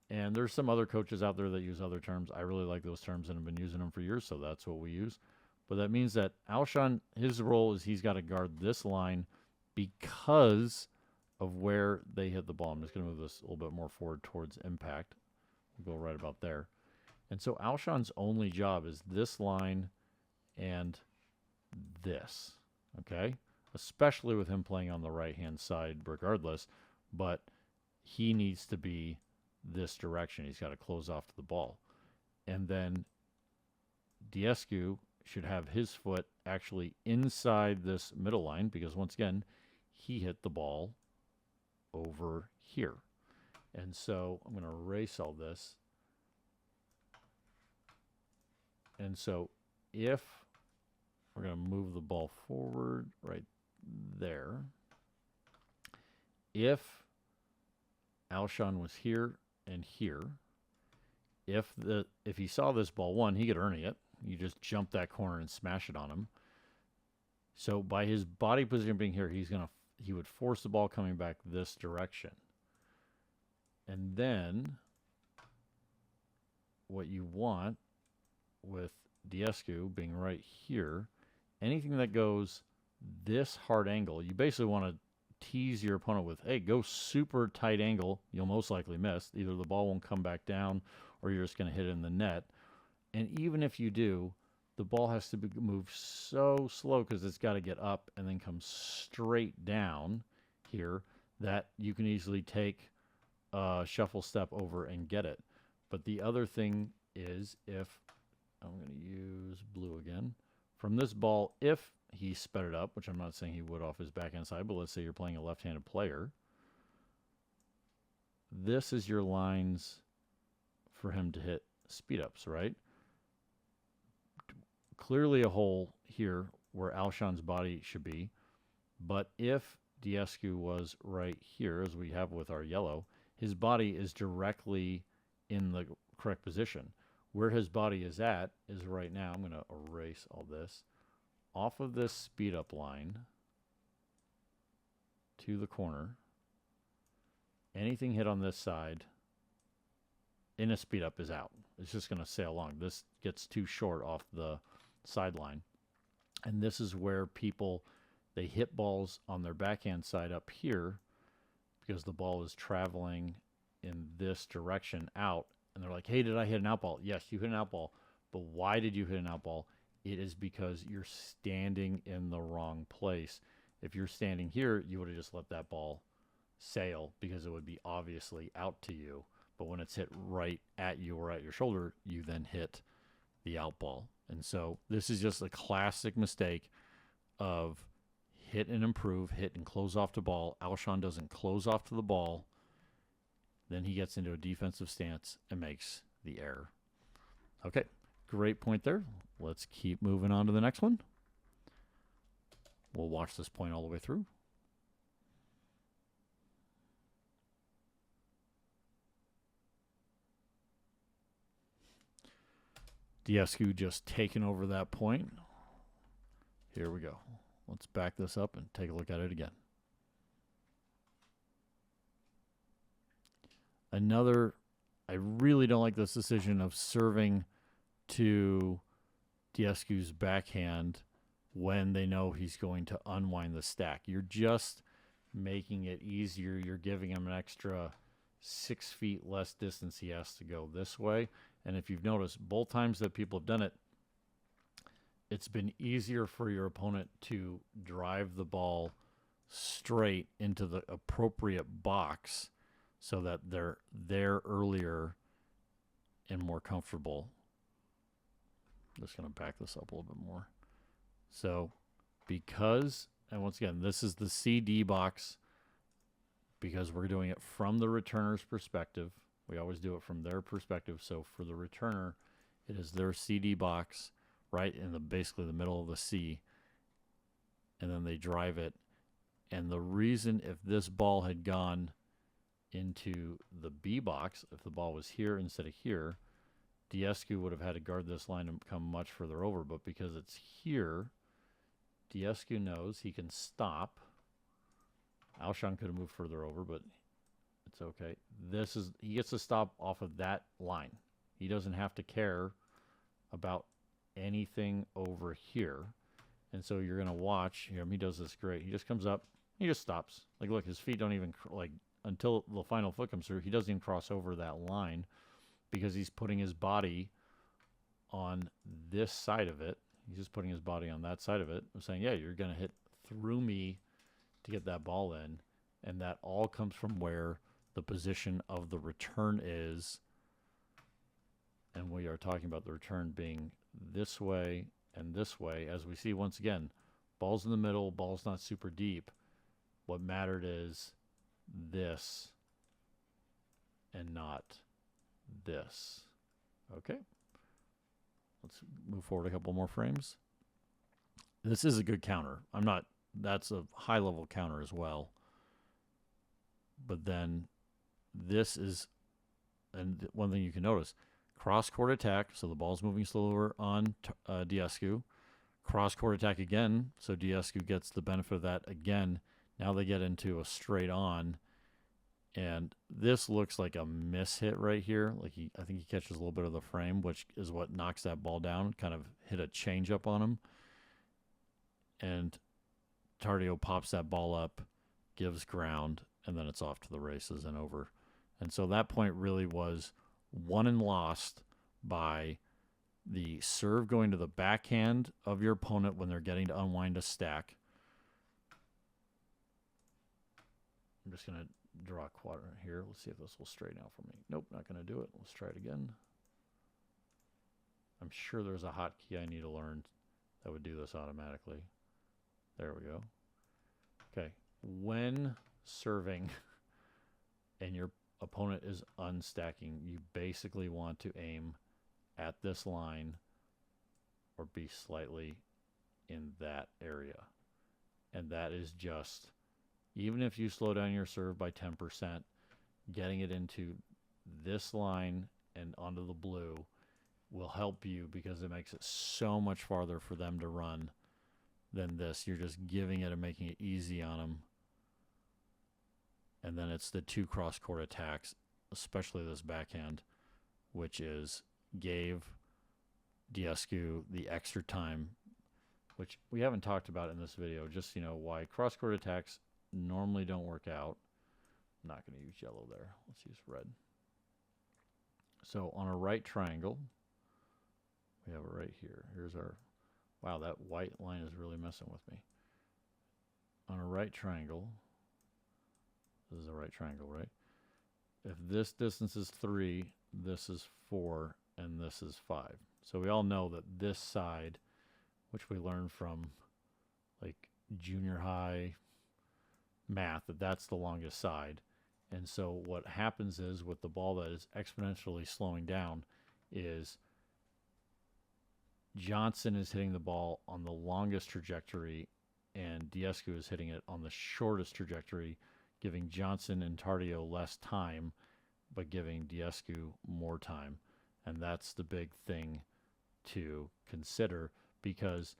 And there's some other coaches out there that use other terms. I really like those terms and have been using them for years, so that's what we use. But that means that Alshon, his role is he's got to guard this line because of where they hit the ball. I'm just going to move this a little bit more forward towards impact. We'll go right about there. And so Alshon's only job is this line and this, okay? Especially with him playing on the right-hand side regardless, but he needs to be this direction. He's got to close off to the ball. And then Daescu should have his foot actually inside this middle line because, once again, he hit the ball over here. And so I'm going to erase all this. And so if we're going to move the ball forward right there, if Alshon was here and here, if he saw this ball, one, he could earn it. You just jump that corner and smash it on him. So by his body position being here, he would force the ball coming back this direction. And then what you want with Daescu being right here, anything that goes this hard angle, you basically want to tease your opponent with, hey, go super tight angle. You'll most likely miss. Either the ball won't come back down or you're just going to hit it in the net. And even if you do, the ball has to move so slow because it's got to get up and then come straight down here that you can easily take a shuffle step over and get it. But the other thing is, if I'm going to use blue again, from this ball, if he sped it up, which I'm not saying he would off his backhand side, but let's say you're playing a left-handed player, this is your lines for him to hit speed ups, right? Clearly a hole here where Alshon's body should be, but if Daescu was right here, as we have with our yellow, his body is directly in the correct position. Where his body is at is right now, I'm going to erase all this, off of this speed up line to the corner. Anything hit on this side in a speed up is out. It's just going to sail along. This gets too short off the sideline. And this is where people, they hit balls on their backhand side up here because the ball is traveling in this direction out. And they're like, hey, did I hit an out ball? Yes, you hit an out ball. But why did you hit an out ball? It is because you're standing in the wrong place. If you're standing here, you would have just let that ball sail because it would be obviously out to you. But when it's hit right at you or at your shoulder, you then hit the out ball. And so this is just a classic mistake of hit and improve, hit and close off the ball. Alshon doesn't close off to the ball. Then he gets into a defensive stance and makes the error. Okay, great point there. Let's keep moving on to the next one. We'll watch this point all the way through. Daescu just taking over that point. Here we go. Let's back this up and take a look at it again. I really don't like this decision of serving to Daescu's backhand when they know he's going to unwind the stack. You're just making it easier. You're giving him an extra 6 feet less distance he has to go this way. And if you've noticed, both times that people have done it, it's been easier for your opponent to drive the ball straight into the appropriate box so that they're there earlier and more comfortable. I'm just going to back this up a little bit more. So because, and once again, this is the CD box because we're doing it from the returner's perspective. We always do it from their perspective. So for the returner, it is their CD box right in basically the middle of the C, and then they drive it. And the reason, if this ball had gone into the B box, if the ball was here instead of here, Daescu would have had to guard this line and come much further over. But because it's here, Daescu knows he can stop. Alshon could have moved further over, but it's okay. He gets to stop off of that line. He doesn't have to care about anything over here. And so you're going to watch him. He does this great. He just comes up. He just stops. Like, look, his feet don't even, like, until the final foot comes through, he doesn't even cross over that line because he's putting his body on this side of it. He's just putting his body on that side of it. I'm saying, yeah, you're going to hit through me to get that ball in. And that all comes from where the position of the return is. And we are talking about the return being this way and this way. As we see, once again, ball's in the middle, ball's not super deep. What mattered is this and not this. Okay. Let's move forward a couple more frames. This is a good counter. That's a high level counter as well. But then this is, and one thing you can notice, cross-court attack, so the ball's moving slower on Daescu. Cross-court attack again, so Daescu gets the benefit of that again. Now they get into a straight-on, and this looks like a miss hit right here. Like I think he catches a little bit of the frame, which is what knocks that ball down, kind of hit a change-up on him. And Tardio pops that ball up, gives ground, and then it's off to the races and over. And so that point really was won and lost by the serve going to the backhand of your opponent when they're getting to unwind a stack. I'm just going to draw a quadrant here. Let's see if this will straighten out for me. Nope, not going to do it. Let's try it again. I'm sure there's a hotkey I need to learn that would do this automatically. There we go. Okay, when serving and your opponent is unstacking, you basically want to aim at this line or be slightly in that area. And that is just, even if you slow down your serve by 10%, getting it into this line and onto the blue will help you because it makes it so much farther for them to run than this. You're just giving it and making it easy on them. And then it's the two cross-court attacks, especially this backhand, which gave Daescu the extra time, which we haven't talked about in this video. Just, why cross-court attacks normally don't work out. I'm not going to use yellow there. Let's use red. So on a right triangle, we have it right here. Here's our, wow, that white line is really messing with me. On a right triangle, this is a right triangle, right? If this distance is 3, this is 4, and this is 5. So we all know that this side, which we learned from like junior high math, that's the longest side. And so what happens is with the ball that is exponentially slowing down is Johnson is hitting the ball on the longest trajectory and Daescu is hitting it on the shortest trajectory, giving Johnson and Tardio less time, but giving Daescu more time. And that's the big thing to consider, because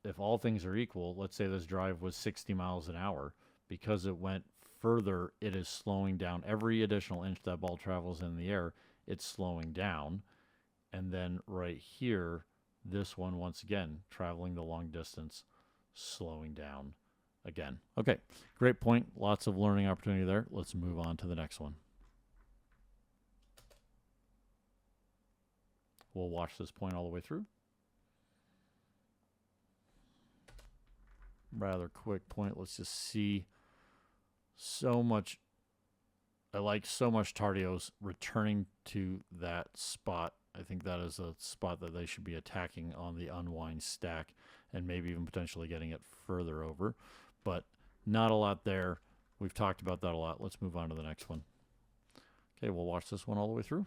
if all things are equal, let's say this drive was 60 miles an hour, because it went further, it is slowing down. Every additional inch that ball travels in the air, it's slowing down. And then right here, this one, once again, traveling the long distance, slowing down again. Okay, great point. Lots of learning opportunity there. Let's move on to the next one. We'll watch this point all the way through. Rather quick point. Let's just see so much. I like so much Tardio's returning to that spot. I think that is a spot that they should be attacking on the unwind stack and maybe even potentially getting it further over. But not a lot there. We've talked about that a lot. Let's move on to the next one. Okay, we'll watch this one all the way through.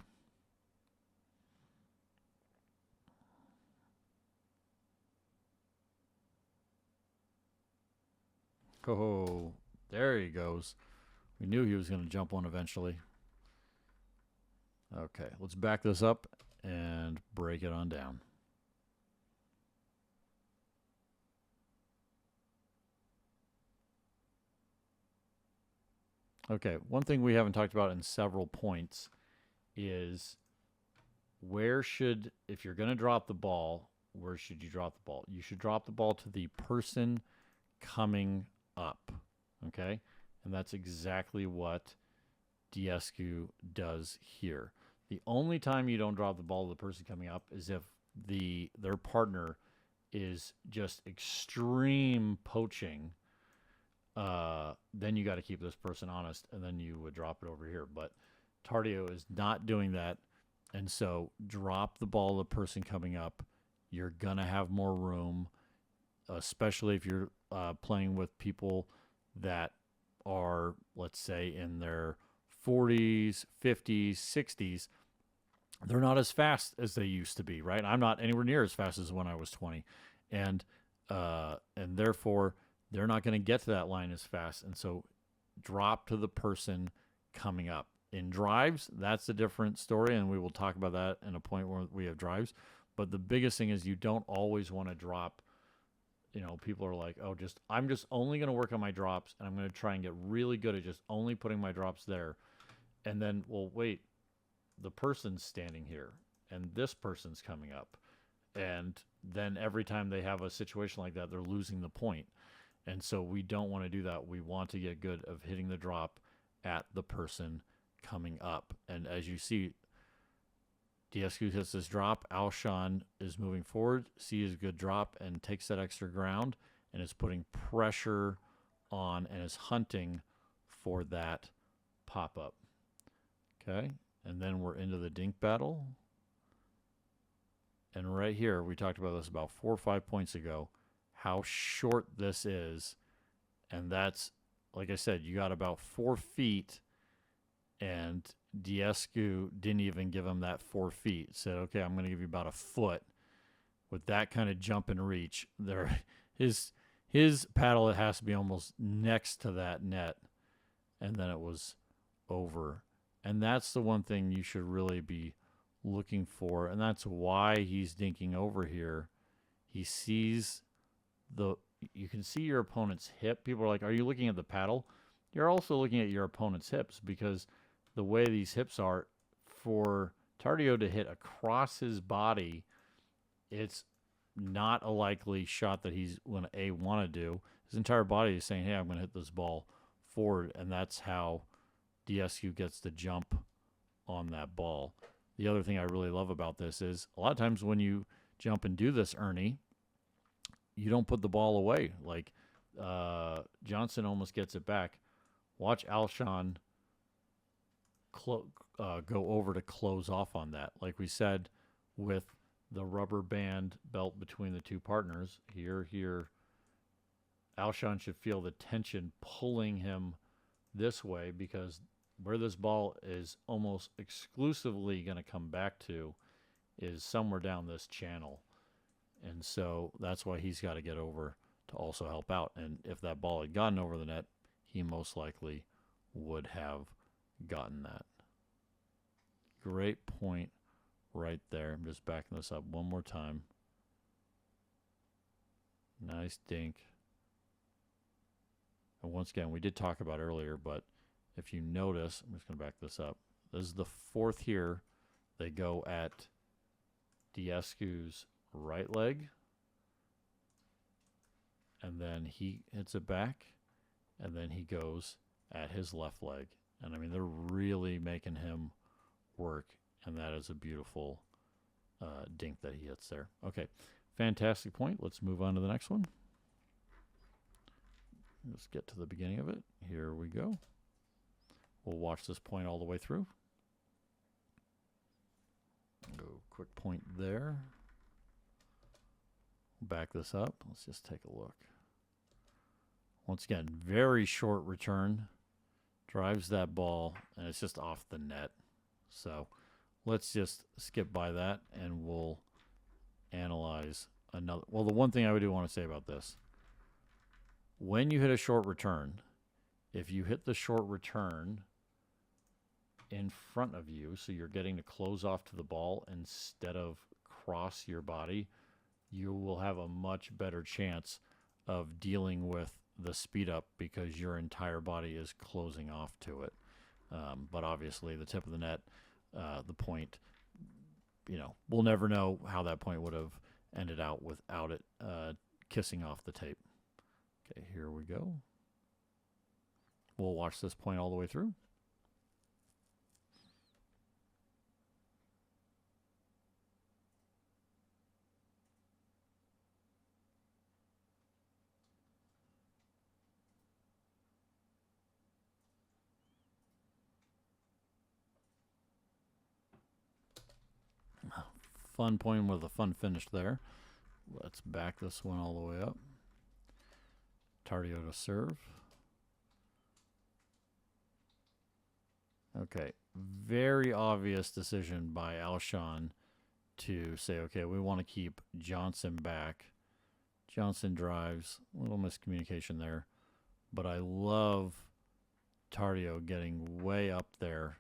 Oh, there he goes. We knew he was going to jump one eventually. Okay, let's back this up and break it on down. Okay, one thing we haven't talked about in several points is where should, if you're going to drop the ball, where should you drop the ball? You should drop the ball to the person coming up, okay? And that's exactly what Daescu does here. The only time you don't drop the ball to the person coming up is if their partner is just extreme poaching. Then you got to keep this person honest, and then you would drop it over here. But Tardio is not doing that, and so drop the ball to the person coming up. You're going to have more room, especially if you're playing with people that are, let's say, in their 40s, 50s, 60s. They're not as fast as they used to be, right? I'm not anywhere near as fast as when I was 20. And therefore, they're not going to get to that line as fast. And so drop to the person coming up. In drives, that's a different story, and we will talk about that in a point where we have drives. But the biggest thing is you don't always want to drop. You know, people are like, oh, I'm just only going to work on my drops, and I'm going to try and get really good at just only putting my drops there. And then, well, wait, the person's standing here, and this person's coming up. And then every time they have a situation like that, they're losing the point. And so we don't want to do that. We want to get good of hitting the drop at the person coming up. And as you see, Daescu hits this drop. Alshon is moving forward, sees a good drop, and takes that extra ground and is putting pressure on and is hunting for that pop-up. Okay, and then we're into the dink battle. And right here, we talked about this about 4 or 5 points ago, how short this is. And that's, like I said, you got about 4 feet, and Daescu didn't even give him that 4 feet. Said, okay, I'm going to give you about a foot. With that kind of jump and reach, there, his paddle, it has to be almost next to that net, and then it was over. And that's the one thing you should really be looking for, and that's why he's dinking over here. He sees you can see your opponent's hip. People are like, are you looking at the paddle? You're also looking at your opponent's hips, because the way these hips are, for Tardio to hit across his body, it's not a likely shot that he's going to want to do. His entire body is saying, hey, I'm going to hit this ball forward, and that's how Daescu gets the jump on that ball. The other thing I really love about this is a lot of times when you jump and do this, Ernie, you don't put the ball away. Like Johnson almost gets it back. Watch Alshon go over to close off on that. Like we said, with the rubber band belt between the two partners, here, Alshon should feel the tension pulling him this way, because where this ball is almost exclusively going to come back to is somewhere down this channel. And so that's why he's got to get over to also help out. And if that ball had gotten over the net, he most likely would have gotten that. Great point right there. I'm just backing this up one more time. Nice dink. And once again, we did talk about earlier, but if you notice, I'm just going to back this up. This is the fourth here. They go at Daescu's right leg, and then he hits it back, and then he goes at his left leg. And I mean, they're really making him work, and that is a beautiful dink that he hits there. Okay, fantastic point. Let's move on to the next one. Let's get to the beginning of it. Here we go. We'll watch this point all the way through. Go quick point there. Back this up. Let's just take a look. Once again, very short return. Drives that ball, and it's just off the net. So let's just skip by that, and we'll analyze another. Well, the one thing I do want to say about this, when you hit a short return, if you hit the short return in front of you, so you're getting to close off to the ball instead of cross your body, you will have a much better chance of dealing with the speed up because your entire body is closing off to it. But obviously the tip of the net, the point, we'll never know how that point would have ended out without it kissing off the tape. Okay, here we go. We'll watch this point all the way through. Fun point with a fun finish there. Let's back this one all the way up. Tardio to serve. Okay, very obvious decision by Alshon to say, okay, we want to keep Johnson back. Johnson drives, a little miscommunication there, but I love Tardio getting way up there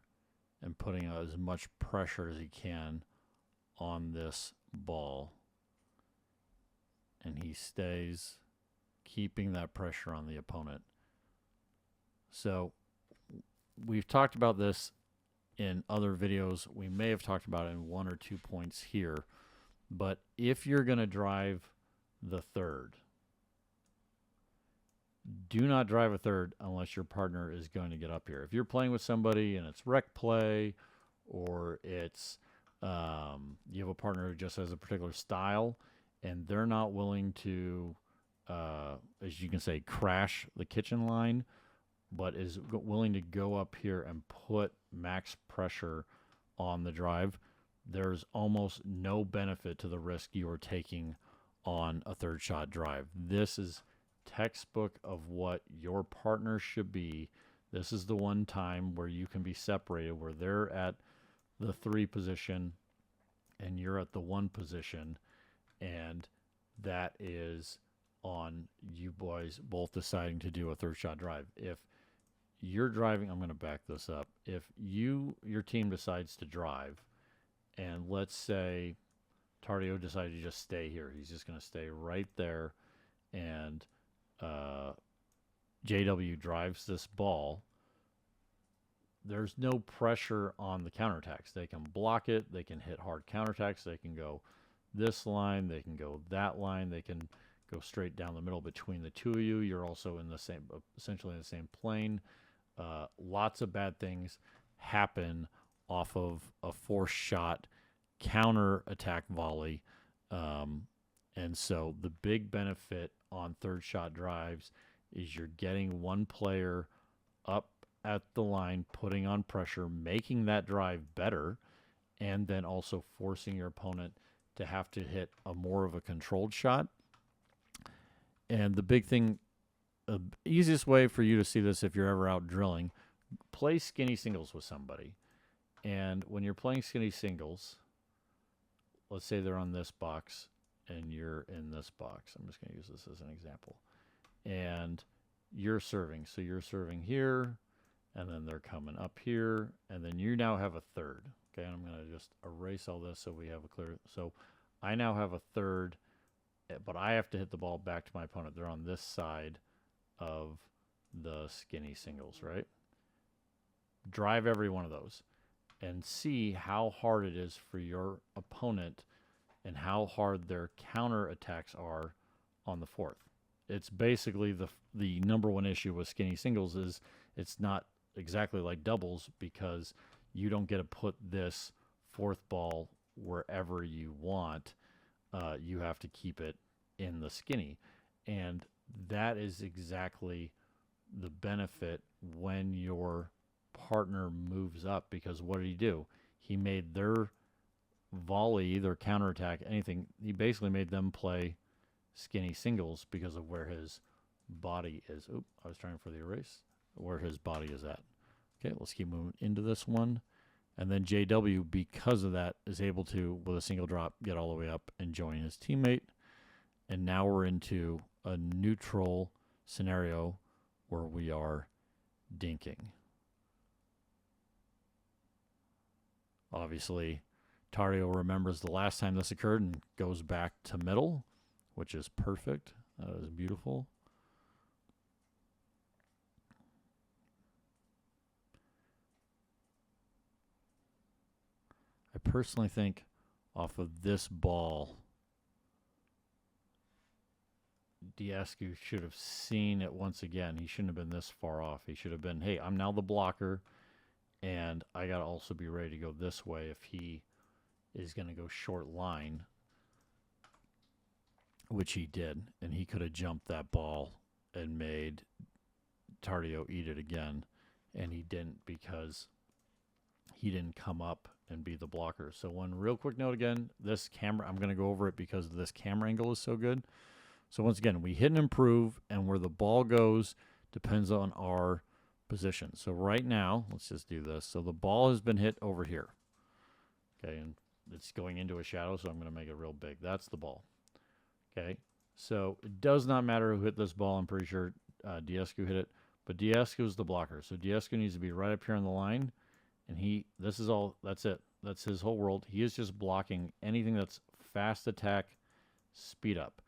and putting as much pressure as he can on this ball. And he stays keeping that pressure on the opponent. So we've talked about this in other videos. We may have talked about it in 1 or 2 points here. But if you're going to drive the third, do not drive a third unless your partner is going to get up here. If you're playing with somebody and it's rec play, or it's you have a partner who just has a particular style and they're not willing to, as you can say, crash the kitchen line, but is willing to go up here and put max pressure on the drive, there's almost no benefit to the risk you're taking on a third shot drive. This is textbook of what your partner should be. This is the one time where you can be separated, where they're at the 3 position and you're at the 1 position, and that is on you boys both deciding to do a third shot drive. If you're driving, I'm going to back this up. If your team decides to drive, and let's say Tardio decided to just stay here, he's just going to stay right there, and JW drives this ball, there's no pressure on the counterattacks. They can block it. They can hit hard counterattacks. They can go this line. They can go that line. They can go straight down the middle between the two of you. You're also in the same, essentially in the same plane. Lots of bad things happen off of a forced shot counter attack volley. And so the big benefit on third shot drives is you're getting one player up at the line, putting on pressure, making that drive better, and then also forcing your opponent to have to hit a more of a controlled shot. And the big thing, the easiest way for you to see this if you're ever out drilling, play skinny singles with somebody. And when you're playing skinny singles, let's say they're on this box and you're in this box. I'm just going to use this as an example. And you're serving. So you're serving here, and then they're coming up here, and then you now have a third. Okay, and I'm going to just erase all this so we have a clear. So I now have a third, but I have to hit the ball back to my opponent. They're on this side of the skinny singles, right? Drive every one of those and see how hard it is for your opponent and how hard their counter attacks are on the fourth. It's basically the number one issue with skinny singles is it's not exactly like doubles, because you don't get to put this fourth ball wherever you want. You have to keep it in the skinny. And that is exactly the benefit when your partner moves up, because what did he do? He made their volley, their counterattack, anything, he basically made them play skinny singles because of where his body is. Oop, I was trying for the erase. Where his body is at. Okay, let's keep moving into this one. And then JW, because of that, is able to, with a single drop, get all the way up and join his teammate. And now we're into a neutral scenario where we are dinking. Obviously, Tardio remembers the last time this occurred and goes back to middle, which is perfect. That is beautiful. I personally think off of this ball, Daescu should have seen it once again. He shouldn't have been this far off. He should have been, hey, I'm now the blocker, and I got to also be ready to go this way if he is going to go short line, which he did. And he could have jumped that ball and made Tardio eat it again, and he didn't because he didn't come up and be the blocker. So one real quick note again, this camera, I'm going to go over it because this camera angle is so good. So once again, we hit and improve, and where the ball goes depends on our position. So right now, let's just do this. So the ball has been hit over here. Okay, and it's going into a shadow, so I'm going to make it real big. That's the ball. Okay, so it does not matter who hit this ball. I'm pretty sure Daescu hit it, but Daescu is the blocker. So Daescu needs to be right up here on the line, and this is all, that's it. That's his whole world. He is just blocking anything that's fast attack, speed up.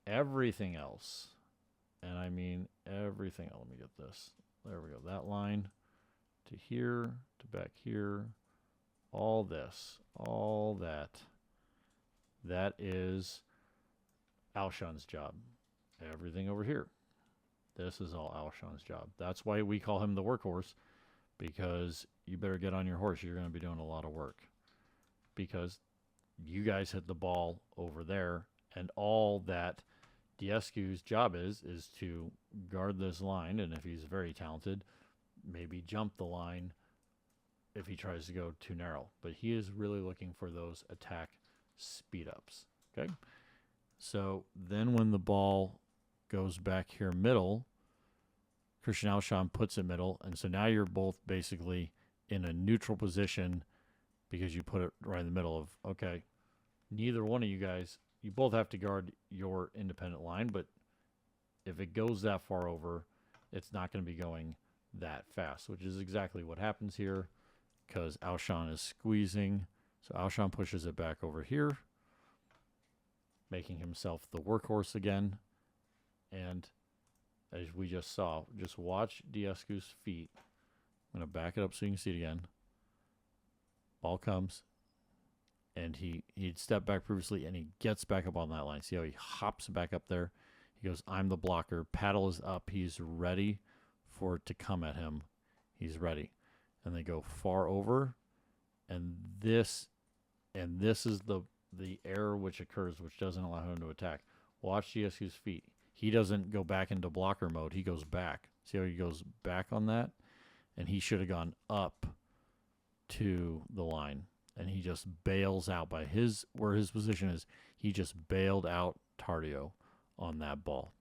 Everything else, and I mean everything. Let me get this. There we go. That line to here, to back here, all this, all that. That is Alshon's job. Everything over here. This is all Alshon's job. That's why we call him the workhorse, because you better get on your horse. You're going to be doing a lot of work because you guys hit the ball over there, and all that Daescu's job is to guard this line, and if he's very talented, maybe jump the line if he tries to go too narrow. But he is really looking for those attack speed ups. Okay, so then when the ball goes back here middle, Christian Alshon puts it middle, and so now you're both basically in a neutral position because you put it right in the middle of, okay, neither one of you guys, you both have to guard your independent line, but if it goes that far over, it's not going to be going that fast, which is exactly what happens here because Alshon is squeezing. So Alshon pushes it back over here, making himself the workhorse again. And as we just saw, just watch Daescu's feet. I'm going to back it up so you can see it again. Ball comes. And he'd stepped back previously, and he gets back up on that line. See how he hops back up there? He goes, I'm the blocker. Paddle is up. He's ready for it to come at him. He's ready. And they go far over. And this is the error which occurs, which doesn't allow him to attack. Watch Daescu's feet. He doesn't go back into blocker mode. He goes back. See how he goes back on that? And he should have gone up to the line. And he just bails out by where his position is. He just bailed out Tardio on that ball.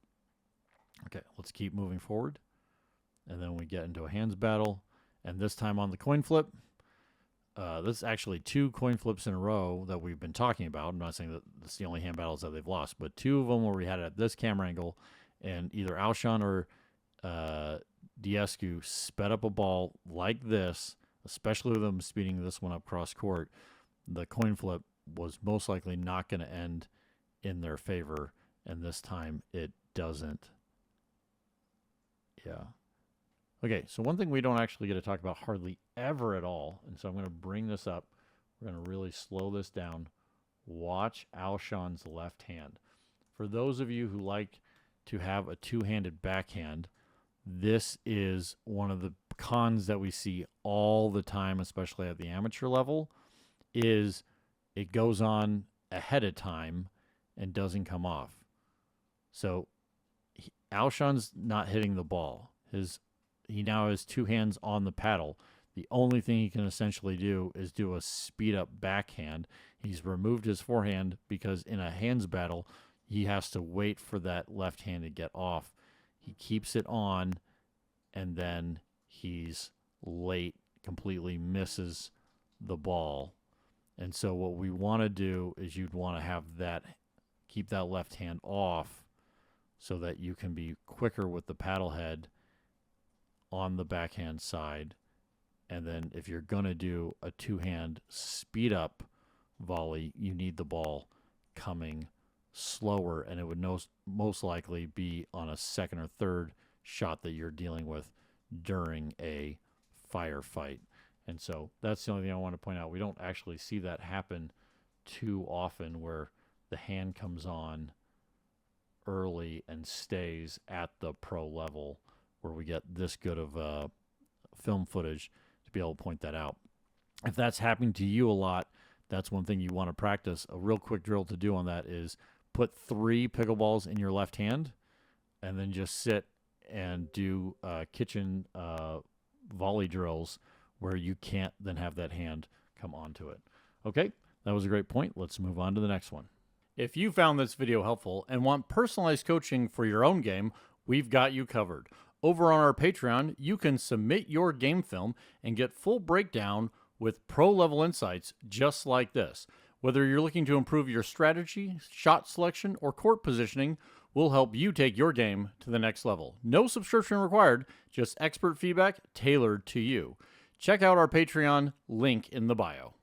Okay, let's keep moving forward. And then we get into a hands battle. And this time on the coin flip. This is actually 2 coin flips in a row that we've been talking about. I'm not saying that it's the only hand battles that they've lost, but 2 of them where we had it at this camera angle, and either Alshon or Daescu sped up a ball like this, especially with them speeding this one up cross court. The coin flip was most likely not going to end in their favor, and this time it doesn't. Yeah. Okay, so one thing we don't actually get to talk about hardly ever at all, and so I'm going to bring this up. We're going to really slow this down. Watch Alshon's left hand. For those of you who like to have a two-handed backhand, this is one of the cons that we see all the time, especially at the amateur level, is it goes on ahead of time and doesn't come off. So Alshon's not hitting the ball. He now has 2 hands on the paddle. The only thing he can essentially do is do a speed up backhand. He's removed his forehand because in a hands battle, he has to wait for that left hand to get off. He keeps it on, and then he's late, completely misses the ball. And so what we want to do is you'd want to have that, keep that left hand off so that you can be quicker with the paddle head on the backhand side. And then if you're going to do a two-hand speed up volley, you need the ball coming slower, and it would most likely be on a second or third shot that you're dealing with during a firefight. And so that's the only thing I want to point out. We don't actually see that happen too often where the hand comes on early and stays at the pro level, where we get this good of film footage to be able to point that out. If that's happening to you a lot, that's one thing you want to practice. A real quick drill to do on that is put 3 pickleballs in your left hand and then just sit and do kitchen volley drills where you can't then have that hand come onto it. Okay, that was a great point. Let's move on to the next one. If you found this video helpful and want personalized coaching for your own game, we've got you covered. Over on our Patreon, you can submit your game film and get full breakdown with pro-level insights just like this. Whether you're looking to improve your strategy, shot selection, or court positioning, we'll help you take your game to the next level. No subscription required, just expert feedback tailored to you. Check out our Patreon, link in the bio.